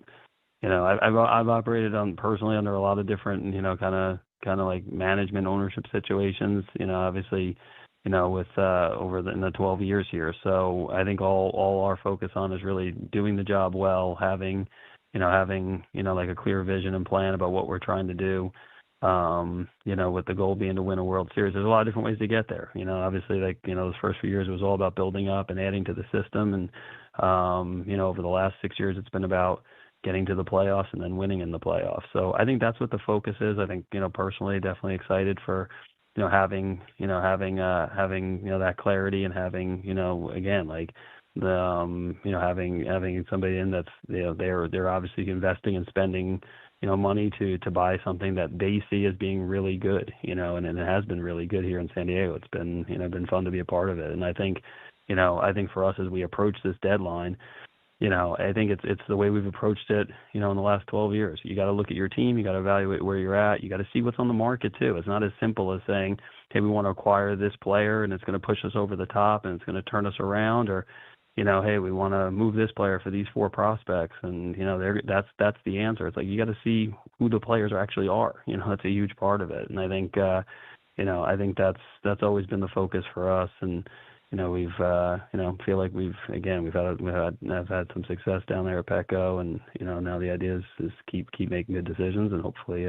I've operated personally under a lot of different, kind of like management ownership situations, obviously, with in the 12 years here. So I think all our focus on is really doing the job well, having like a clear vision and plan about what we're trying to do. With the goal being to win a World Series. There's a lot of different ways to get there. Obviously, like, those first few years it was all about building up and adding to the system. And, over the last 6 years, it's been about getting to the playoffs and then winning in the playoffs. So I think that's what the focus is. I think, personally, definitely excited for, having that clarity and having, again, like the, having somebody in that's, they're obviously investing and spending, money to buy something that they see as being really good, and it has been really good here in San Diego. It's been, been fun to be a part of it. And I think for us as we approach this deadline, I think it's the way we've approached it, in the last 12 years. You got to look at your team. You got to evaluate where you're at. You got to see what's on the market too. It's not as simple as saying, hey, we want to acquire this player and it's going to push us over the top and it's going to turn us around, or, hey, we want to move this player for these 4 prospects. And, that's the answer. It's like, you got to see who the players actually are. That's a huge part of it. And I think, I think that's always been the focus for us. And, we've, feel like I've had some success down there at Petco, and, now the idea is keep making good decisions, and hopefully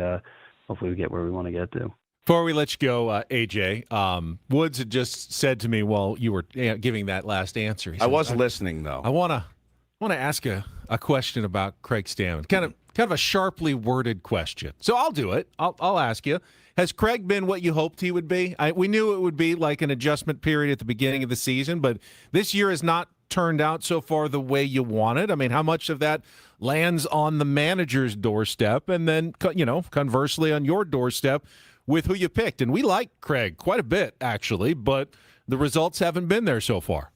we get where we want to get to. Before we let you go, AJ, Woods had just said to me while you were giving that last answer. I was listening, though. I want to ask a question about Craig Stammen. Kind of a sharply worded question. So I'll do it. I'll ask you. Has Craig been what you hoped he would be? We knew it would be like an adjustment period at the beginning of the season, but this year has not turned out so far the way you wanted. I mean, how much of that lands on the manager's doorstep, and then, conversely on your doorstep with who you picked? And we like Craig quite a bit, actually, but the results haven't been there so far.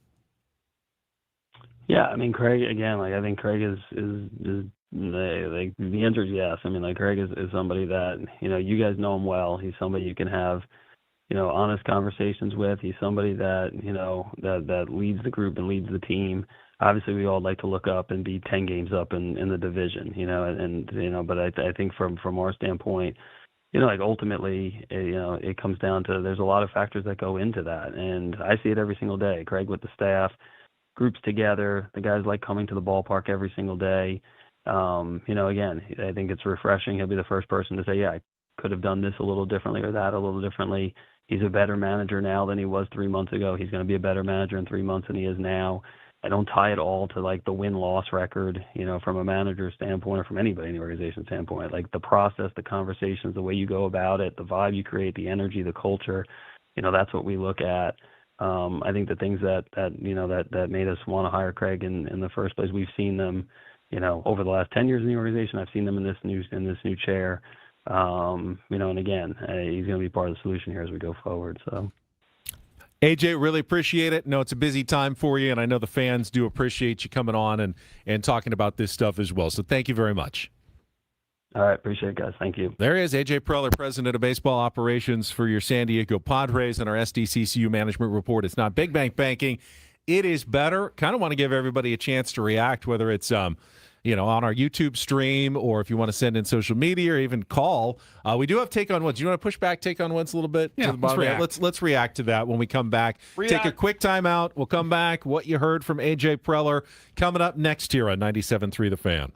Yeah, I mean, Craig, again, like, I think Craig is the answer is yes. I mean, like, Craig is somebody that, you guys know him well. He's somebody you can have, honest conversations with. He's somebody that, that leads the group and leads the team. Obviously, we all like to look up and be 10 games up in the division, but I think from our standpoint, like, ultimately, it comes down to, there's a lot of factors that go into that. And I see it every single day. Craig with the staff, groups together, the guys like coming to the ballpark every single day. Again, I think it's refreshing. He'll be the first person to say, yeah, I could have done this a little differently or that a little differently. He's a better manager now than he was 3 months ago. He's going to be a better manager in 3 months than he is now. I don't tie it all to, like, the win-loss record, from a manager standpoint or from anybody in the organization standpoint. Like, the process, the conversations, the way you go about it, the vibe you create, the energy, the culture, that's what we look at. I think the things that made us want to hire Craig in the first place, we've seen them, over the last 10 years in the organization. I've seen them in this new chair. And again, he's going to be part of the solution here as we go forward. So, AJ, really appreciate it. No, it's a busy time for you, and I know the fans do appreciate you coming on and talking about this stuff as well. So thank you very much. All right, appreciate it, guys. Thank you. There is AJ Preller, president of baseball operations for your San Diego Padres, and our SDCCU management report. It's not big bank banking. It is better. Kind of want to give everybody a chance to react, whether it's on our YouTube stream, or if you want to send in social media or even call. We do have Take on Woods. You want to push back Take on Woods a little bit? Yeah, to the bottom? Let's react to that when we come back. Take a quick timeout. We'll come back. What you heard from AJ Preller coming up next here on 97.3 The Fan.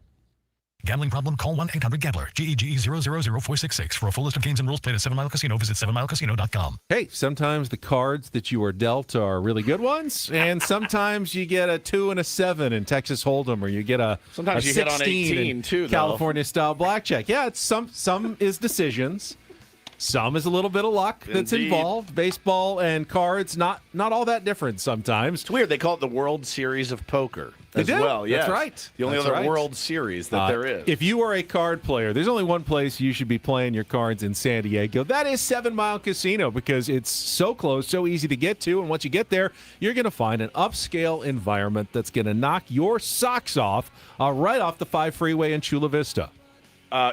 Gambling problem? Call 1-800-GAMBLER. GEGE 000-466. For a full list of games and rules, play at 7 Mile Casino. Visit 7milecasino.com. Hey, sometimes the cards that you are dealt are really good ones, and sometimes you get a 2 and a 7 in Texas Hold'em, or you get a 16 hit on 18 in too, California style blackjack. Yeah, it's some is decisions. Some is a little bit of luck that's Indeed. involved. Baseball and cards, not all that different sometimes. It's weird. They call it the World Series of Poker They as do. well. Yes. That's right. The only That's other right. World Series that there is. If you are a card player, there's only one place you should be playing your cards in San Diego. That is 7 Mile Casino, because it's so close, so easy to get to. And once you get there, you're going to find an upscale environment that's going to knock your socks off right off the 5 freeway in Chula Vista.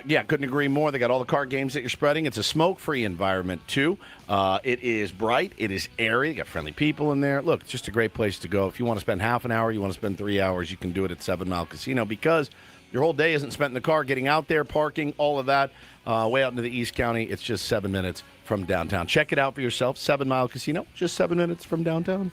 Yeah, couldn't agree more. They got all the card games that you're spreading. It's a smoke-free environment, too. It is bright. It is airy. You got friendly people in there. Look, it's just a great place to go. If you want to spend half an hour, you want to spend 3 hours, you can do it at 7 Mile Casino, because your whole day isn't spent in the car, getting out there, parking, all of that, way out into the East County. It's just 7 minutes from downtown. Check it out for yourself. 7 Mile Casino, just 7 minutes from downtown.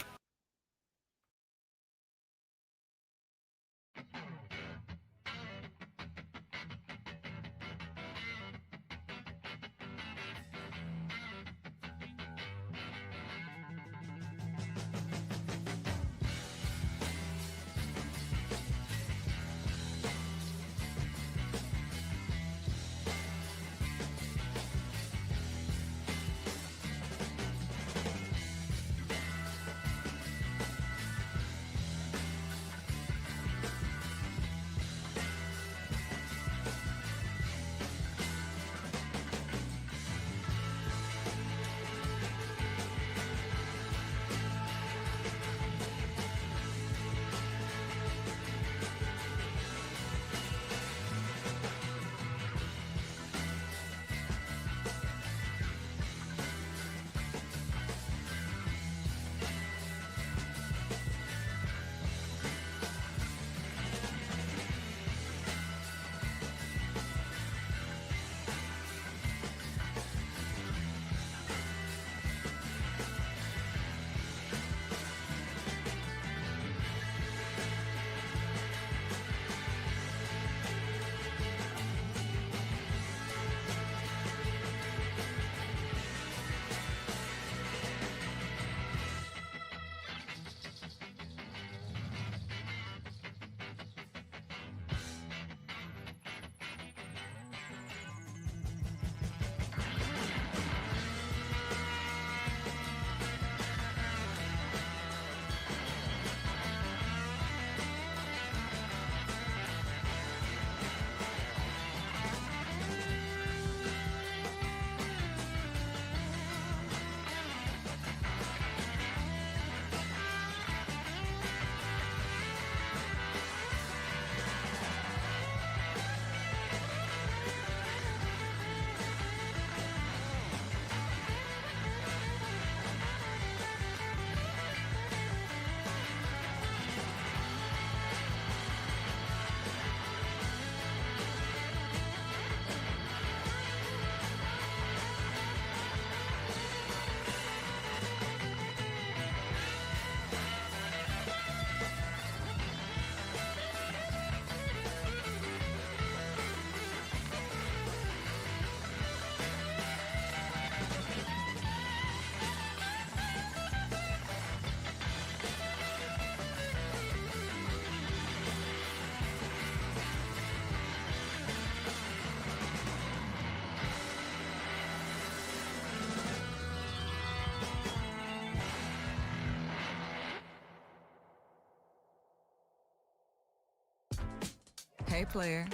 Hey, player,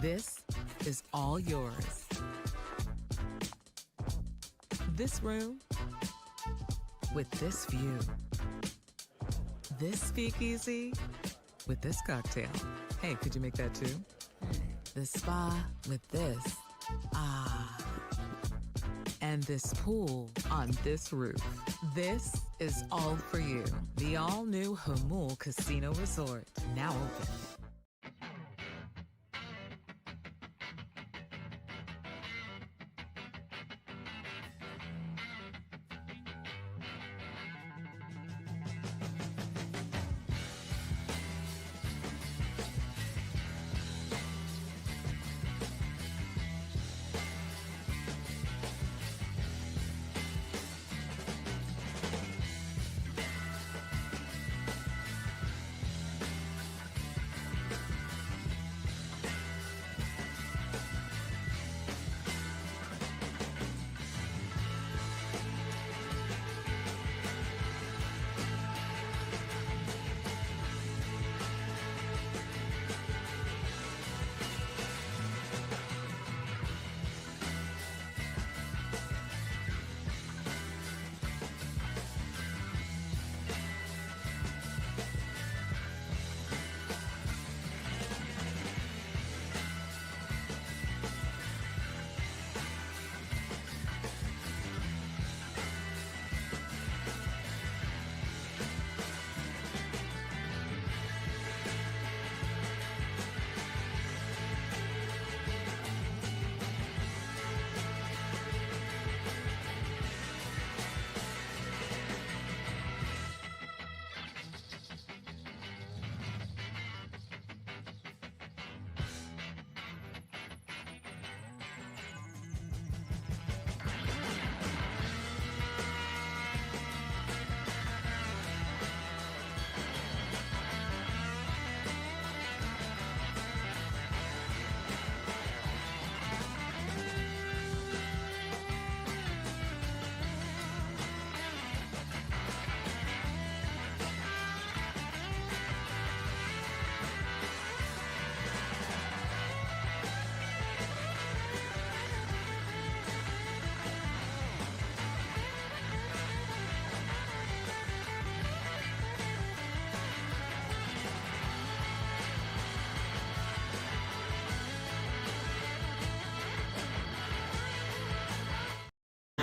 this is all yours. This room with this view. This speakeasy with this cocktail. Hey, could you make that too? The spa with this. Ah. And this pool on this roof. This is all for you. The all-new Hamul Casino Resort, now open.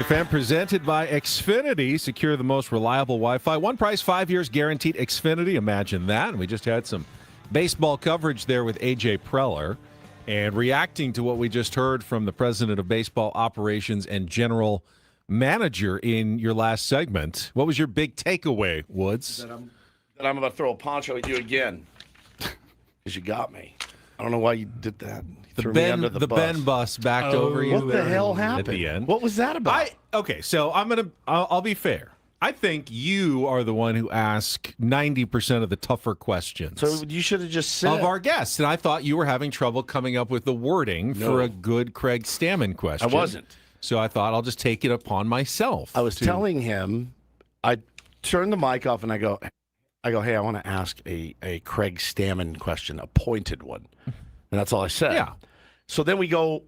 Fan presented by Xfinity. Secure the most reliable Wi-Fi. One price, 5 years guaranteed. Xfinity. Imagine that. And we just had some baseball coverage there with AJ Preller. And reacting to what we just heard from the president of baseball operations and general manager in your last segment, what was your big takeaway, Woods? That I'm about to throw a poncho at you again because you got me. I don't know why you did that. The Ben bus backed over you. What the hell happened? At the end. What was that about? Okay, so I'll be fair. I think you are the one who asked 90% of the tougher questions. So you should have just said of our guests, and I thought you were having trouble coming up with the wording for a good Craig Stammen question. I wasn't. So I thought I'll just take it upon myself. I was telling him, I turned the mic off and I go, hey, I want to ask a Craig Stammen question, a pointed one. And that's all I said. Yeah. So then we go,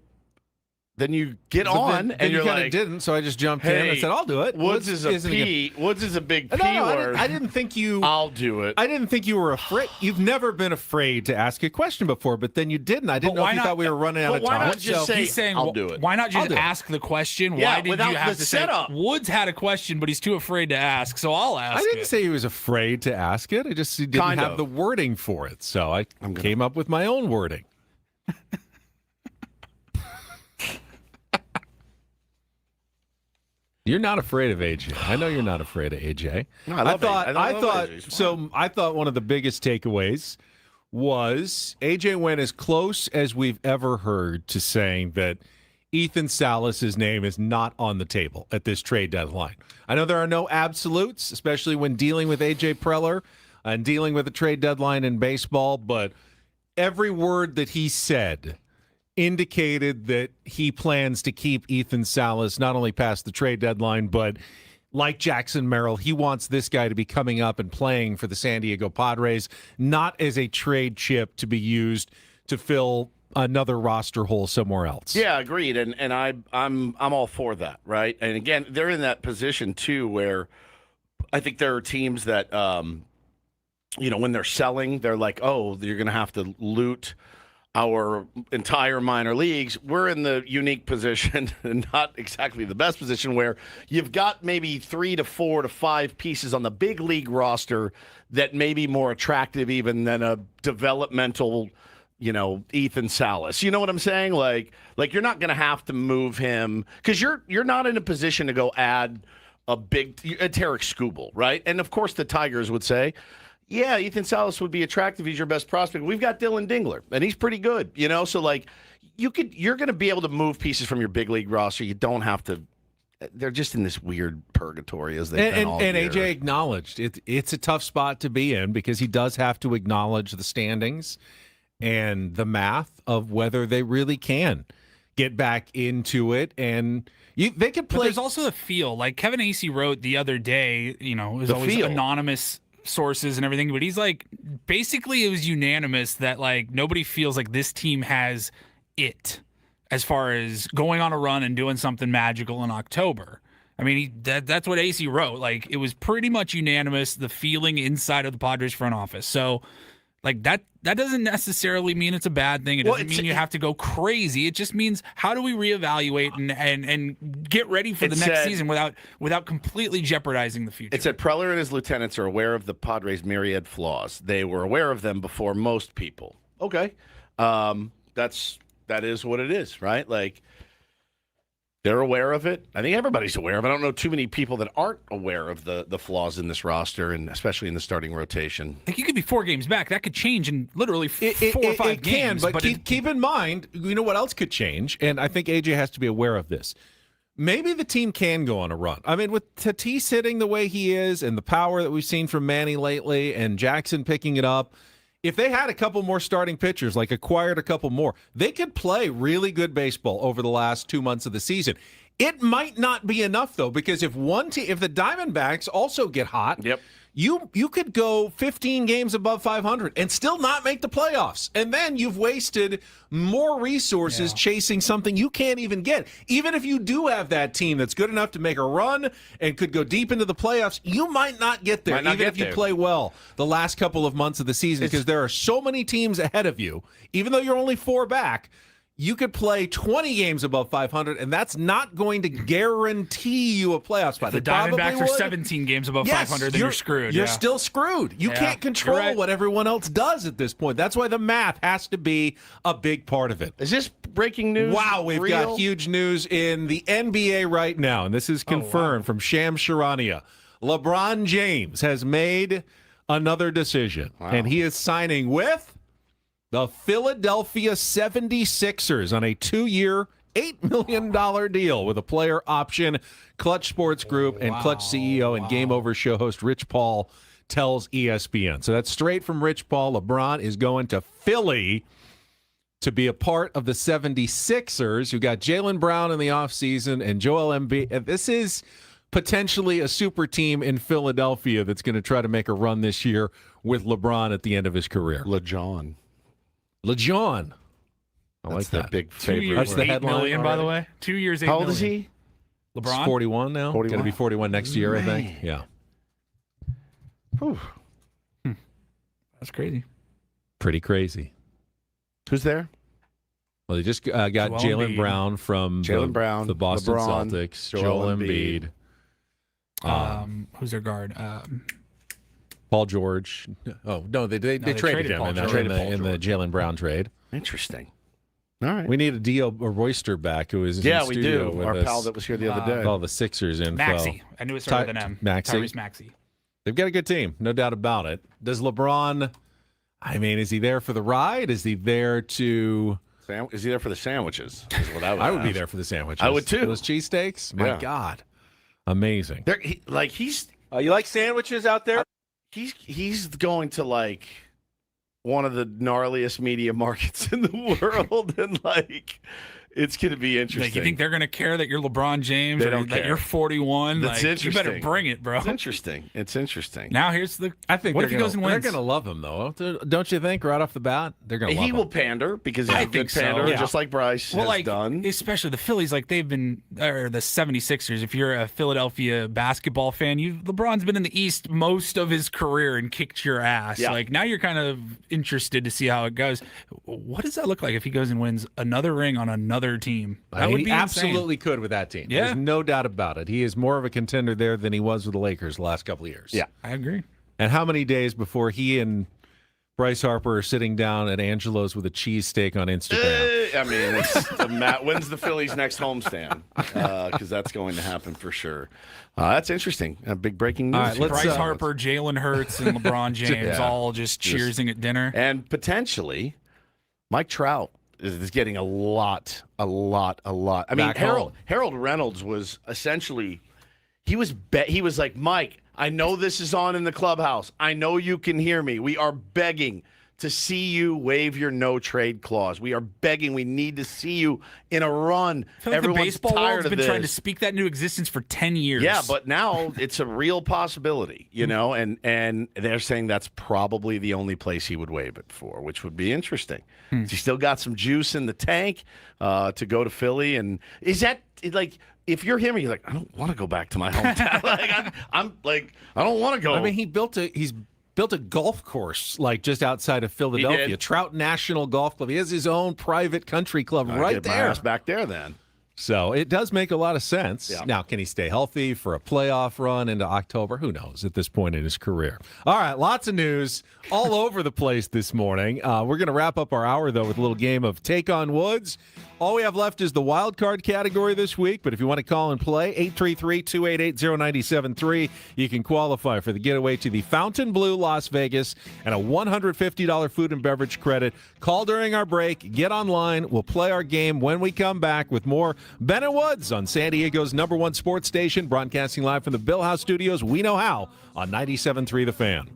then you get on, then and you you're kind of like, didn't, so I just jumped in and said, I'll do it. Woods is a P. Woods is a big P word. I didn't think you... I'll do it. I didn't think you were afraid. You've never been afraid to ask a question before, but then you didn't. I didn't know if you thought we were running out of time. Why not just say, he's saying, I'll do it? Why not just ask the question? Yeah, why did without you have the to setup. say, Woods had a question, but he's too afraid to ask, so I'll ask I didn't say he was afraid to ask it. I just didn't have the wording for it, so I came up with my own wording. You're not afraid of AJ. I know you're not afraid of AJ. No, I thought I thought one of the biggest takeaways was AJ went as close as we've ever heard to saying that Ethan Salas's name is not on the table at this trade deadline. I know there are no absolutes, especially when dealing with AJ Preller and dealing with a trade deadline in baseball, but every word that he said indicated that he plans to keep Ethan Salas not only past the trade deadline, but like Jackson Merrill, he wants this guy to be coming up and playing for the San Diego Padres, not as a trade chip to be used to fill another roster hole somewhere else. Yeah, agreed. And I'm all for that, right? And again, they're in that position too where I think there are teams that when they're selling, they're like, oh, you're going to have to loot our entire minor leagues. We're in the unique position, and not exactly the best position, where you've got maybe 3 to 4 to 5 pieces on the big league roster that may be more attractive even than a developmental, Ethan Salas. You know what I'm saying? Like you're not going to have to move him because you're not in a position to go add a Tarek Skubal, right? And of course the Tigers would say, yeah, Ethan Salas would be attractive. He's your best prospect. We've got Dylan Dingler, and he's pretty good, So like, you're going to be able to move pieces from your big league roster. You don't have to. They're just in this weird purgatory as they've been all year. And AJ acknowledged it's a tough spot to be in because he does have to acknowledge the standings and the math of whether they really can get back into it and. They could play. But there's also the feel. Like Kevin Acee wrote the other day. It was always anonymous sources and everything, but he's like, basically it was unanimous that like nobody feels like this team has it as far as going on a run and doing something magical in October. I mean, that's what AC wrote. Like, it was pretty much unanimous, the feeling inside of the Padres front office. So like that doesn't necessarily mean it's a bad thing. It doesn't mean you have to go crazy. It just means how do we reevaluate and get ready for the next season without completely jeopardizing the future. It said Preller and his lieutenants are aware of the Padres' myriad flaws. They were aware of them before most people. Okay. That is what it is, right? Like, they're aware of it. I think everybody's aware of it. I don't know too many people that aren't aware of the flaws in this roster, and especially in the starting rotation. Like, you could be 4 games back. That could change in literally 4 or 5 games. But keep in mind, what else could change? And I think AJ has to be aware of this. Maybe the team can go on a run. I mean, with Tatis hitting the way he is and the power that we've seen from Manny lately and Jackson picking it up, if they had a couple more starting pitchers, like acquired a couple more, they could play really good baseball over the last 2 months of the season. It might not be enough, though, because if the Diamondbacks also get hot, you could go 15 games above 500 and still not make the playoffs. And then you've wasted more resources chasing something you can't even get. Even if you do have that team that's good enough to make a run and could go deep into the playoffs, you might not get there, even if you play well the last couple of months of the season, because there are so many teams ahead of you. Even though you're only 4 back, you could play 20 games above 500, and that's not going to guarantee you a playoff spot. If the Diamondbacks are 17 games above 500, then you're screwed. You're still screwed. You can't control what everyone else does at this point. That's why the math has to be a big part of it. Is this breaking news? Wow, we've got huge news in the NBA right now, and this is confirmed from Shams Charania. LeBron James has made another decision, and he is signing with the Philadelphia 76ers on a 2-year, $8 million deal with a player option. Clutch Sports Group and Clutch CEO and Game Over show host Rich Paul tells ESPN. So that's straight from Rich Paul. LeBron is going to Philly to be a part of the 76ers, who got Jaylen Brown in the offseason and Joel Embiid. This is potentially a super team in Philadelphia that's going to try to make a run this year with LeBron at the end of his career. LeJohn. I like that. Big favorite. That's the headline. $8 million, by the way. 2 years, $8 How old million. is he? LeBron? He's 41 now. 41. Going to be 41 next year, I think. Yeah. That's crazy. Pretty crazy. Who's there? Well, they just got Jaylen Brown from the Boston LeBron, Celtics, Joel Embiid. Who's their guard? Paul George. Oh, no, they traded him in the Jaylen Brown trade. Interesting. All right. We need a Dio Royster back, who is in the studio we do. with Our us. pal that was here the other day. All the Sixers info. Maxey. I knew it started with an M. Tyrese Maxey. They've got a good team, no doubt about it. Does LeBron, I mean, is he there for the ride? Is he there to... Is he there for the sandwiches? Is what I would be there for the sandwiches. I would too. Those cheesesteaks? My God. Amazing. You like sandwiches out there? He's going to like one of the gnarliest media markets in the world, and like it's going to be interesting. Like, you think they're going to care that you're LeBron James They or don't that care. you're 41? That's like, interesting. You better bring it, bro. It's interesting. Now here's the. I think what if he goes and they're wins? going to love him, though. Don't you think, right off the bat? They're going to love He him. will pander because he's a good pander, just like Bryce has done. Especially the Phillies, like they've been, or the 76ers. If you're a Philadelphia basketball fan, LeBron's been in the East most of his career and kicked your ass. Yeah. Like now you're kind of interested to see how it goes. What does that look like if he goes and wins another ring on another team? That would he be absolutely could with that team. Yeah. There's no doubt about it. He is more of a contender there than he was with the Lakers the last couple of years. Yeah, I agree. And how many days before he and Bryce Harper are sitting down at Angelo's with a cheesesteak on Instagram? I mean, it's when's the Phillies' next homestand? Because that's going to happen for sure. That's interesting. Big breaking news. All right, here. Bryce Harper, Jalen Hurts, and LeBron James all just cheersing at dinner. And potentially Mike Trout is getting a lot. I mean, Harold Reynolds was essentially, he was like, Mike, I know this is on in the clubhouse. I know you can hear me. We are begging to see you waive your no trade clause. We are begging. We need to see you in a run. I feel like Everyone's the baseball tired world's of been this. trying to speak that into existence for 10 years. Yeah, but now it's a real possibility, you know, and they're saying that's probably the only place he would waive it for, which would be interesting. He still got some juice in the tank to go to Philly, and is that like, if you're him, you're like, I don't want to go back to my hometown. Like, I'm like, I don't want to go. I mean, he's built a golf course like just outside of Philadelphia, Trout National Golf Club. He has his own private country club right get there. My ass back there then. So it does make a lot of sense. Yeah. Now, can he stay healthy for a playoff run into October? Who knows at this point in his career. All right, lots of news all over the place this morning. We're going to wrap up our hour, though, with a little game of Take on Woods. All we have left is the wild card category this week, but if you want to call and play, 833-288-0973, you can qualify for the getaway to the Fontainebleau, Las Vegas, and a $150 food and beverage credit. Call during our break, get online, we'll play our game when we come back with more Ben & Woods on San Diego's #1 sports station, broadcasting live from the Bill House Studios. We know how on 97.3 The Fan.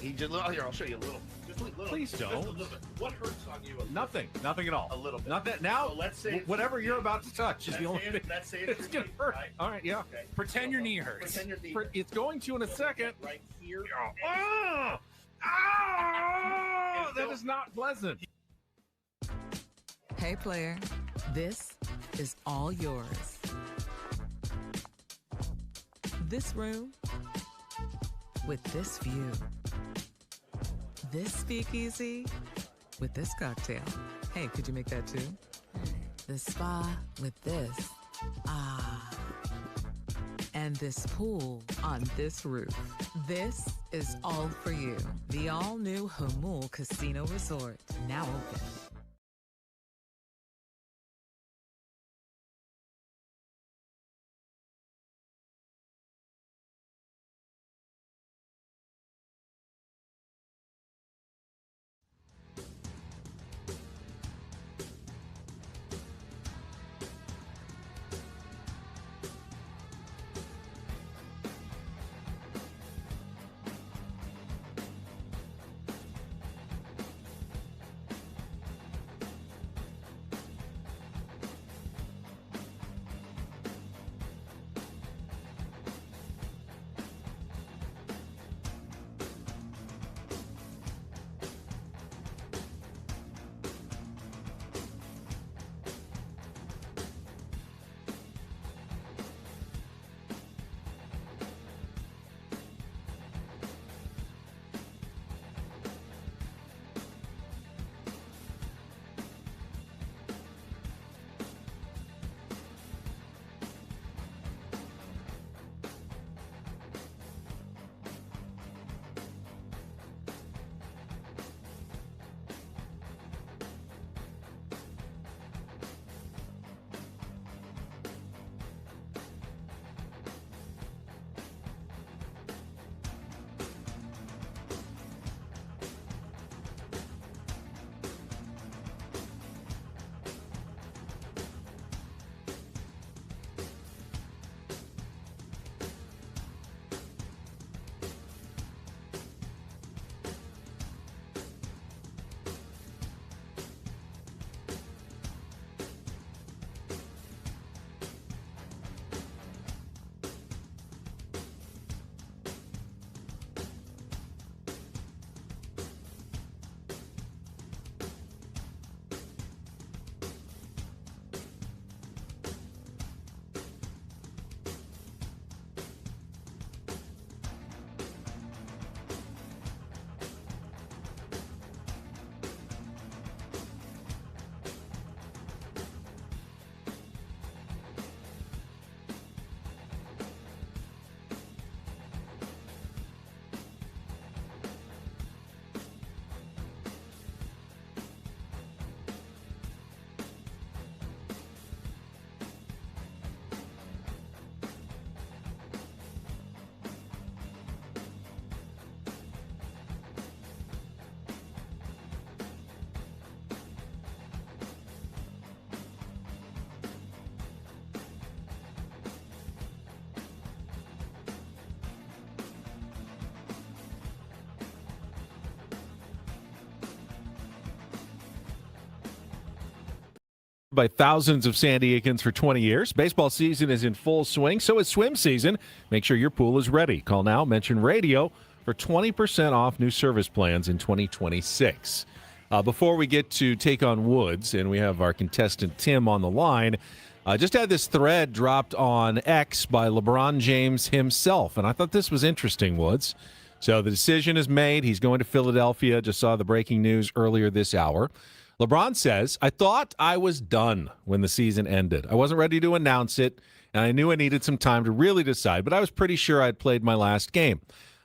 He just here. I'll show you a little. Just a little. Please don't. Just a little bit. What hurts on you? Nothing at all. A little bit. Not that now. So let's say whatever you're about to touch is the only thing. Let's say it's gonna hurt. Right? All right, yeah. Okay. Pretend your knee hurts. Pretend your knee. It's going to in a second. Right here. Oh, that is not pleasant. Hey, player, this is all yours. This room with this view. This speakeasy with this cocktail. Hey, could you make that too? The spa with this. Ah. And this pool on this roof. This is all for you. The all-new Hamul Casino Resort, now open. By thousands of San Diegans for 20 years. Baseball season is in full swing, so is swim season. Make sure your pool is ready. Call now, mention radio for 20% off new service plans in 2026. Before we get to Take on Woods, and we have our contestant Tim on the line, just had this thread dropped on X by LeBron James himself, and I thought this was interesting, Woods. So the decision is made. He's going to Philadelphia. Just saw the breaking news earlier this hour. LeBron says, I thought I was done when the season ended. I wasn't ready to announce it, and I knew I needed some time to really decide, but I was pretty sure I'd played my last game.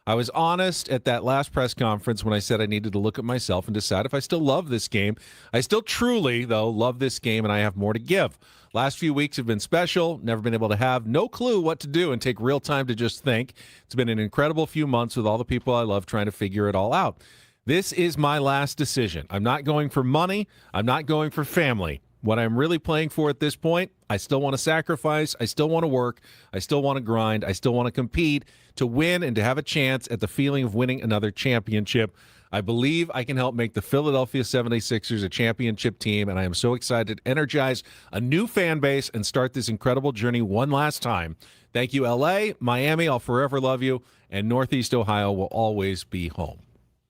I was honest at that last press conference when I said I needed to look at myself and decide if I still love this game. I still truly, though, love this game, and I have more to give. Last few weeks have been special, never been able to have no clue what to do and take real time to just think. It's been an incredible few months with all the people I love trying to figure it all out. This is my last decision. I'm not going for money. I'm not going for family. What I'm really playing for at this point, I still want to sacrifice. I still want to work. I still want to grind. I still want to compete to win and to have a chance at the feeling of winning another championship. I believe I can help make the Philadelphia 76ers a championship team, and I am so excited to energize a new fan base and start this incredible journey one last time. Thank you, L.A., Miami, I'll forever love you, and Northeast Ohio will always be home.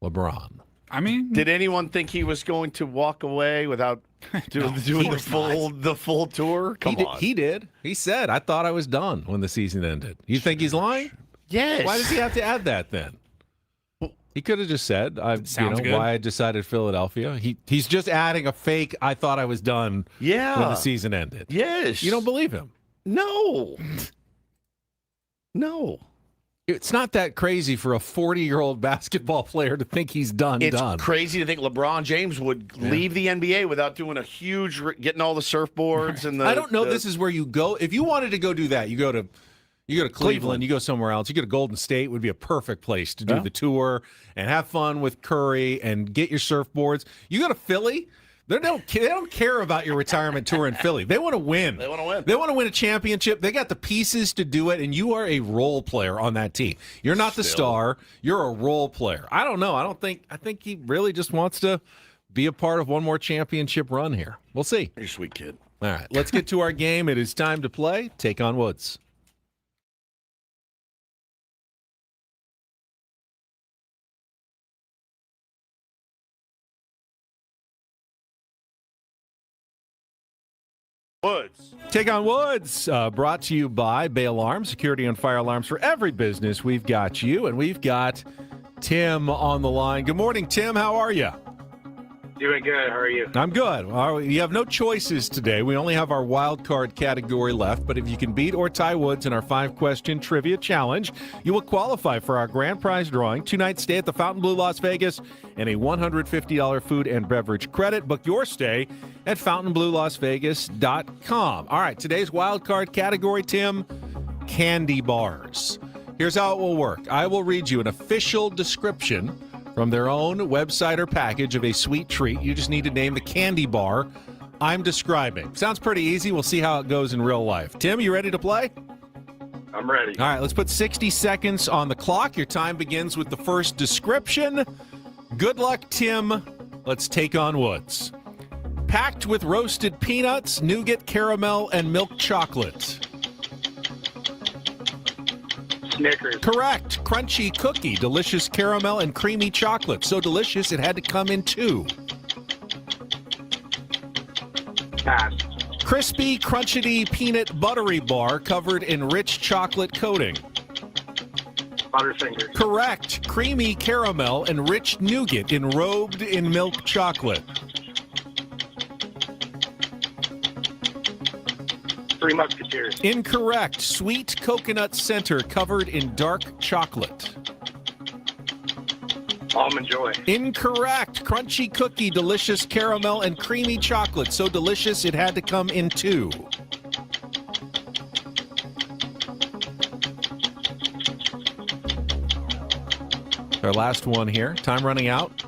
LeBron. I mean, did anyone think he was going to walk away without doing the full tour? Come on. He did. He said, I thought I was done when the season ended. You think he's lying? Yes. Why does he have to add that then? He could have just said, why I decided Philadelphia. He's just adding a fake, I thought I was done when the season ended. Yes. You don't believe him? No. No. It's not that crazy for a 40-year-old basketball player to think he's done. It's crazy to think LeBron James would leave the NBA without doing a huge, getting all the surfboards and the. I don't know. This is where you go. If you wanted to go do that, you go to Cleveland, you go somewhere else. You go to Golden State would be a perfect place to do the tour and have fun with Curry and get your surfboards. You go to Philly. They don't care about your retirement tour in Philly. They want to win. They want to win a championship. They got the pieces to do it, and you are a role player on that team. You're not the star. You're a role player. I don't know. I think he really just wants to be a part of one more championship run here. We'll see. You're a sweet kid. All right, let's get to our game. It is time to play. Take on Woods. Woods. Take on Woods, brought to you by Bay Alarm, security and fire alarms for every business. We've got you, and we've got Tim on the line. Good morning, Tim. How are you? Doing good. How are you? I'm good. You have no choices today. We only have our wild card category left, but if you can beat or tie Woods in our 5-question trivia challenge, you will qualify for our grand prize drawing, 2-night stay at the Fontainebleau Las Vegas, and a $150 food and beverage credit. Book your stay at FontainebleauLasVegas.com. All right, today's wild card category, Tim, candy bars. Here's how it will work. I will read you an official description from their own website or package of a sweet treat. You just need to name the candy bar I'm describing. Sounds pretty easy. We'll see how it goes in real life. Tim, you ready to play? I'm ready. All right, let's put 60 seconds on the clock. Your time begins with the first description. Good luck, Tim. Let's take on Woods. Packed with roasted peanuts, nougat, caramel, and milk chocolate. Snickers. Correct. Crunchy cookie, delicious caramel and creamy chocolate. So delicious it had to come in 2. Pass. Crispy, crunchity, peanut buttery bar covered in rich chocolate coating. Butterfinger. Correct. Creamy caramel and rich nougat enrobed in milk chocolate. Three Musketeers. Incorrect. Sweet coconut center covered in dark chocolate. Almond Joy. Incorrect. Crunchy cookie, delicious caramel and creamy chocolate. So delicious it had to come in 2. Our last one here. Time running out.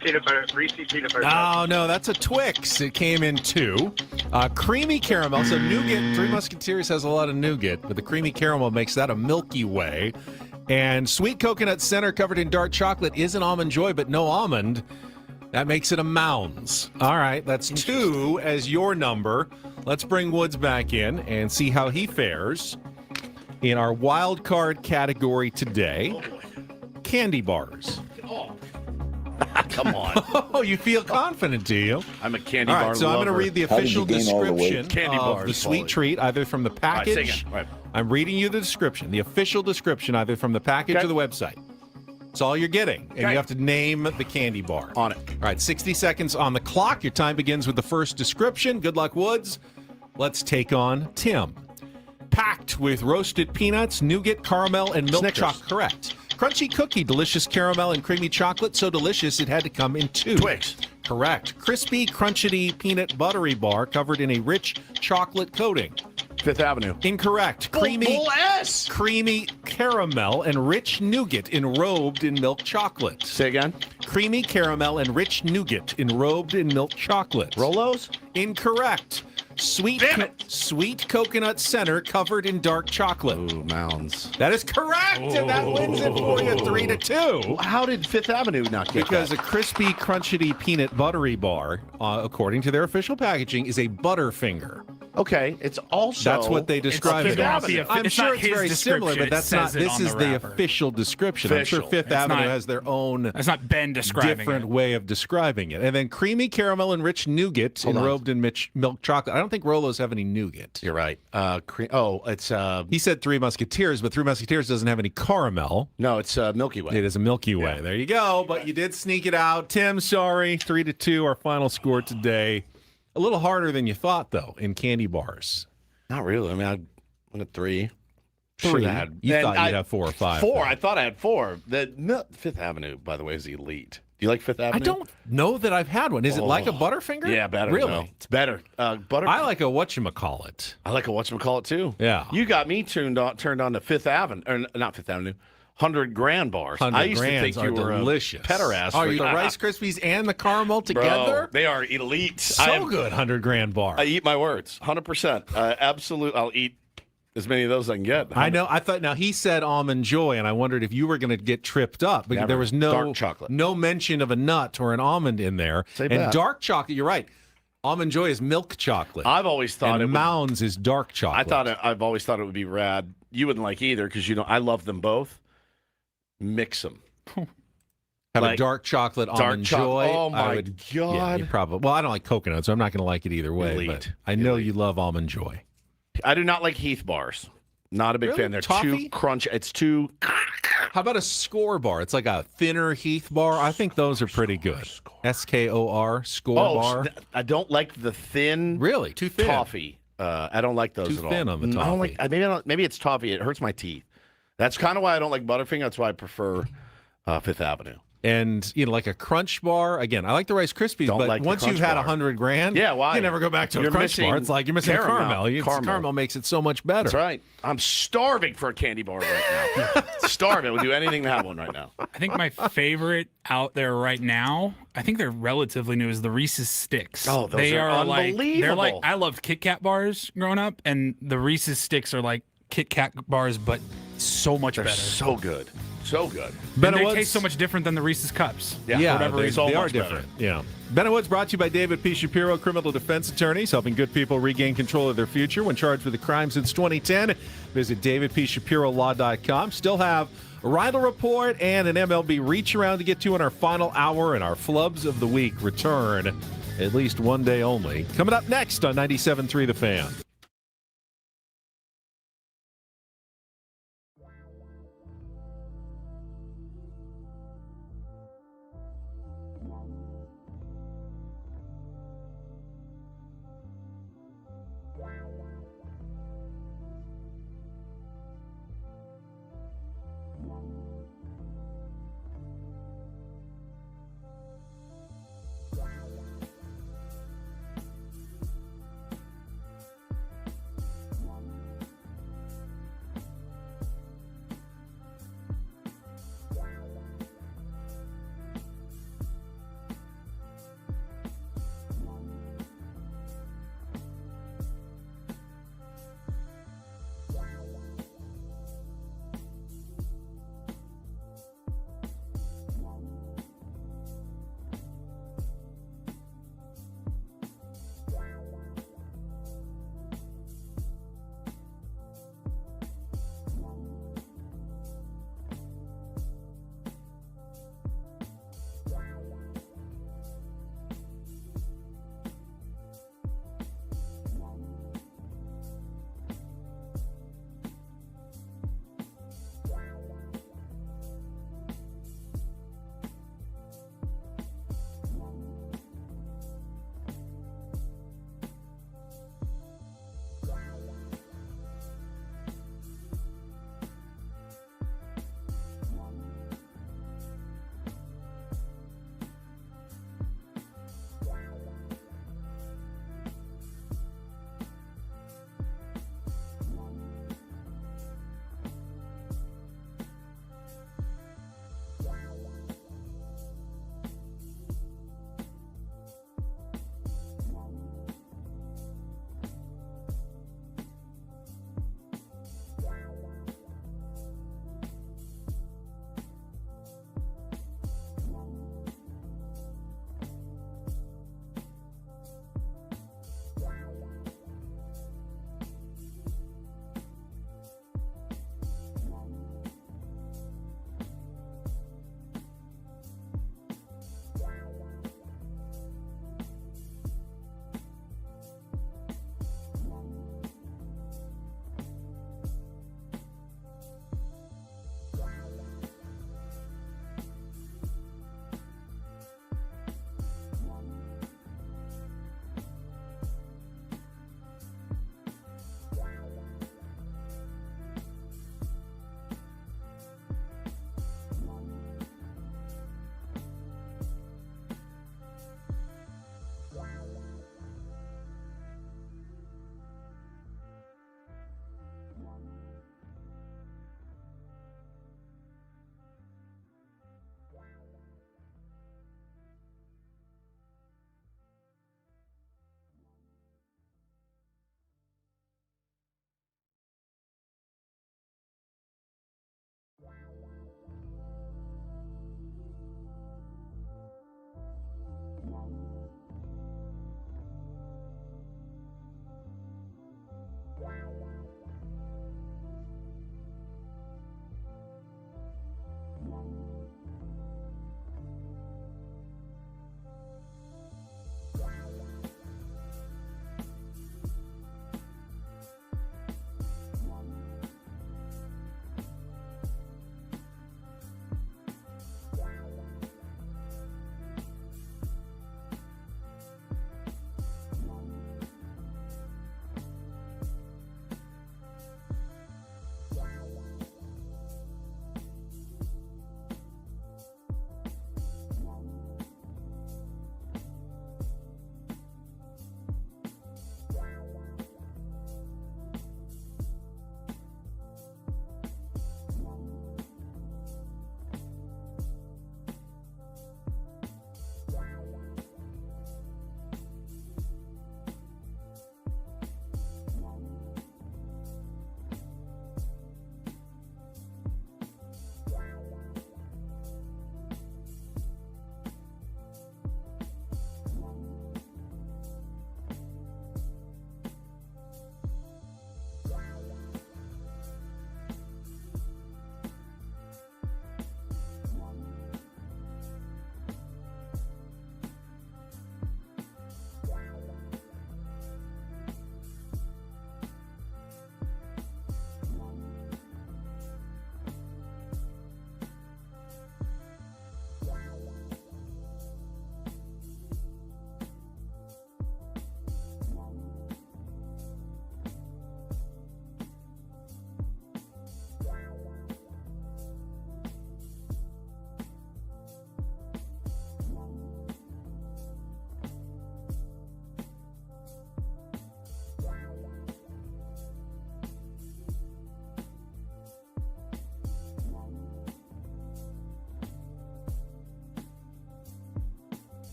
Peanut butter. Reese's peanut butter. Oh, no, that's a Twix. It came in 2. Creamy caramel. So nougat, Three Musketeers has a lot of nougat, but the creamy caramel makes that a Milky Way. And sweet coconut center covered in dark chocolate is an Almond Joy, but no almond. That makes it a Mounds. All right, that's 2 as your number. Let's bring Woods back in and see how he fares in our wild card category today. Candy bars. Come on. Oh, you feel confident, do you? I'm a candy all bar right, so lover. I'm going to read the official description candy of bars, the sweet treat, either from the package. Right. I'm reading you the description, the official description, either from the package or the website. It's all you're getting, and you have to name the candy bar. On it. All right, 60 seconds on the clock. Your time begins with the first description. Good luck, Woods. Let's take on Tim. Packed with roasted peanuts, nougat, caramel, and milk chocolate. Correct. Crunchy cookie, delicious caramel and creamy chocolate. So delicious it had to come in 2. Twix. Correct. Crispy, crunchity, peanut buttery bar covered in a rich chocolate coating. Fifth Avenue. Incorrect. Creamy. Bull S. Creamy. caramel and rich nougat enrobed in milk chocolate. Say again? Creamy caramel and rich nougat enrobed in milk chocolate. Rolos? Incorrect. Sweet coconut center covered in dark chocolate. Ooh, Mounds. That is correct, and that wins it for you 3-2. How did Fifth Avenue not get Because that? a crispy, crunchy, peanut buttery bar, according to their official packaging, is a Butterfinger. Okay, it's also... That's what they describe it as. I'm it's sure not it's his very similar, but description, that's it not. says it This on is the the wrapper. official description. I'm sure Fifth Avenue has their own. It's not Ben describing different it. way of describing it. And then creamy caramel and rich nougat enrobed in milk chocolate. I don't think Rolos have any nougat. You're right. It's... He said Three Musketeers, but Three Musketeers doesn't have any caramel. No, it's Milky Way. It is a Milky Way. Yeah. There you go. But you did sneak it out. Tim, sorry. 3-2, our final score today. A little harder than you thought, though, in candy bars. Not really. I mean, I went at 3. Three. Had, you thought you'd have 4 or 5. 4. I thought I had 4. Fifth Avenue, by the way, is elite. Do you like Fifth Avenue? I don't know that I've had one. Is it like a Butterfinger? Yeah, better. Really? No, it's better. Butter. I like a whatchamacallit. I like a whatchamacallit, too. Yeah. You got me turned on to Fifth Avenue. Or not Fifth Avenue. 100 grand bars. 100 I used to Grands think you are were delicious. a pederast. Are you the Rice Krispies and the caramel together? Bro, they are elite. So good, 100 grand bar. I eat my words, 100%. Absolute. I'll eat as many of those as I can get. I know. I thought. Now he said almond joy, and I wondered if you were going to get tripped up because Never. there was Dark chocolate. no mention of a nut or an almond in there. Say and that. dark chocolate. You're right. Almond joy is milk chocolate. I've always thought and Mounds is dark chocolate. I've always thought it would be rad. You wouldn't like either because I love them both. Mix them. Have like a dark chocolate almond joy. Oh my God! God! You probably. Well, I don't like coconut, so I'm not going to like it either way. Elite. But I know you love almond joy. I do not like Heath bars. Not a big Really? fan. They're Toffee? too crunch. It's too. How about a score bar? It's like a thinner Heath bar. I think those are pretty good. SKOR score bar. I don't like the thin. Really, too thin. Toffee. I don't like those Too at all. thin on the I don't toffee. like. Maybe it's toffee. It hurts my teeth. That's kind of why I don't like Butterfinger. That's why I prefer Fifth Avenue. And like a crunch bar. Again, I like the Rice Krispies, Don't but like the once you've Crunch had Bar. 100 grand, Yeah, why? you never go back to a You're crunch bar. missing It's like you're missing caramel. Caramel makes it so much better. That's right. I'm starving for a candy bar right now. Starving. I would do anything to have one right now. I think my favorite out there right now, I think they're relatively new, is the Reese's Sticks. Oh, those they are they're like, unbelievable. I loved Kit Kat bars growing up, and the Reese's Sticks are like Kit Kat bars, but so much They're better. so good. So good. And they taste so much different than the Reese's Cups. Yeah, for whatever they, reason. they are much better. different. Yeah. Ben and Woods brought to you by David P. Shapiro, criminal defense attorneys, helping good people regain control of their future when charged with a crime since 2010. Visit davidpshapirolaw.com. Still have a Rydell Report and an MLB reach around to get to in our final hour, and our flubs of the week return at least one day only. Coming up next on 97.3 The Fan.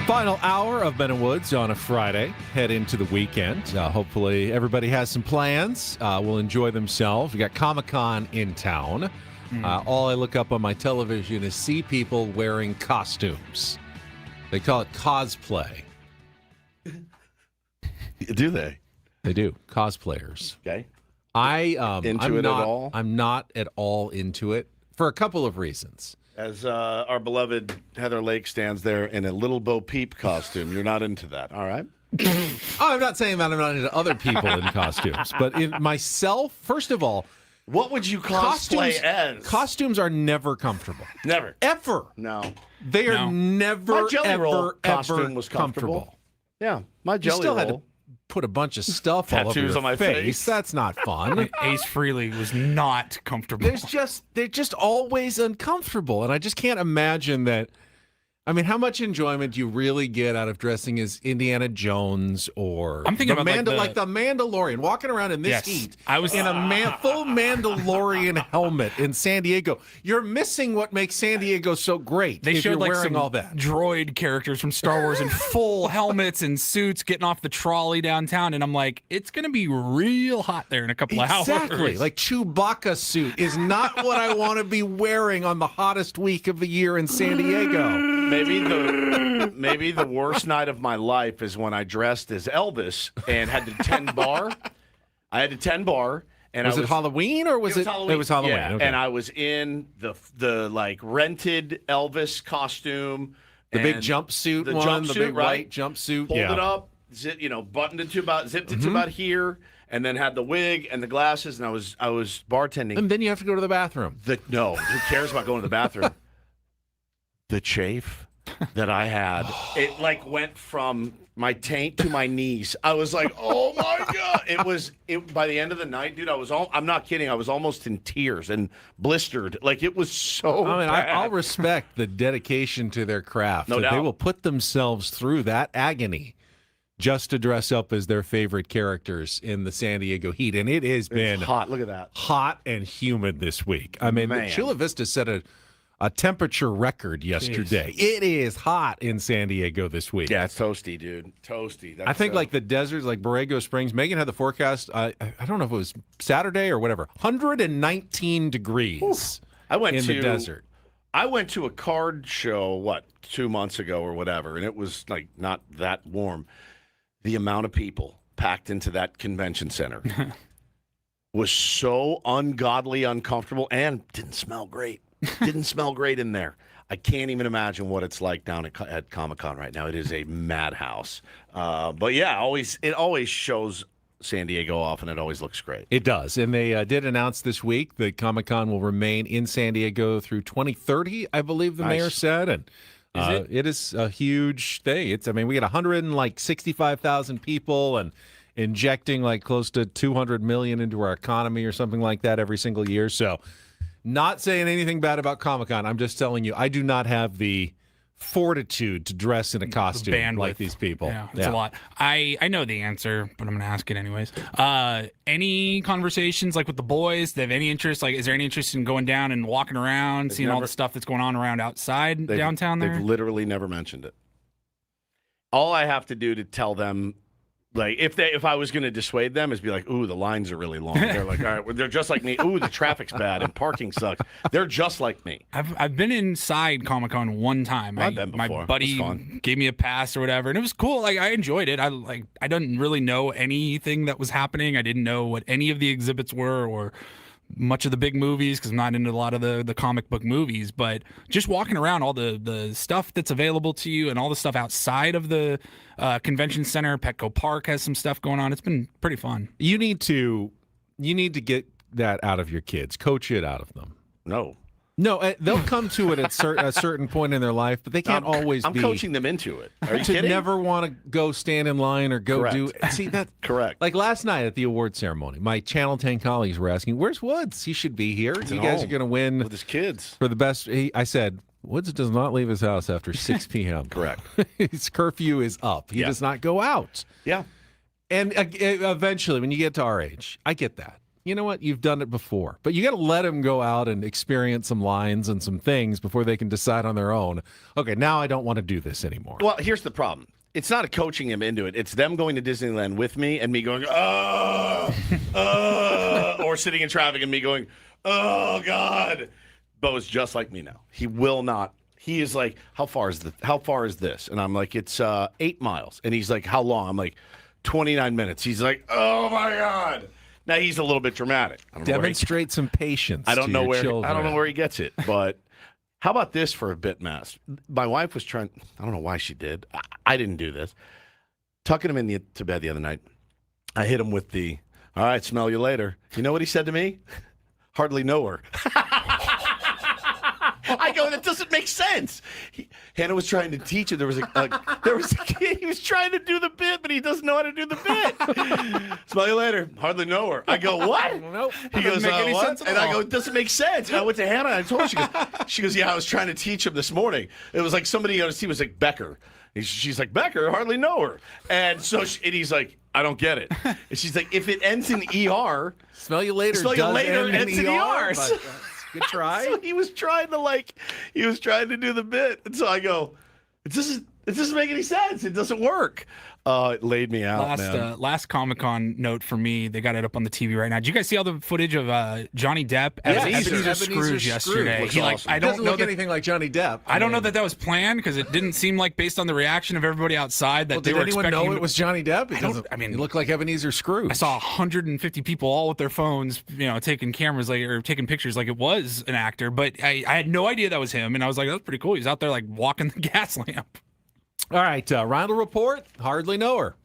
Final hour of Ben and Woods on a Friday. Head into the weekend. Hopefully everybody has some plans. Will enjoy themselves. We got Comic-Con in town. All I look up on my television is see people wearing costumes. They call it cosplay. Do they? They do. Cosplayers. Okay. At all? I'm not at all into it for a couple of reasons. As our beloved Heather Lake stands there in a Little Bo Peep costume, you're not into that, all right? I'm not saying that I'm not into other people in costumes, but in myself, first of all, what would you cosplay as? Costumes are never comfortable. Never. Ever. No. They are never, my Jelly Roll costume ever was comfortable. Yeah, my You Jelly still Roll. had to put a bunch of stuff all over Tattoos your on my face. That's not fun. Ace Frehley was not comfortable. They're just always uncomfortable, and I just can't imagine that. I mean, how much enjoyment do you really get out of dressing as Indiana Jones or I'm thinking about like the Mandalorian, walking around in this heat I was in a full Mandalorian helmet in San Diego? You're missing what makes San Diego so great. They if showed you're like wearing some all that. droid characters from Star Wars in full helmets and suits getting off the trolley downtown, and I'm like, it's gonna be real hot there in a couple of hours. Exactly. Like Chewbacca suit is not what I want to be wearing on the hottest week of the year in San Diego. Maybe the worst night of my life is when I dressed as Elvis and had to 10 bar. I had to 10 bar. And was it Halloween or was it? Halloween. It was Halloween. Yeah. Okay. And I was in the like rented Elvis costume. The big jumpsuit the one, jumpsuit, the big right? white jumpsuit. Pulled yeah. it up, buttoned it to zipped it to about here, and then had the wig and the glasses, and I was bartending. And then you have to go to the bathroom. No, who cares about going to the bathroom? The chafe that I had, it like went from my taint to my knees. I was like, oh my God. By the end of the night, dude, I'm not kidding. I was almost in tears and blistered. Like it was so bad. I'll respect the dedication to their craft. No doubt. They will put themselves through that agony just to dress up as their favorite characters in the San Diego heat. And it has been hot. Look at that. Hot and humid this week. I mean, Chula Vista set a temperature record yesterday. Jeez. It is hot in San Diego this week. Yeah, it's toasty, dude. Toasty. I think like the deserts, like Borrego Springs, Megan had the forecast, I don't know if it was Saturday or whatever, 119 degrees in the desert. I went to a card show, 2 months ago or whatever, and it was like not that warm. The amount of people packed into that convention center was so ungodly uncomfortable and didn't smell great. Didn't smell great in there. I can't even imagine what it's like down at Comic-Con right now. It is a madhouse. But yeah, it always shows San Diego off, and it always looks great. It does. And they did announce this week that Comic-Con will remain in San Diego through 2030, I believe the mayor said. And it is a huge thing. We get 165,000 people and injecting like close to 200 million into our economy or something like that every single year. So not saying anything bad about Comic-Con. I'm just telling you, I do not have the fortitude to dress in a costume like these people. Yeah, it's a lot. I know the answer, but I'm going to ask it anyways. Any conversations like with the boys? They have any interest? Like, is there any interest in going down and walking around, seeing all the stuff that's going on around outside downtown there? They've literally never mentioned it. All I have to do to tell them, like, if I was going to dissuade them, is be like, ooh, the lines are really long. They're like, all right, well, they're just like me. Ooh, the traffic's bad and parking sucks. They're just like me. I've been inside Comic-Con one time. I've been before. My buddy gave me a pass or whatever, and it was cool. Like, I enjoyed it. I didn't really know anything that was happening. I didn't know what any of the exhibits were or much of the big movies because I'm not into a lot of the comic book movies, but just walking around all the stuff that's available to you and all the stuff outside of the convention center. Petco Park has some stuff going on. It's been pretty fun. You need to get that out of your kids. Coach it out of them. No, they'll come to it at a certain point in their life, but they can't always I'm coaching them into it. Are you to kidding? never want to go stand in line or go do. See that? Correct. Like last night at the award ceremony, my Channel 10 colleagues were asking, "Where's Woods? He should be here. You guys are going to win with his kids for the best." I said, "Woods does not leave his house after 6 p.m. Correct. His curfew is up. He does not go out. Yeah. And eventually, when you get to our age, I get that. you know what? You've done it before. But you got to let them go out and experience some lines and some things before they can decide on their own, okay, now I don't want to do this anymore. Well, here's the problem. It's not coaching him into it. It's them going to Disneyland with me and me going, or sitting in traffic and me going, oh, God. Bo's just like me now. He will not. He is like, how far is this? And I'm like, it's 8 miles. And he's like, how long? I'm like, 29 minutes. He's like, oh, my God. Now, he's a little bit dramatic. Demonstrate some patience. I don't know where where he gets it, but how about this for a bit, Mass? My wife was trying. I don't know why she did. I didn't do this. Tucking him to bed the other night, I hit him with the, all right, smell you later. You know what he said to me? Hardly know her. I go, that doesn't make sense. Hannah was trying to teach him. There was a kid. He was trying to do the bit, but he doesn't know how to do the bit. Smell you later. Hardly know her. I go, what? Nope. He goes, what? And I go, all. it doesn't make sense. And I went to Hannah and I told her. She goes, yeah, I was trying to teach him this morning. It was like somebody on his team was like Becker. She's like, Becker, hardly know her. And so and he's like, I don't get it. And she's like, if it ends in ER, smell you later. Ends in ER. Good try. So he was trying to do the bit. And so I go, it doesn't make any sense. It doesn't work. It laid me out, man. Last Comic-Con note for me, they got it up on the TV right now. Did you guys see all the footage of Johnny Depp as Ebenezer Scrooge yesterday? He awesome. I don't know anything like Johnny Depp. I don't know that was planned because it didn't seem like, based on the reaction of everybody outside, that they were expecting. Did anyone know it was Johnny Depp? He looked like Ebenezer Scrooge. I saw 150 people all with their phones, taking cameras or taking pictures like it was an actor. But I had no idea that was him, and I was like, that's pretty cool. He was out there like walking the gas lamp. All right, Rondell report. Hardly know her.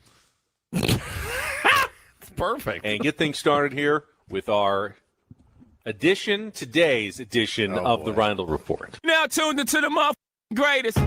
Perfect. And get things started here with our today's edition of the Rondell Report. Now tuned into the greatest.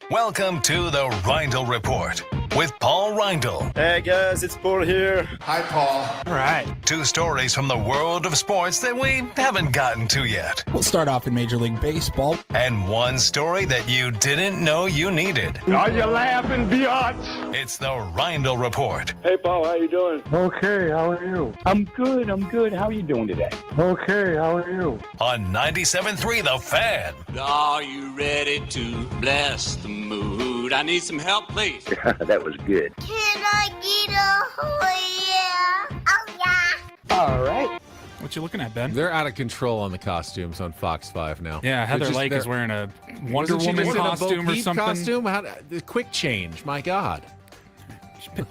Welcome to the Rondell Report with Paul Rondell. Hey guys, it's Paul here. Hi, Paul. All right. 2 stories from the world of sports that we haven't gotten to yet. We'll start off in Major League Baseball. And 1 story that you didn't know you needed. Are you laughing, biatch? It's the Rondell Report. Hey Paul, how you doing? Okay, how are you? I'm good. How are you doing today? Okay, how are you? On 97.3 The Fan. Are you ready to bless the mood? I need some help, please. That was good. Can I get a oh yeah? Oh yeah. All right. What you looking at, Ben? They're out of control on the costumes on Fox 5 now. Yeah, Heather Lake is wearing a Wonder Woman costume or something. Costume? The quick change. My God.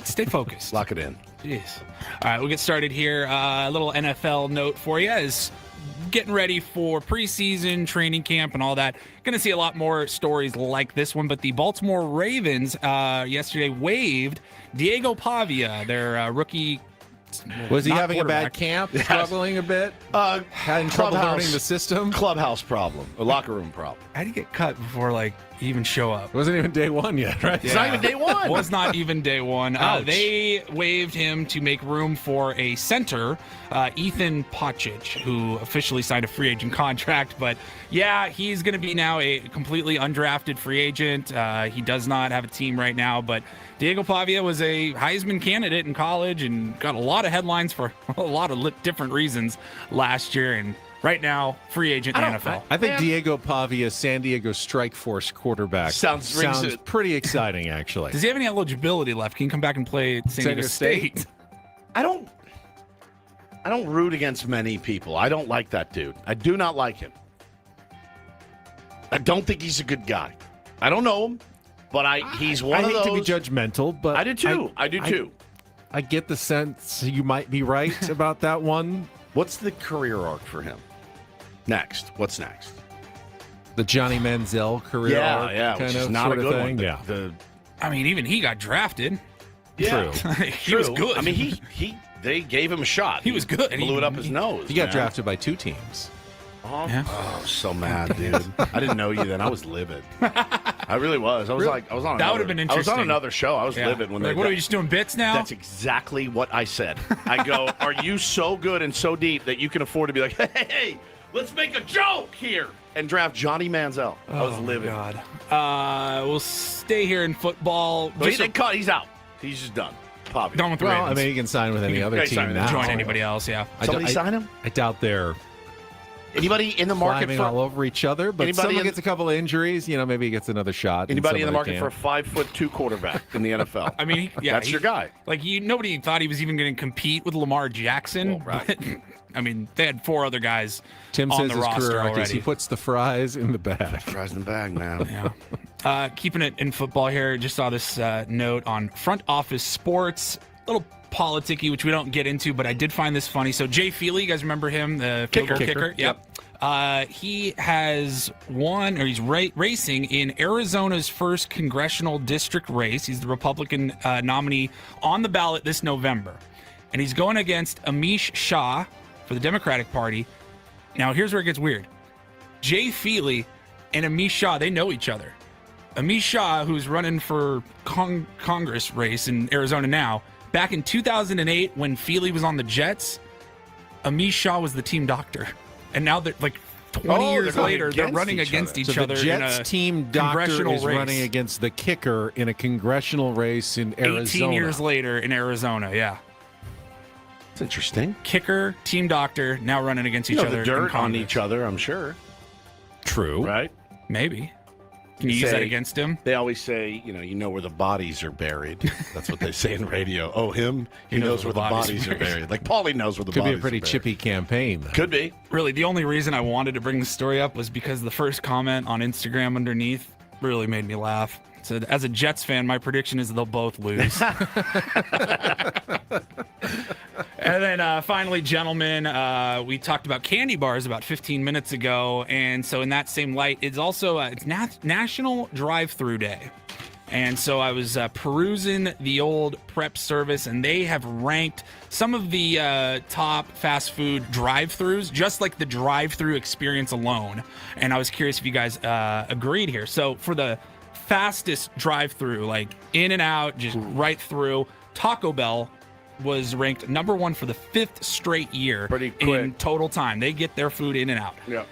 Stay focused. Lock it in. Jeez. All right, we'll get started here. A little NFL note for you is getting ready for preseason, training camp, and all that. Going to see a lot more stories like this one, but the Baltimore Ravens yesterday waived Diego Pavia, their rookie. Was he having a bad camp? Struggling a bit? Having trouble learning the system? Clubhouse problem. A locker room problem. How did he get cut before, even show up? It wasn't even day 1 yet, right? It's not even day 1. Was not even day 1. They waived him to make room for a center, Ethan Pacic, who officially signed a free agent contract. But, yeah, he's going to be now a completely undrafted free agent. He does not have a team right now, but Diego Pavia was a Heisman candidate in college and got a lot of headlines for a lot of different reasons last year. And right now, free agent in the NFL. I think Diego Pavia, San Diego Strike Force quarterback, sounds pretty exciting, actually. Does he have any eligibility left? Can he come back and play at San Diego State? I don't root against many people. I don't like that dude. I do not like him. I don't think he's a good guy. I don't know him, but he's one of those. I hate to be judgmental, but I do too. I do too. I get the sense you might be right about that one. What's the career arc for him? What's next? The Johnny Manziel career arc, which is of not sort a of good thing. one. I mean, even he got drafted. Yeah. True. He was good. I mean, they gave him a shot. He was good. Blew it up his nose. He got drafted by 2 teams. Yeah. Oh, so mad, dude. I didn't know you then. I was livid. I really was. I was on. That would have been interesting. I was on another show. I was livid when they. What are we just doing bits now? That's exactly what I said. I go, are you so good and so deep that you can afford to be like, hey, let's make a joke here and draft Johnny Manziel? I was livid. God. We'll stay here in football. But he's out. He's just done. Poppy. Done with the Well, Ravens. I mean, he can sign with any other team now. Join anybody else, yeah. Somebody sign him? I doubt they're Anybody in the market climbing for all over each other, but someone gets a couple of injuries, maybe he gets another shot. Anybody in the market can. for a 5'2" quarterback in the NFL? I mean, that's your guy. Like nobody thought he was even going to compete with Lamar Jackson. Well, right. But, I mean, they had 4 other guys Tim on says the his roster career arc is already. he puts the fries in the bag. Fries in the bag, man. Yeah. Keeping it in football here, just saw this note on Front Office Sports. A little politicky, which we don't get into, but I did find this funny. So Jay Feely, you guys remember him, the field goal kicker? Yep. He has won, or he's racing in Arizona's first congressional district race. He's the Republican nominee on the ballot this November. And he's going against Amish Shah for the Democratic Party. Now, here's where it gets weird. Jay Feely and Amish Shah, they know each other. Amish Shah, who's running for Congress race in Arizona now, back in 2008 when Feely was on the Jets, Amish Shah was the team doctor. And now they're like 20 years later, they're running against each other. The Jets in a team doctor congressional is race. running against the kicker in a congressional race in Arizona. 18 years later in Arizona, yeah. It's interesting. Kicker, team doctor, now running against each other. The dirt in on Congress. each other, I'm sure. True. Right? Maybe. Can you use that against him? They always say, you know where the bodies are buried. That's what they say in radio. Oh, him? He knows where the bodies are buried. Like, Paulie knows where the Could bodies be a pretty are buried. chippy campaign. Though. Could be. Really, the only reason I wanted to bring the story up was because the first comment on Instagram underneath really made me laugh. It said, as a Jets fan, my prediction is they'll both lose. And then finally, gentlemen, we talked about candy bars about 15 minutes ago. And so in that same light, it's also it's National Drive-Thru Day. And so I was perusing the old prep service, and they have ranked some of the top fast food drive-thrus, just like the drive-thru experience alone. And I was curious if you guys agreed here. So for the fastest drive-thru, like in and out, just right through, Taco Bell was ranked number 1 for the 5th straight year. Pretty quick. In total time. They get their food in and out. Yeah.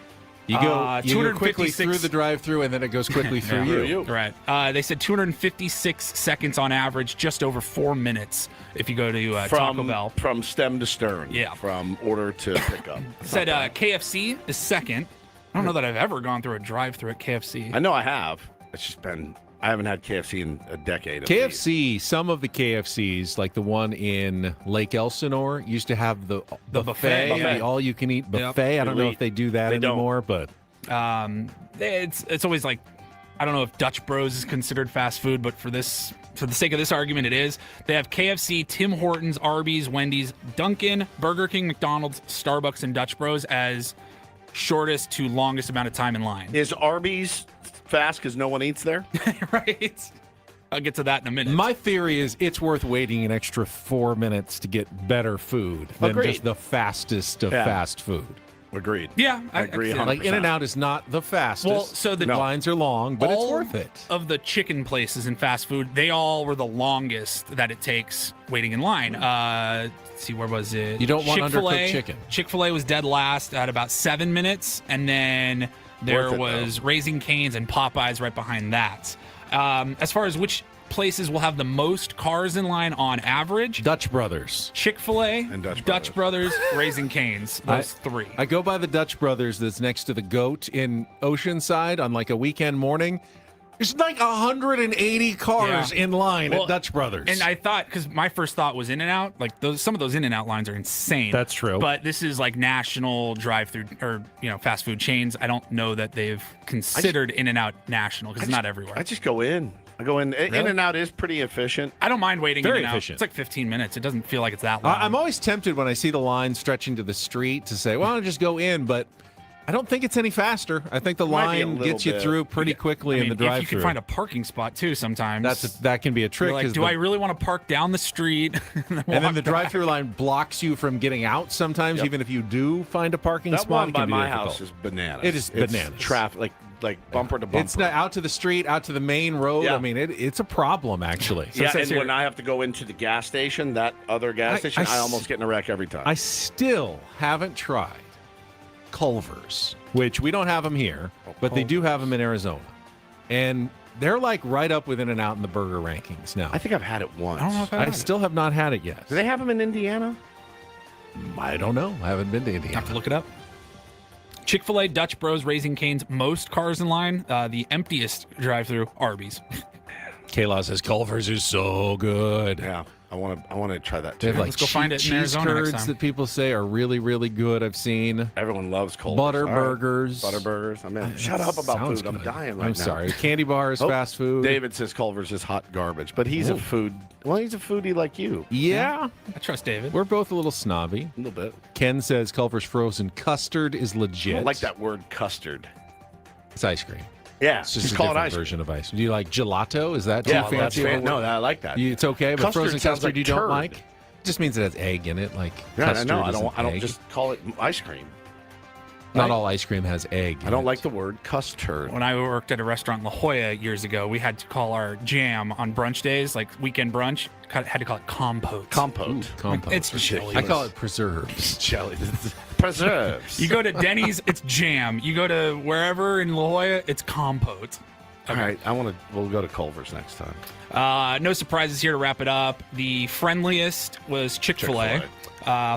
You go quickly through the drive-thru, and then it goes quickly through you. Right. They said 256 seconds on average, just over 4 minutes if you go to Taco Bell. From stem to stern. Yeah. From order to pickup. Said KFC is second. I don't know that I've ever gone through a drive-thru at KFC. I know I have. It's just been... I haven't had KFC in a decade. KFC, some of the KFCs, like the one in Lake Elsinore, used to have the buffet, the all-you-can-eat buffet. Yep. I don't know if they do that anymore, but it's always like, I don't know if Dutch Bros is considered fast food, but for the sake of this argument, it is. They have KFC, Tim Hortons, Arby's, Wendy's, Dunkin', Burger King, McDonald's, Starbucks, and Dutch Bros as shortest to longest amount of time in line. Is Arby's fast because no one eats there? Right. I'll get to that in a minute. my theory is it's worth waiting an extra 4 minutes to get better food than just the fastest of fast food. Agreed. Yeah, I agree. 100%. Like In-N-Out is not the fastest. Well, so the lines are long, but it's worth it. Of the chicken places in fast food, they all were the longest that it takes waiting in line. Let's see, where was it? You don't want undercooked chicken. Chick-fil-A was dead last at about 7 minutes, and then there was Raising Cane's and Popeyes right behind that. As far as which places will have the most cars in line on average, Dutch Brothers, Chick-fil-A, and Dutch Brothers, Raising Cane's. Those three. I go by the Dutch Brothers that's next to the Goat in Oceanside on like a weekend morning. There's like 180 cars in line at Dutch Brothers. And I thought, because my first thought was In-N-Out, like some of those In-N-Out lines are insane. That's true. But this is like national drive-through or fast food chains. I don't know that they've considered In-N-Out national because it's not everywhere. I just go in. I go in. Really? In-N-Out is pretty efficient. I don't mind waiting Very in and out. efficient. It's like 15 minutes. It doesn't feel like it's that long. I'm always tempted when I see the line stretching to the street to say, well, I'll just go in, but I don't think it's any faster. I think the line gets you through pretty quickly in the drive-thru. If you can find a parking spot too, sometimes that can be a trick. You're like, do I really want to park down the street? And then the drive-thru line blocks you from getting out sometimes, even if you do find a parking That spot. one by it can be my difficult. house is bananas. It is bananas. Traffic, like bumper to bumper. It's not out to the street, out to the main road. Yeah. I mean, it's a problem, actually. Yeah, and when I have to go into the gas station, that other gas station, I almost get in a wreck every time. I still haven't tried Culver's, which we don't have them here, but they do have them in Arizona. And they're like right up with In-N-Out in the burger rankings now. I think I've had it once. I don't know if I still have not had it yet. Do they have them in Indiana? I don't know. I haven't been to Indiana. Have to look it up. Chick-fil-A, Dutch Bros, Raising Cane's, most cars in line. The emptiest drive-through, Arby's. Kayla says Culver's is so good. Yeah, I want to try that They too. have like Let's go find it in cheese Arizona next curds time. that people say are really, really good. I've seen Everyone loves Culver's. butter All right. burgers. Butter burgers. I'm in. Shut up about Sounds food. I'm good. dying right I'm now. sorry. Candy bars, Oh, fast food. David says Culver's is hot garbage, but he's a food. Well, he's a foodie like you. Yeah. I trust David. We're both a little snobby. A little bit. Ken says Culver's frozen custard is I legit. don't like that word custard. It's ice cream. Yeah, It's just just a call it different ice cream. version of ice cream. Do you like gelato? Is that Yeah, too fancy? no, I like that. It's okay, but Custard frozen sounds custard like you don't turd. like? It just means it has egg in it, like Yeah, custard I know. isn't I don't egg. just call it ice cream. Not all ice cream has egg. I don't like the word custard. When I worked at a restaurant in La Jolla years ago, we had to call our jam on brunch days, like weekend brunch, had to call it compote. Compote. Compote. It's jelly. I call it preserves. Jelly. Preserves. You go to Denny's, it's jam. You go to wherever in La Jolla, it's compote. All right, we'll go to Culver's next time. No surprises here to wrap it up. The friendliest was Chick-fil-A.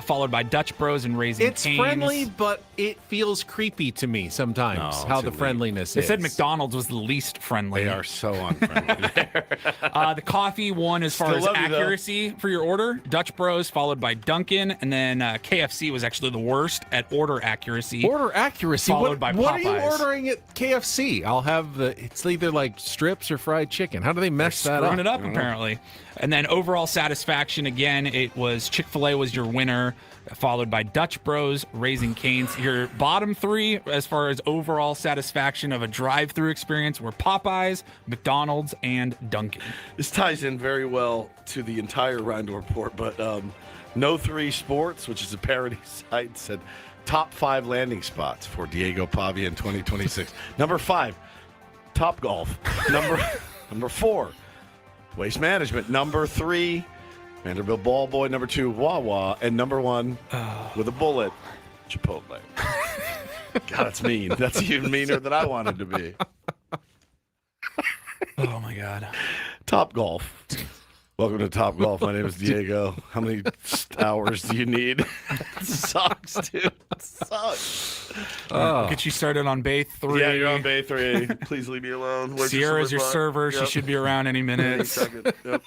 Followed by Dutch Bros and Raising It's Cane's. friendly, but it feels creepy to me sometimes, No, how too the late. friendliness They is. said McDonald's was the least friendly. They are so unfriendly. The coffee won as far Still as love you, though. accuracy for your order. Dutch Bros followed by Dunkin', and then KFC was actually the worst at order accuracy. Order accuracy. Followed by what are you Popeyes. ordering at KFC? I'll have it's either like strips or fried chicken. How do they mess that Screwing up? it up apparently. And then overall satisfaction, again, it was Chick-fil-A was your winner, followed by Dutch Bros, Raising Cane's. Your bottom three as far as overall satisfaction of a drive-through experience were Popeyes, McDonald's, and Dunkin'. This ties in very well to the entire Rindle Report, but No 3 Sports, which is a parody site, said top 5 landing spots for Diego Pavia in 2026. Number 5, Top Golf. Number 4, Waste Management. Number 3, Vanderbilt Ball Boy. Number 2, Wawa. And number 1, with a bullet, Chipotle. God, that's mean. That's even meaner than I wanted to be. Oh my God. Top Golf. Welcome to Top Golf. My name is Diego. How many hours do you need? It sucks, dude. It sucks. We'll get you started on Bay 3. Yeah, you're on Bay 3. Please leave me alone. Where's Sierra's your spot? server. Yep. She should be around any Any minute. second. Yep.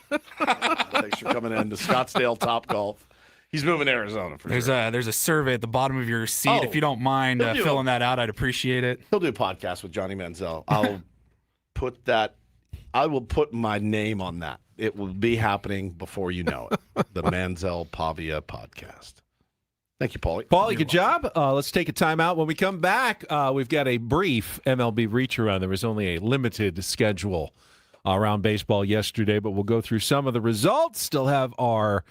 Thanks for coming in to Scottsdale Top Golf. He's moving to Arizona for There's sure. there's a survey at the bottom of your seat. Oh, If you don't mind he'll do filling it. that out, I'd appreciate it. He'll do a podcast with Johnny Manziel. I'll put that. I will put my name on that. It will be happening before you know it. The Manziel Pavia podcast. Thank you, Paulie. Paulie, good job. Let's take a timeout. When we come back, we've got a brief MLB reach around. There was only a limited schedule around baseball yesterday, but we'll go through some of the results. Still have our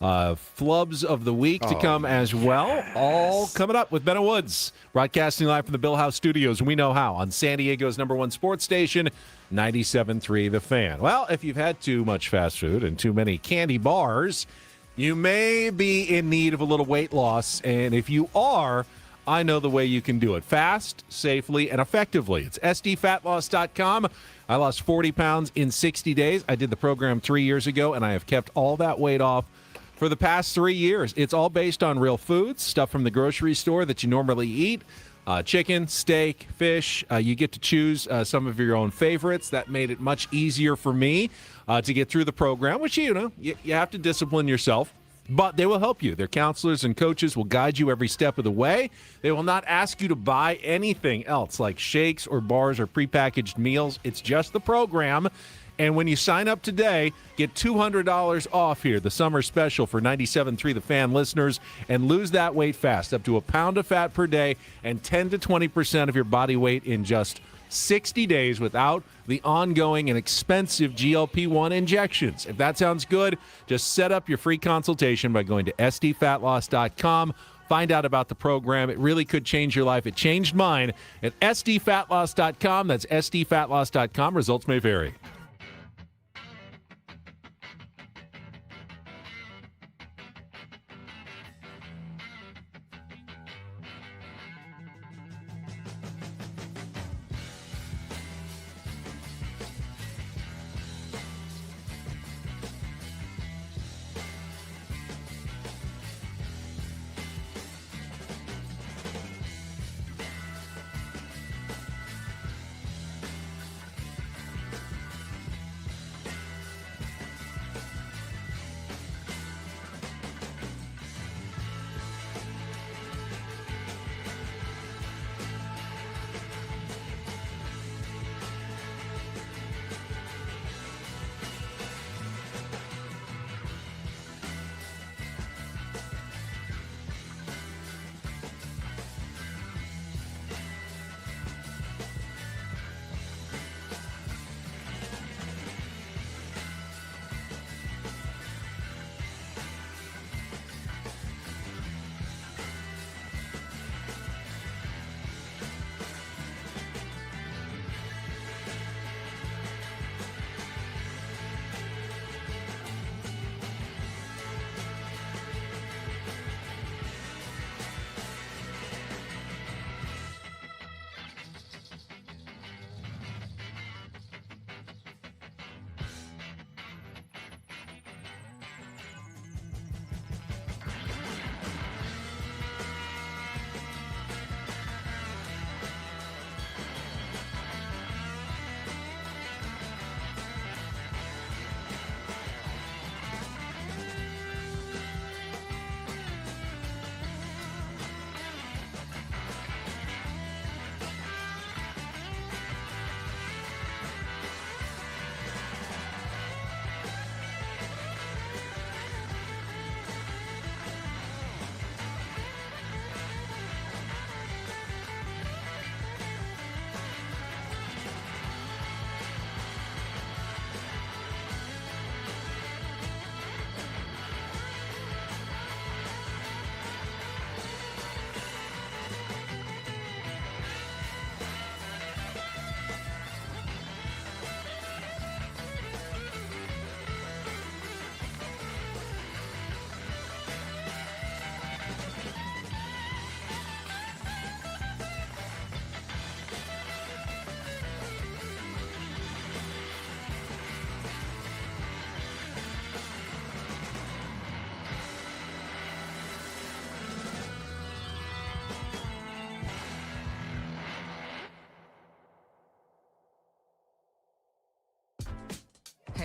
flubs of the week to come as well. All coming up with Ben and Woods, broadcasting live from the Bill House Studios. We know how on San Diego's #1 sports station, 97.3 The Fan. Well, if you've had too much fast food and too many candy bars, you may be in need of a little weight loss. And if you are, I know the way you can do it fast, safely, and effectively. It's sdfatloss.com. I lost 40 pounds in 60 days. I did the program 3 years ago, and I have kept all that weight off for the past 3 years. It's all based on real foods, stuff from the grocery store that you normally eat. Chicken, steak, fish. You get to choose some of your own favorites. That made it much easier for me to get through the program, which, you have to discipline yourself. But they will help you. Their counselors and coaches will guide you every step of the way. They will not ask you to buy anything else like shakes or bars or prepackaged meals. It's just the program. And when you sign up today, get $200 off here, the summer special for 97.3 The Fan listeners, and lose that weight fast, up to a pound of fat per day and 10 to 20% of your body weight in just 60 days without the ongoing and expensive GLP-1 injections. If that sounds good, just set up your free consultation by going to sdfatloss.com. Find out about the program. It really could change your life. It changed mine at sdfatloss.com. That's sdfatloss.com. Results may vary.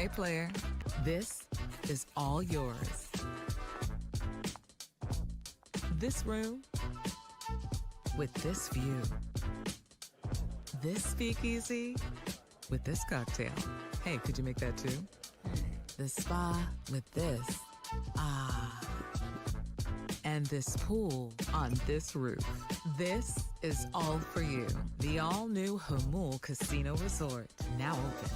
Hey, player, this is all yours. This room with this view. This speakeasy with this cocktail. Hey, could you make that too? The spa with this. Ah. And this pool on this roof. This is all for you. The all-new Hamul Casino Resort, now open.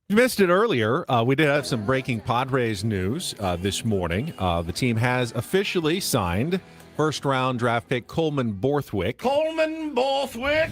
You missed it earlier. We did have some breaking Padres news this morning. The team has officially signed first-round draft pick Coleman Borthwick. Coleman Borthwick.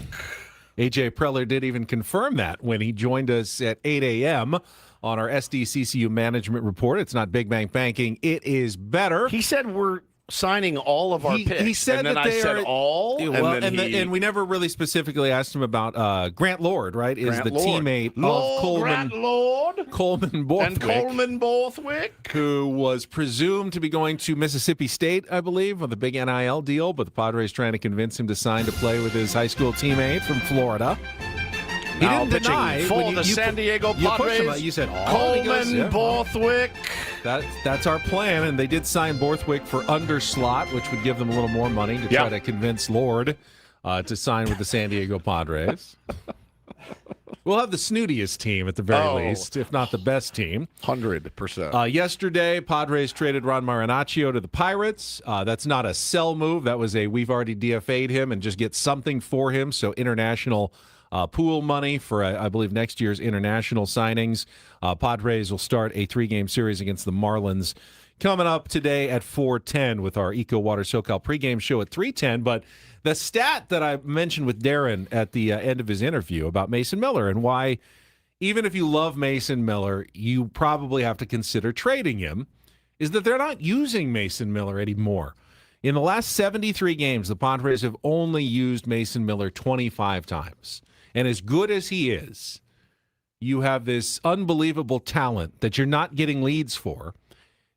A.J. Preller did even confirm that when he joined us at 8 a.m. on our SDCCU management report. It's not Big Bang Banking. It is better. He said we're signing all of our picks. He said and then that I they said are all. Well, and we never really specifically asked him about Grant Lord, right? Is the teammate of Coleman Borthwick. And Coleman Borthwick, who was presumed to be going to Mississippi State, I believe, on the big NIL deal, but the Padres trying to convince him to sign to play with his high school teammate from Florida. He now didn't deny for the San Diego Padres. You said Coleman Borthwick. That's our plan, and they did sign Borthwick for underslot, which would give them a little more money to try to convince Lord to sign with the San Diego Padres. We'll have the snootiest team at the very least, if not the best team. 100%. Yesterday, Padres traded Ron Marinaccio to the Pirates. That's not a sell move. That was we've already DFA'd him and just get something for him. So international pool money for, I believe, next year's international signings. Padres will start a 3-game series against the Marlins coming up today at 4:10 with our Eco Water SoCal pregame show at 3:10. But the stat that I mentioned with Darren at the end of his interview about Mason Miller and why, even if you love Mason Miller, you probably have to consider trading him, is that they're not using Mason Miller anymore. In the last 73 games, the Padres have only used Mason Miller 25 times. And as good as he is, you have this unbelievable talent that you're not getting leads for.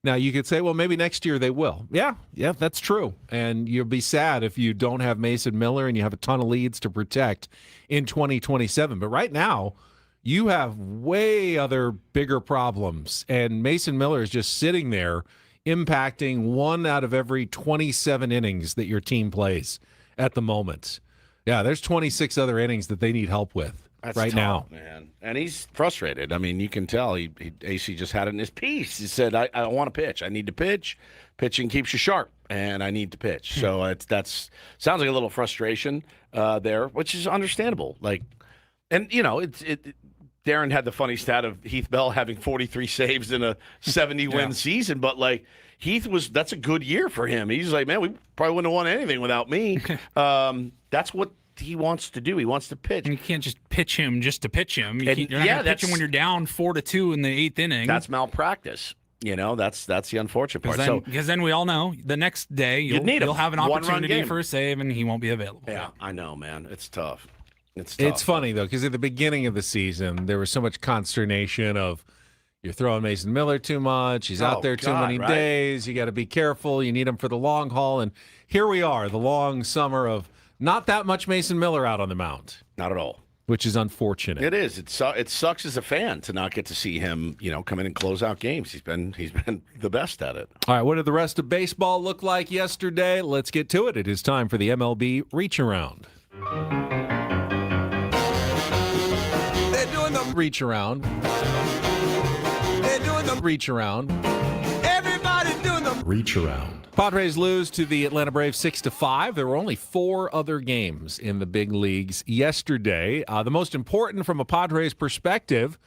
Now, you could say, well, maybe next year they will. Yeah, that's true. And you'll be sad if you don't have Mason Miller and you have a ton of leads to protect in 2027. But right now, you have way other bigger problems. And Mason Miller is just sitting there impacting 1 out of every 27 innings that your team plays at the moment. Yeah, there's 26 other innings that they need help with right now. Man. And he's frustrated. I mean, you can tell. AC just had it in his piece. He said, I want to pitch. I need to pitch. Pitching keeps you sharp, and I need to pitch. So that's sounds like a little frustration there, which is understandable. And Darren had the funny stat of Heath Bell having 43 saves in a 70-win season, but that's a good year for him. He's like, man, we probably wouldn't have won anything without me. That's what he wants to do. He wants to pitch. And you can't just pitch him just to pitch him. You're not going to pitch him when you're down 4-2 in the 8th inning. That's malpractice. That's the unfortunate part. Because then we all know the next day you'll have an opportunity for a save, and he won't be available. Yeah, I know, man. It's tough. It's funny, though, because at the beginning of the season, there was so much consternation of you're throwing Mason Miller too much. He's out there too many days. You got to be careful. You need him for the long haul. And here we are, the long summer of not that much Mason Miller out on the mound. Not at all. Which is unfortunate. It is. It sucks as a fan to not get to see him, come in and close out games. He's been the best at it. All right, what did the rest of baseball look like yesterday? Let's get to it. It is time for the MLB Reach Around. They're doing the Reach Around. They're doing the Reach Around. Everybody doing the Reach Around. Padres lose to the Atlanta Braves 6-5. There were only 4 other games in the big leagues yesterday. The most important from a Padres perspective,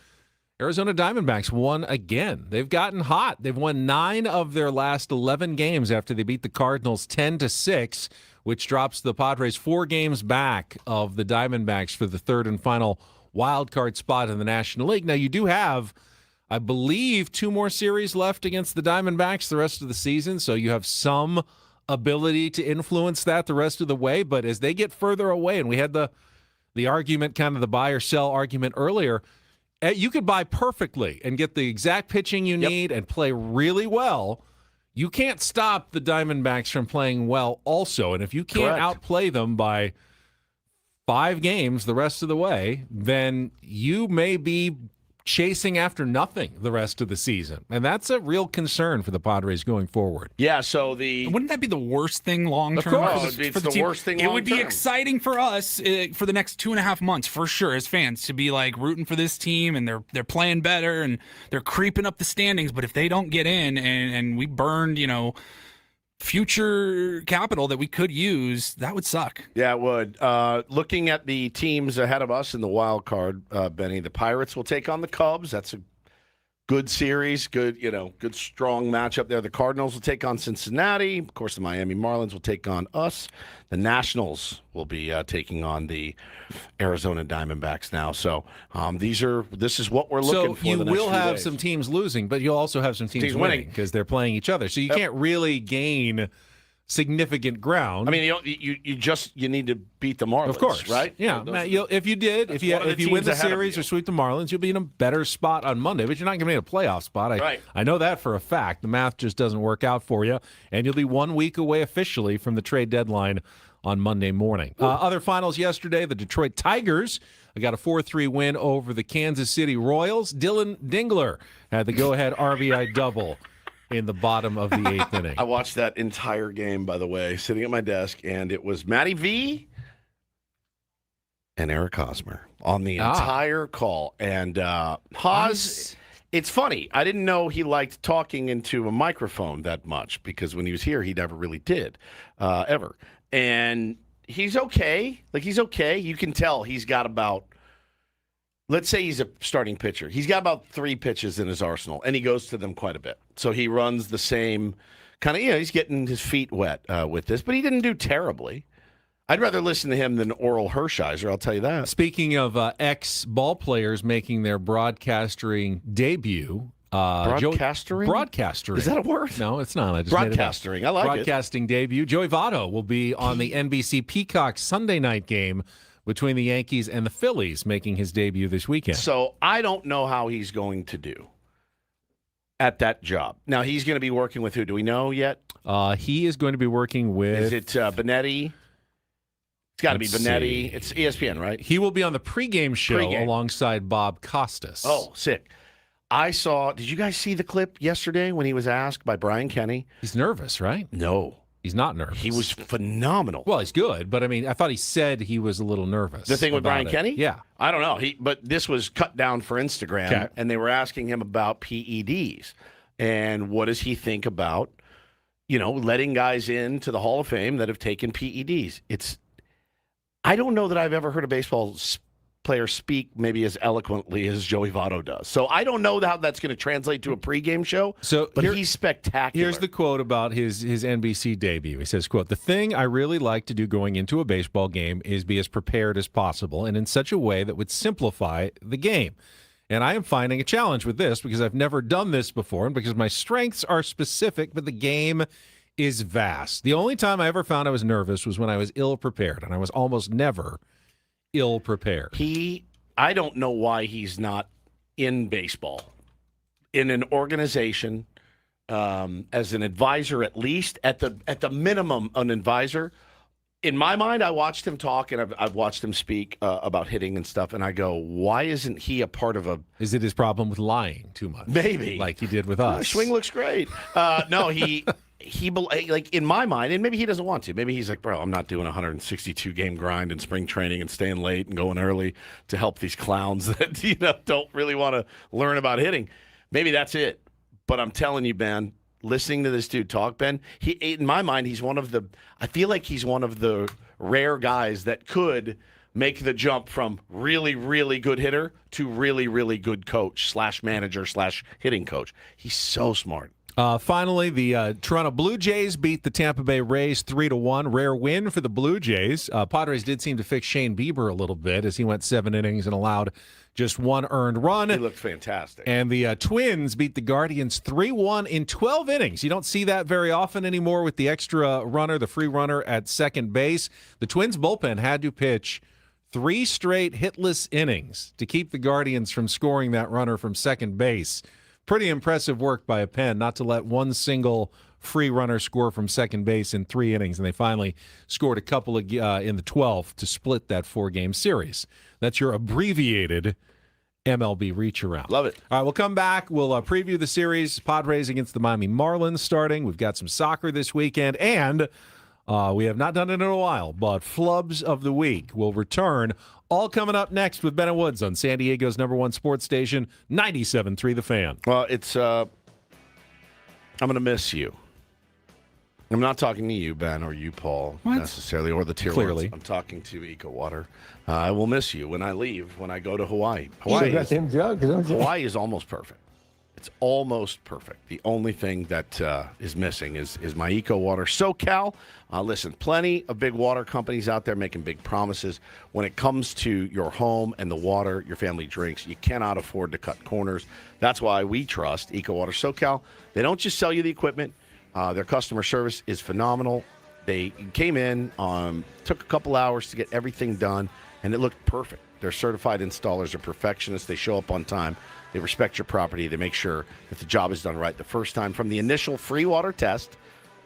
Arizona Diamondbacks won again. They've gotten hot. They've won 9 of their last 11 games after they beat the Cardinals 10-6, which drops the Padres 4 games back of the Diamondbacks for the third and final wild card spot in the National League. Now, you do have, I believe, 2 more series left against the Diamondbacks the rest of the season, so you have some ability to influence that the rest of the way. But as they get further away, and we had the argument, kind of the buy or sell argument earlier, you could buy perfectly and get the exact pitching you need and play really well. You can't stop the Diamondbacks from playing well also, and if you can't outplay them by 5 games the rest of the way, then you may be chasing after nothing the rest of the season. And that's a real concern for the Padres going forward. Yeah, so wouldn't that be the worst thing long term? Of course. It's the worst thing long term. It would be exciting for us for the next 2.5 months, for sure, as fans, to be rooting for this team, and they're playing better and they're creeping up the standings. But if they don't get in and we burned, future capital that we could use, that would suck. Yeah, it would. Looking at the teams ahead of us in the wild card, Benny, the Pirates will take on the Cubs. That's a good series, good strong matchup there. The Cardinals will take on Cincinnati. Of course, the Miami Marlins will take on us. The Nationals will be taking on the Arizona Diamondbacks now. So this is what we're looking for. So you the next will few have days. some teams losing, but you'll also have some teams winning because they're playing each other. So you can't really gain significant ground. I mean, you need to beat the Marlins, of course, right? Yeah, if you win the series or sweep the Marlins, you'll be in a better spot on Monday. But you're not going to be in a playoff spot. I know that for a fact. The math just doesn't work out for you, and you'll be 1 week away officially from the trade deadline on Monday morning. Other finals yesterday: the Detroit Tigers got a 4-3 win over the Kansas City Royals. Dylan Dingler had the go-ahead RBI double in the bottom of the 8th inning. I watched that entire game, by the way, sitting at my desk, and it was Matty V and Eric Hosmer on the entire call. And Hos, it's funny. I didn't know he liked talking into a microphone that much because when he was here, he never really did, ever. And he's okay. He's okay. You can tell he's got about, let's say he's a starting pitcher. He's got about 3 pitches in his arsenal, and he goes to them quite a bit. So he runs the same kind of, he's getting his feet wet with this, but he didn't do terribly. I'd rather listen to him than Oral Hershiser, I'll tell you that. Speaking of ex-ball players making their broadcasting debut. Broadcastering? Broadcastering. Is that a word? No, it's not. I just Broadcastering. Made it up. I like Broadcasting debut. Joey Votto will be on the NBC Peacock Sunday night game between the Yankees and the Phillies, making his debut this weekend. So I don't know how he's going to do at that job. Now, he's going to be working with who? Do we know yet? He is going to be working with... Is it Benetti? It's got to be Benetti. It's ESPN, right? He will be on the pregame show alongside Bob Costas. Oh, sick. Did you guys see the clip yesterday when he was asked by Brian Kenny? He's nervous, right? No. He's not nervous. He was phenomenal. Well, he's good, but I mean, I thought he said he was a little nervous. The thing with Brian Kenny? Yeah. I don't know. But this was cut down for Instagram, and they were asking him about PEDs. And what does he think about, letting guys into the Hall of Fame that have taken PEDs? I don't know that I've ever heard a baseball player speak maybe as eloquently as Joey Votto does. So I don't know how that's going to translate to a pregame show, but he's spectacular. Here's the quote about his NBC debut. He says, quote, "The thing I really like to do going into a baseball game is be as prepared as possible and in such a way that would simplify the game. And I am finding a challenge with this because I've never done this before and because my strengths are specific, but the game is vast. The only time I ever found I was nervous was when I was ill-prepared, and I was almost never ill-prepared." I don't know why he's not in baseball, in an organization, as an advisor at least, at the minimum, an advisor. In my mind, I watched him talk, and I've watched him speak about hitting and stuff, and I go, why isn't he a part of a... Is it his problem with lying too much? Maybe. Like he did with us. Swing looks great. No, he like in my mind, and maybe he doesn't want to. Maybe he's like, bro, I'm not doing a 162-game grind in spring training and staying late and going early to help these clowns that don't really want to learn about hitting. Maybe that's it. But I'm telling you, Ben, listening to this dude talk, Ben, in my mind, I feel like he's one of the rare guys that could make the jump from really, really good hitter to really, really good coach / manager / hitting coach. He's so smart. Finally, the Toronto Blue Jays beat the Tampa Bay Rays 3-1. Rare win for the Blue Jays. Padres did seem to fix Shane Bieber a little bit as he went 7 innings and allowed just 1 earned run. He looked fantastic. And the Twins beat the Guardians 3-1 in 12 innings. You don't see that very often anymore with the extra runner, the free runner at second base. The Twins bullpen had to pitch 3 straight hitless innings to keep the Guardians from scoring that runner from second base. Pretty impressive work by a pen not to let one single free runner score from second base in 3 innings, and they finally scored a couple in the 12th to split that 4-game series. That's your abbreviated MLB reach around. Love it. All right, we'll come back. We'll preview the series. Padres against the Miami Marlins starting. We've got some soccer this weekend, and we have not done it in a while, but Flubs of the Week will return. All coming up next with Ben and Woods on San Diego's #1 sports station, 97.3 The Fan. Well, I'm going to miss you. I'm not talking to you, Ben, or you, Paul, necessarily, or the tier Clearly. ones. I'm talking to Eco Water. I will miss you when I leave, when I go to Hawaii. Hawaii Hawaii is almost perfect. It's almost perfect. The only thing that is missing is my Eco Water SoCal. Listen, plenty of big water companies out there making big promises. When it comes to your home and the water your family drinks, you cannot afford to cut corners. That's why we trust Eco Water SoCal. They don't just sell you the equipment. Their customer service is phenomenal. They came in, took a couple hours to get everything done, and it looked perfect. Their certified installers are perfectionists. They show up on time. They respect your property. They make sure that the job is done right the first time. From the initial free water test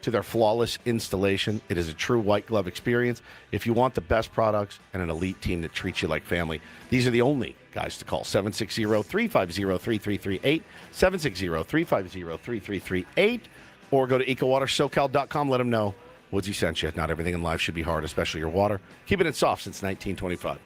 to their flawless installation, it is a true white glove experience. If you want the best products and an elite team that treats you like family, these are the only guys to call. 760-350-3338, 760-350-3338, or go to ecowatersocal.com. Let them know Woodsy sent you. Not everything in life should be hard, especially your water. Keeping it soft since 1925.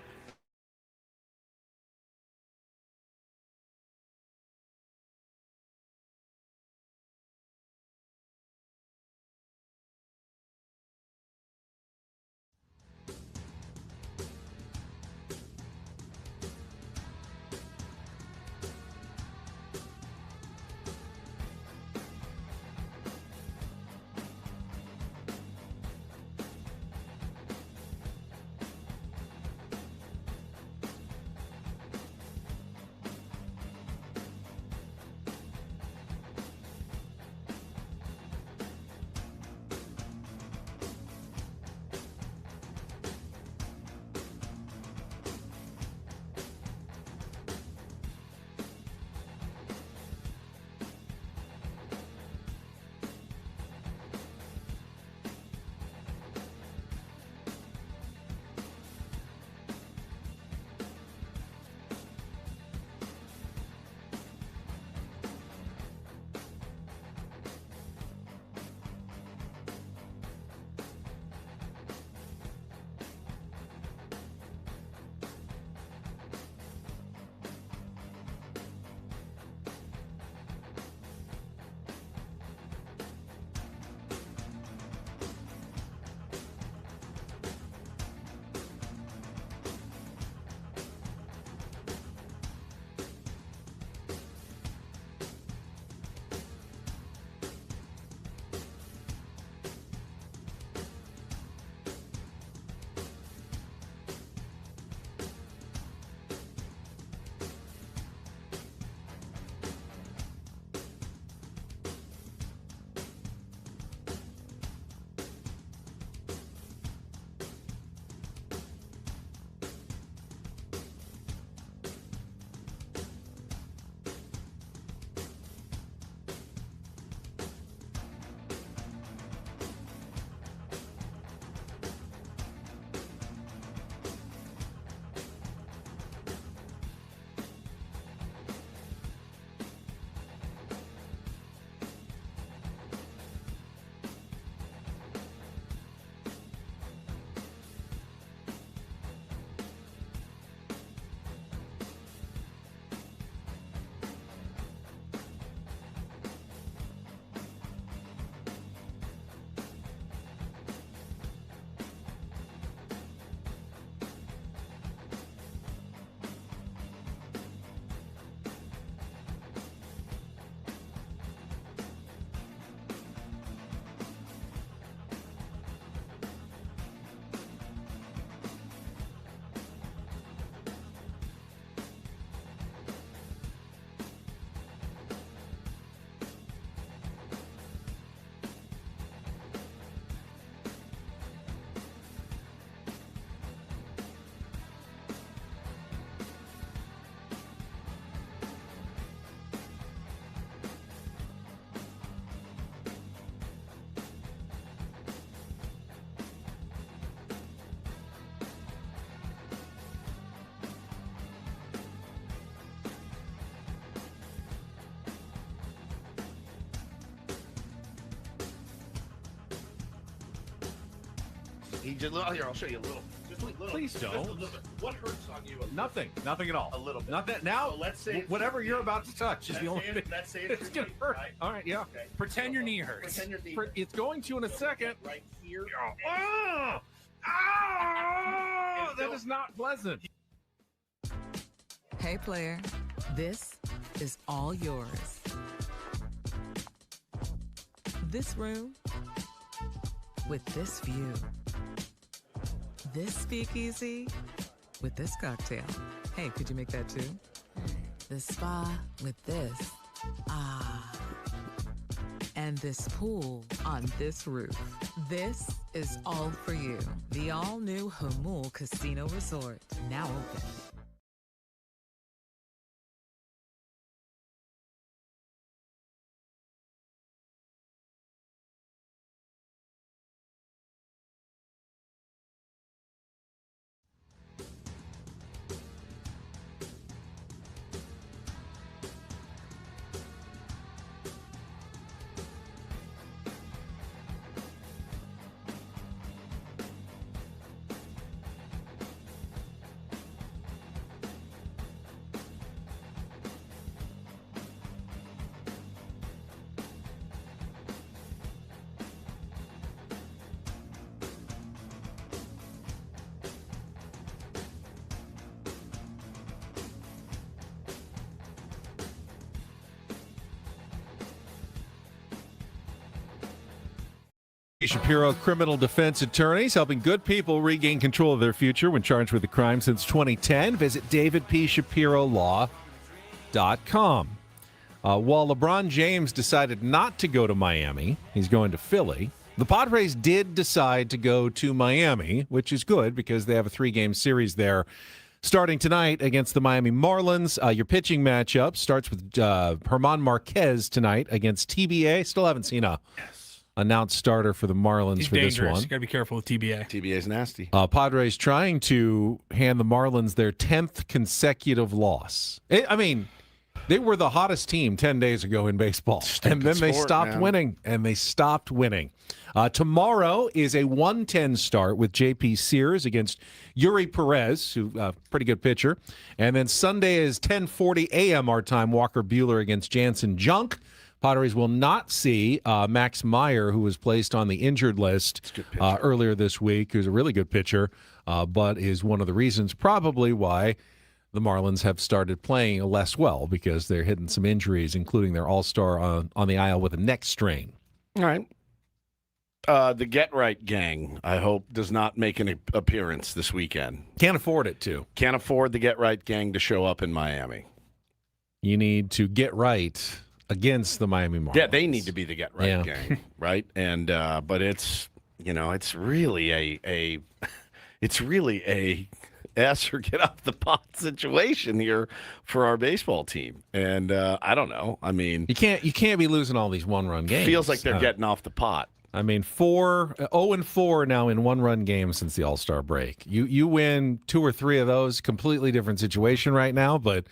He just here. I'll show you a little. Just a little. Please don't. Just a little bit. What hurts on you? Nothing at all. A little bit. Not that now. So let's say whatever you're about to touch is the only thing. Let's say it's gonna hurt. Right? All right, yeah. Okay. Pretend your knee hurts. Pretend your knee. It's going to in a second. Right here. Oh, that is not pleasant. Hey, player, this is all yours. This room with this view. This speakeasy with this cocktail. Hey, could you make that too? The spa with this. Ah. And this pool on this roof. This is all for you. The all-new Hamul Casino Resort, now open. Shapiro criminal defense attorneys helping good people regain control of their future when charged with a crime since 2010. Visit davidpshapirolaw.com. While LeBron James decided not to go to Miami, he's going to Philly. The Padres did decide to go to Miami, which is good because they have a 3-game series there starting tonight against the Miami Marlins. Your pitching matchup starts with German Marquez tonight against TBA. Still haven't seen a announced starter for the Marlins for dangerous. this one. You got to be careful with TBA. TBA's nasty. Padres trying to hand the Marlins their 10th consecutive loss. They were the hottest team 10 days ago in baseball. And then they stopped winning. Tomorrow is a 1:10 start with J.P. Sears against Yuri Perez, who pretty good pitcher. And then Sunday is 10:40 a.m. our time, Walker Buehler against Jansen Junk. Padres will not see Max Meyer, who was placed on the injured list earlier this week, who's a really good pitcher, but is one of the reasons probably why the Marlins have started playing less well, because they're hitting some injuries, including their all-star on the IL with a neck strain. All right. The Get Right gang, I hope, does not make an appearance this weekend. Can't afford it to. Can't afford the Get Right gang to show up in Miami. You need to get right against the Miami Marlins. Yeah, they need to be the Get Right gang, right? And but it's really a ass or get off the pot situation here for our baseball team. And I don't know. I mean, you can't be losing all these one-run games. Feels like they're getting off the pot. 0-4 now in one-run games since the All-Star break. You win 2 or 3 of those, completely different situation right now, but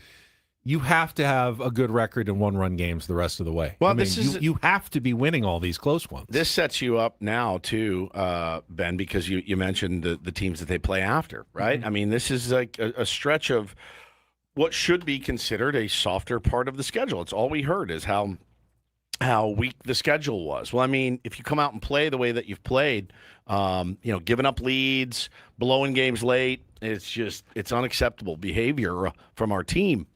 you have to have a good record in one-run games the rest of the way. Well, you have to be winning all these close ones. This sets you up now, too, Ben, because you mentioned the teams that they play after, right? Mm-hmm. I mean, this is like a stretch of what should be considered a softer part of the schedule. It's all we heard is how weak the schedule was. Well, I mean, if you come out and play the way that you've played, giving up leads, blowing games late, it's unacceptable behavior from our team.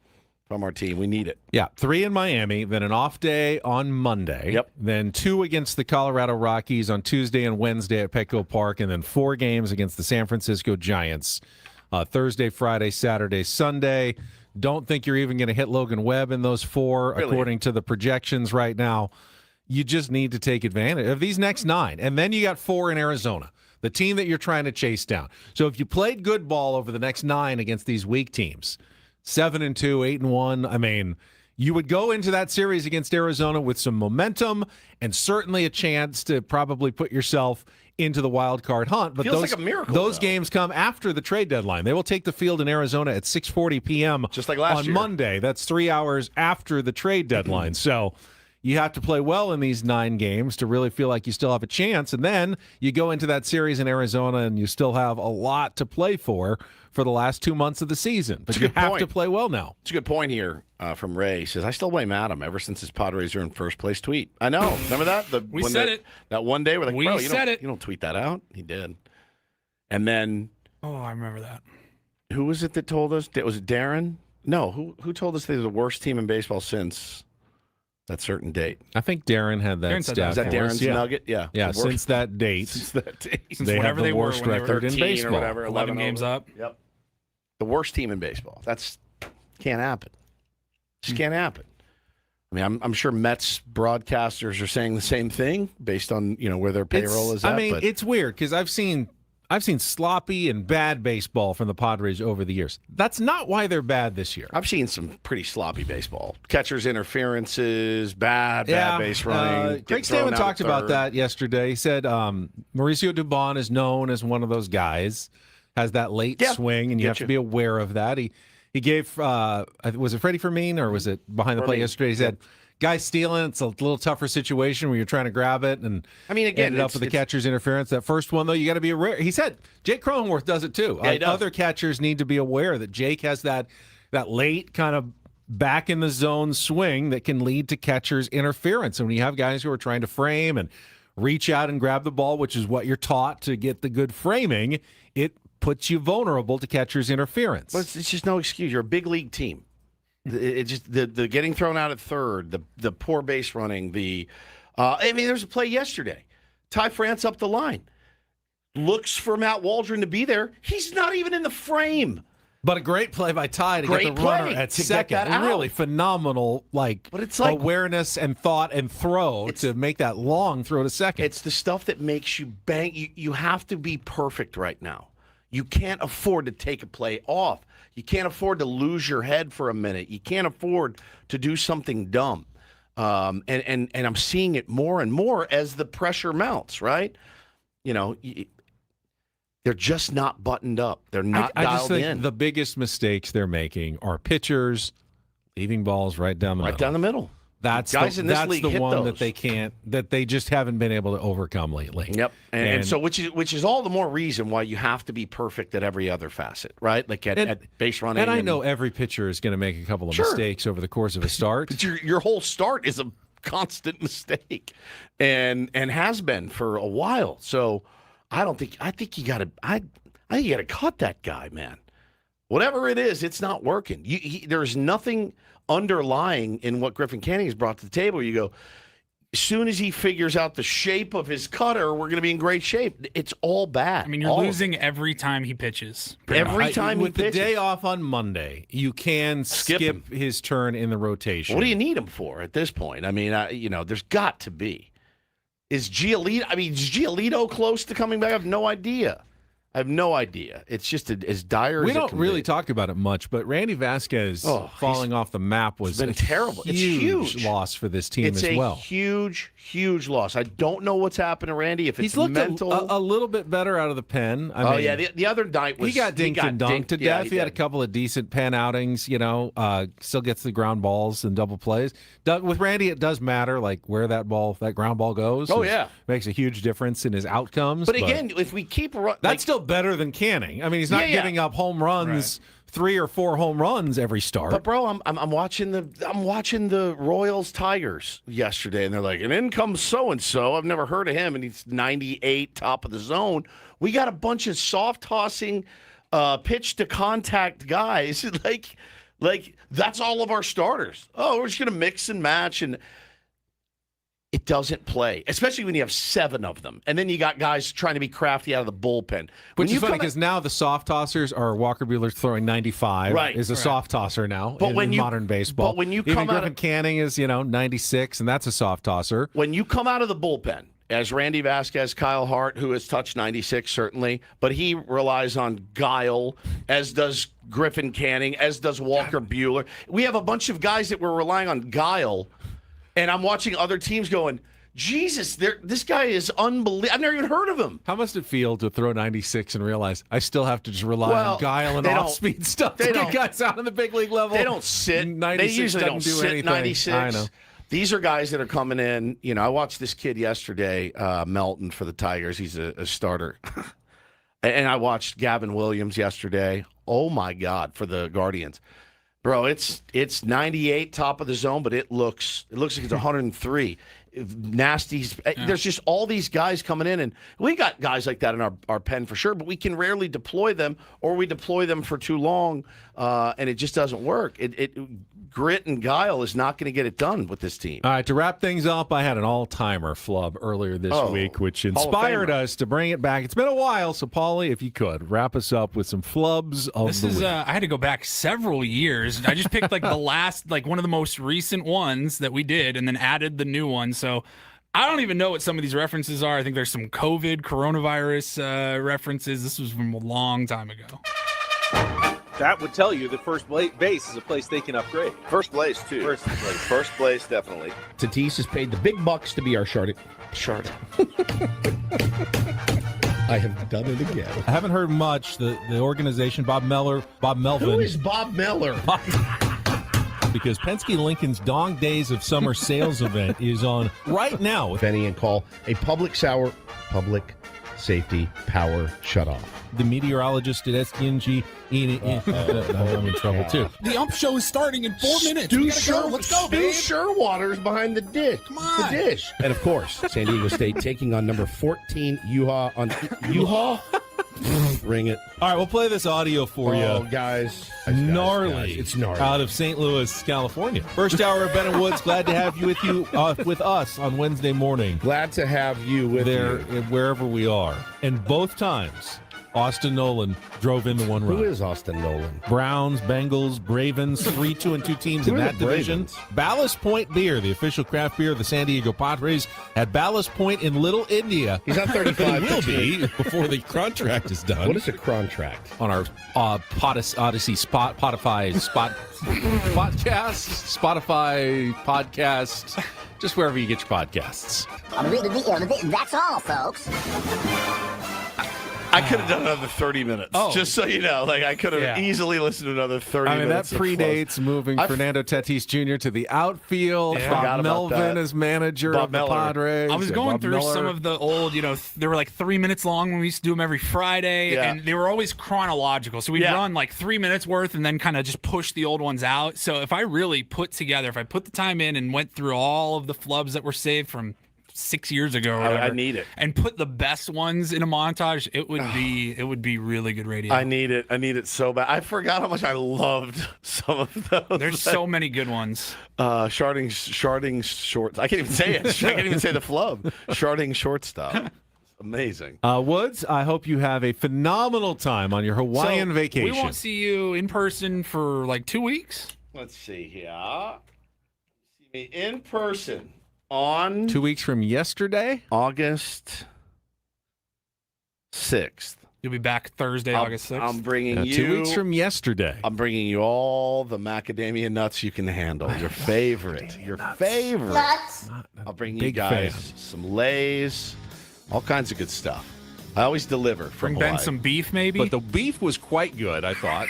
We need it. Yeah, 3 in Miami, then an off day on Monday. Yep. Then 2 against the Colorado Rockies on Tuesday and Wednesday at Petco Park, and then 4 games against the San Francisco Giants Thursday, Friday, Saturday, Sunday. Don't think you're even going to hit Logan Webb in those 4, really? According to the projections right now. You just need to take advantage of these next 9. And then you got 4 in Arizona, the team that you're trying to chase down. So if you played good ball over the next 9 against these weak teams, 7-2, 8-1. I mean, you would go into that series against Arizona with some momentum and certainly a chance to probably put yourself into the wild card hunt. But Feels like a miracle, those though. games come after the trade deadline. They will take the field in Arizona at 6:40 p.m. just like last on year. Monday. That's 3 hours after the trade deadline. So you have to play well in these 9 games to really feel like you still have a chance. And then you go into that series in Arizona and you still have a lot to play for the last 2 months of the season. But you have to play well now. It's a good point here from Ray. He says, I still blame Adam ever since his Padres are in first place tweet. I know. Remember that? We said it. That one day we're like, bro, you it. You don't tweet that out. He did. And then. Oh, I remember that. Who was it that told us? Was it Darren? No. Who told us they were the worst team in baseball since that certain date? I think Darren had that stat. Is that Darren's nugget? Yeah. Yeah, since that date. Since that date. They have the worst record in baseball. Or whatever, 11 games up. Yep. The worst team in baseball. That's can't happen. Just can't happen. I mean, I'm sure Mets broadcasters are saying the same thing based on where their payroll is at. I mean, it's weird because I've seen sloppy and bad baseball from the Padres over the years. That's not why they're bad this year. I've seen some pretty sloppy baseball. Catchers' interferences, bad base running. Greg Stanman talked about that yesterday. He said Mauricio Dubon is known as one of those guys, has that late swing, and you have to be aware of that. He gave, was it Freddie Fermin or was it behind the plate yesterday? He said, guys stealing, it's a little tougher situation where you're trying to grab it, and ended up with the catcher's interference. That first one, though, you got to be aware. He said Jake Cronenworth does it too. Yeah, other catchers need to be aware that Jake has that late kind of back in the zone swing that can lead to catcher's interference. And when you have guys who are trying to frame and reach out and grab the ball, which is what you're taught to get the good framing, it puts you vulnerable to catcher's interference. But it's just no excuse. You're a big league team. It just the getting thrown out at third, the poor base running, there's a play yesterday. Ty France up the line. Looks for Matt Waldron to be there. He's not even in the frame. But a great play by Ty to get the runner at second. Really phenomenal awareness and thought and throw to make that long throw to second. It's the stuff that makes you bang. You have to be perfect right now. You can't afford to take a play off. You can't afford to lose your head for a minute. You can't afford to do something dumb. And I'm seeing it more and more as the pressure mounts, right? They're just not buttoned up. They're not I dialed just think in. The biggest mistakes they're making are pitchers leaving balls right down the middle. Right down the middle. That's guys in this league the hit one those. that they just haven't been able to overcome lately. Yep. And so which is all the more reason why you have to be perfect at every other facet, right? Like at base running. And I know every pitcher is going to make a couple of mistakes over the course of a start. But your whole start is a constant mistake and has been for a while. So I think you got to cut that guy, man. Whatever it is, it's not working. There's nothing underlying in what Griffin Canning has brought to the table. You go, as soon as he figures out the shape of his cutter, we're going to be in great shape. It's all bad. I mean, you're losing every time he pitches. Every time he pitches. With the day off on Monday, you can skip his turn in the rotation. What do you need him for at this point? I mean, there's got to be. Is Giolito close to coming back? I have no idea. It's just as dire as we it don't can really be. talk about it much, but Randy Vasquez falling off the map was been terrible. It's huge loss for this team as well. It's a huge loss. I don't know what's happened to Randy. If it's He's looked mental, a little bit better out of the pen. The other night was he got dinked and dunked to death. He had a couple of decent pen outings. Still gets the ground balls and double plays. With Randy, it does matter like where that ground ball goes. Makes a huge difference in his outcomes. But again, if we keep that's still better than Canning. I mean, he's not giving up home runs, 3 or 4 home runs every start. But bro, I'm watching the Royals Tigers yesterday, and they're like, and in comes so and so. I've never heard of him, and he's 98, top of the zone. We got a bunch of soft tossing, pitch to contact guys. like that's all of our starters. Oh, we're just gonna mix and match and. It doesn't play, especially when you have 7 of them. And then you got guys trying to be crafty out of the bullpen. Which is funny because now the soft tossers are Walker Buehler throwing 95 is a soft tosser now in modern baseball. But when you Even come Griffin Canning is, 96, and that's a soft tosser. When you come out of the bullpen, as Randy Vasquez, Kyle Hart, who has touched 96 certainly, but he relies on guile, as does Griffin Canning, as does Walker Buehler. We have a bunch of guys that were relying on guile. And I'm watching other teams going, Jesus, this guy is unbelievable. I've never even heard of him. How must it feel to throw 96 and realize I still have to just rely on guile and off-speed stuff to get guys out on the big league level? They don't sit. 96 they usually don't do sit anything. 96. I know. These are guys that are coming in. You know, I watched this kid yesterday, Melton for the Tigers. He's a starter. And I watched Gavin Williams yesterday. Oh, my God, for the Guardians. Bro, it's 98 top of the zone, but it looks like it's 103. Nasties. Yeah. There's just all these guys coming in, and we got guys like that in our pen for sure, but we can rarely deploy them, or we deploy them for too long, and it just doesn't work. Grit and guile is not going to get it done with this team. All right, to wrap things up, I had an all-timer flub earlier this week, which inspired us to bring it back. It's been a while, so Paulie, if you could, wrap us up with some flubs of the week. I had to go back several years. I just picked the last, one of the most recent ones that we did, and then added the new one. So I don't even know what some of these references are. I think there's some coronavirus references. This was from a long time ago. That would tell you that first base is a place they can upgrade. First place, too. First place, definitely. Tatis has paid the big bucks to be our Shard. I have done it again. I haven't heard much. The organization, Bob Melvin. Who is Bob Meller? Because Penske Lincoln's Dong Days of Summer sales event is on right now. Benny and call a public safety power shutoff. The meteorologist at STNG, I'm in trouble too. The ump show is starting in 4 minutes. Let's go, babe. Sherwater's behind the dish. Come on. The dish. And, of course, San Diego State taking on number 14, Yuha on Yuha. Ring it. All right, we'll play this audio for you. Oh, guys. Gnarly. It's gnarly. Out of St. Louis, California. First hour of Ben and Woods. Glad to have you with us on Wednesday morning. Glad to have you with there, wherever we are. And both times, Austin Nolan drove into one run. Who is Austin Nolan? Browns, Bengals, Ravens, 3-2-2 teams in that division. Ballast Point Beer, the official craft beer of the San Diego Padres, at Ballast Point in Little India. He's on 35. He will be before the contract is done. What is a contract? On our Odyssey Spotify podcast, just wherever you get your podcasts. That's all, folks. I could have done another 30 minutes, just so you know. I could have easily listened to another 30 minutes. That predates moving Fernando Tatis Jr. to the outfield. Bob Melvin as manager of the Padres. I was going through some of the old, they were 3 minutes long when we used to do them every Friday, and they were always chronological. So we'd run 3 minutes worth and then kind of just push the old ones out. So if I really put the time in and went through all of the flubs that were saved from 6 years ago or whatever, I need it, and put the best ones in a montage, it would be really good radio. I need it so bad. I forgot how much I loved some of those. There's so many good ones. Sharding short. I can't even say it. I can't even say the flub. Sharding shortstop. Amazing. Woods, I hope you have a phenomenal time on your Hawaiian vacation. We won't see you in person for 2 weeks. Let's see here. See me in person on 2 weeks from yesterday, August 6th. You'll be back Thursday, August 6th. I'm bringing you 2 weeks from yesterday. I'm bringing you all the macadamia nuts you can handle. Your favorite. Nuts. I'll bring you guys some Lay's, all kinds of good stuff. I always deliver from Bring Ben Hawaii. some beef, maybe. But the beef was quite good, I thought.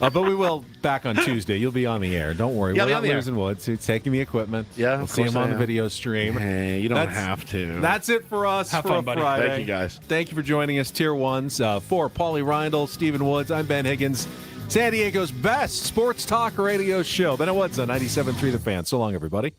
But we will back on Tuesday. You'll be on the air. Don't worry. We're not losing Woods. He's taking the equipment. Yeah, we'll see him on the video stream. Hey, you don't have to. That's it for us Have for fun, a buddy. Friday. Thank you, guys. Thank you for joining us, Tier 1s. For Paulie Reindl, Stephen Woods, I'm Ben Higgins. San Diego's best sports talk radio show. Ben Woods on 97.3 The Fan. So long, everybody.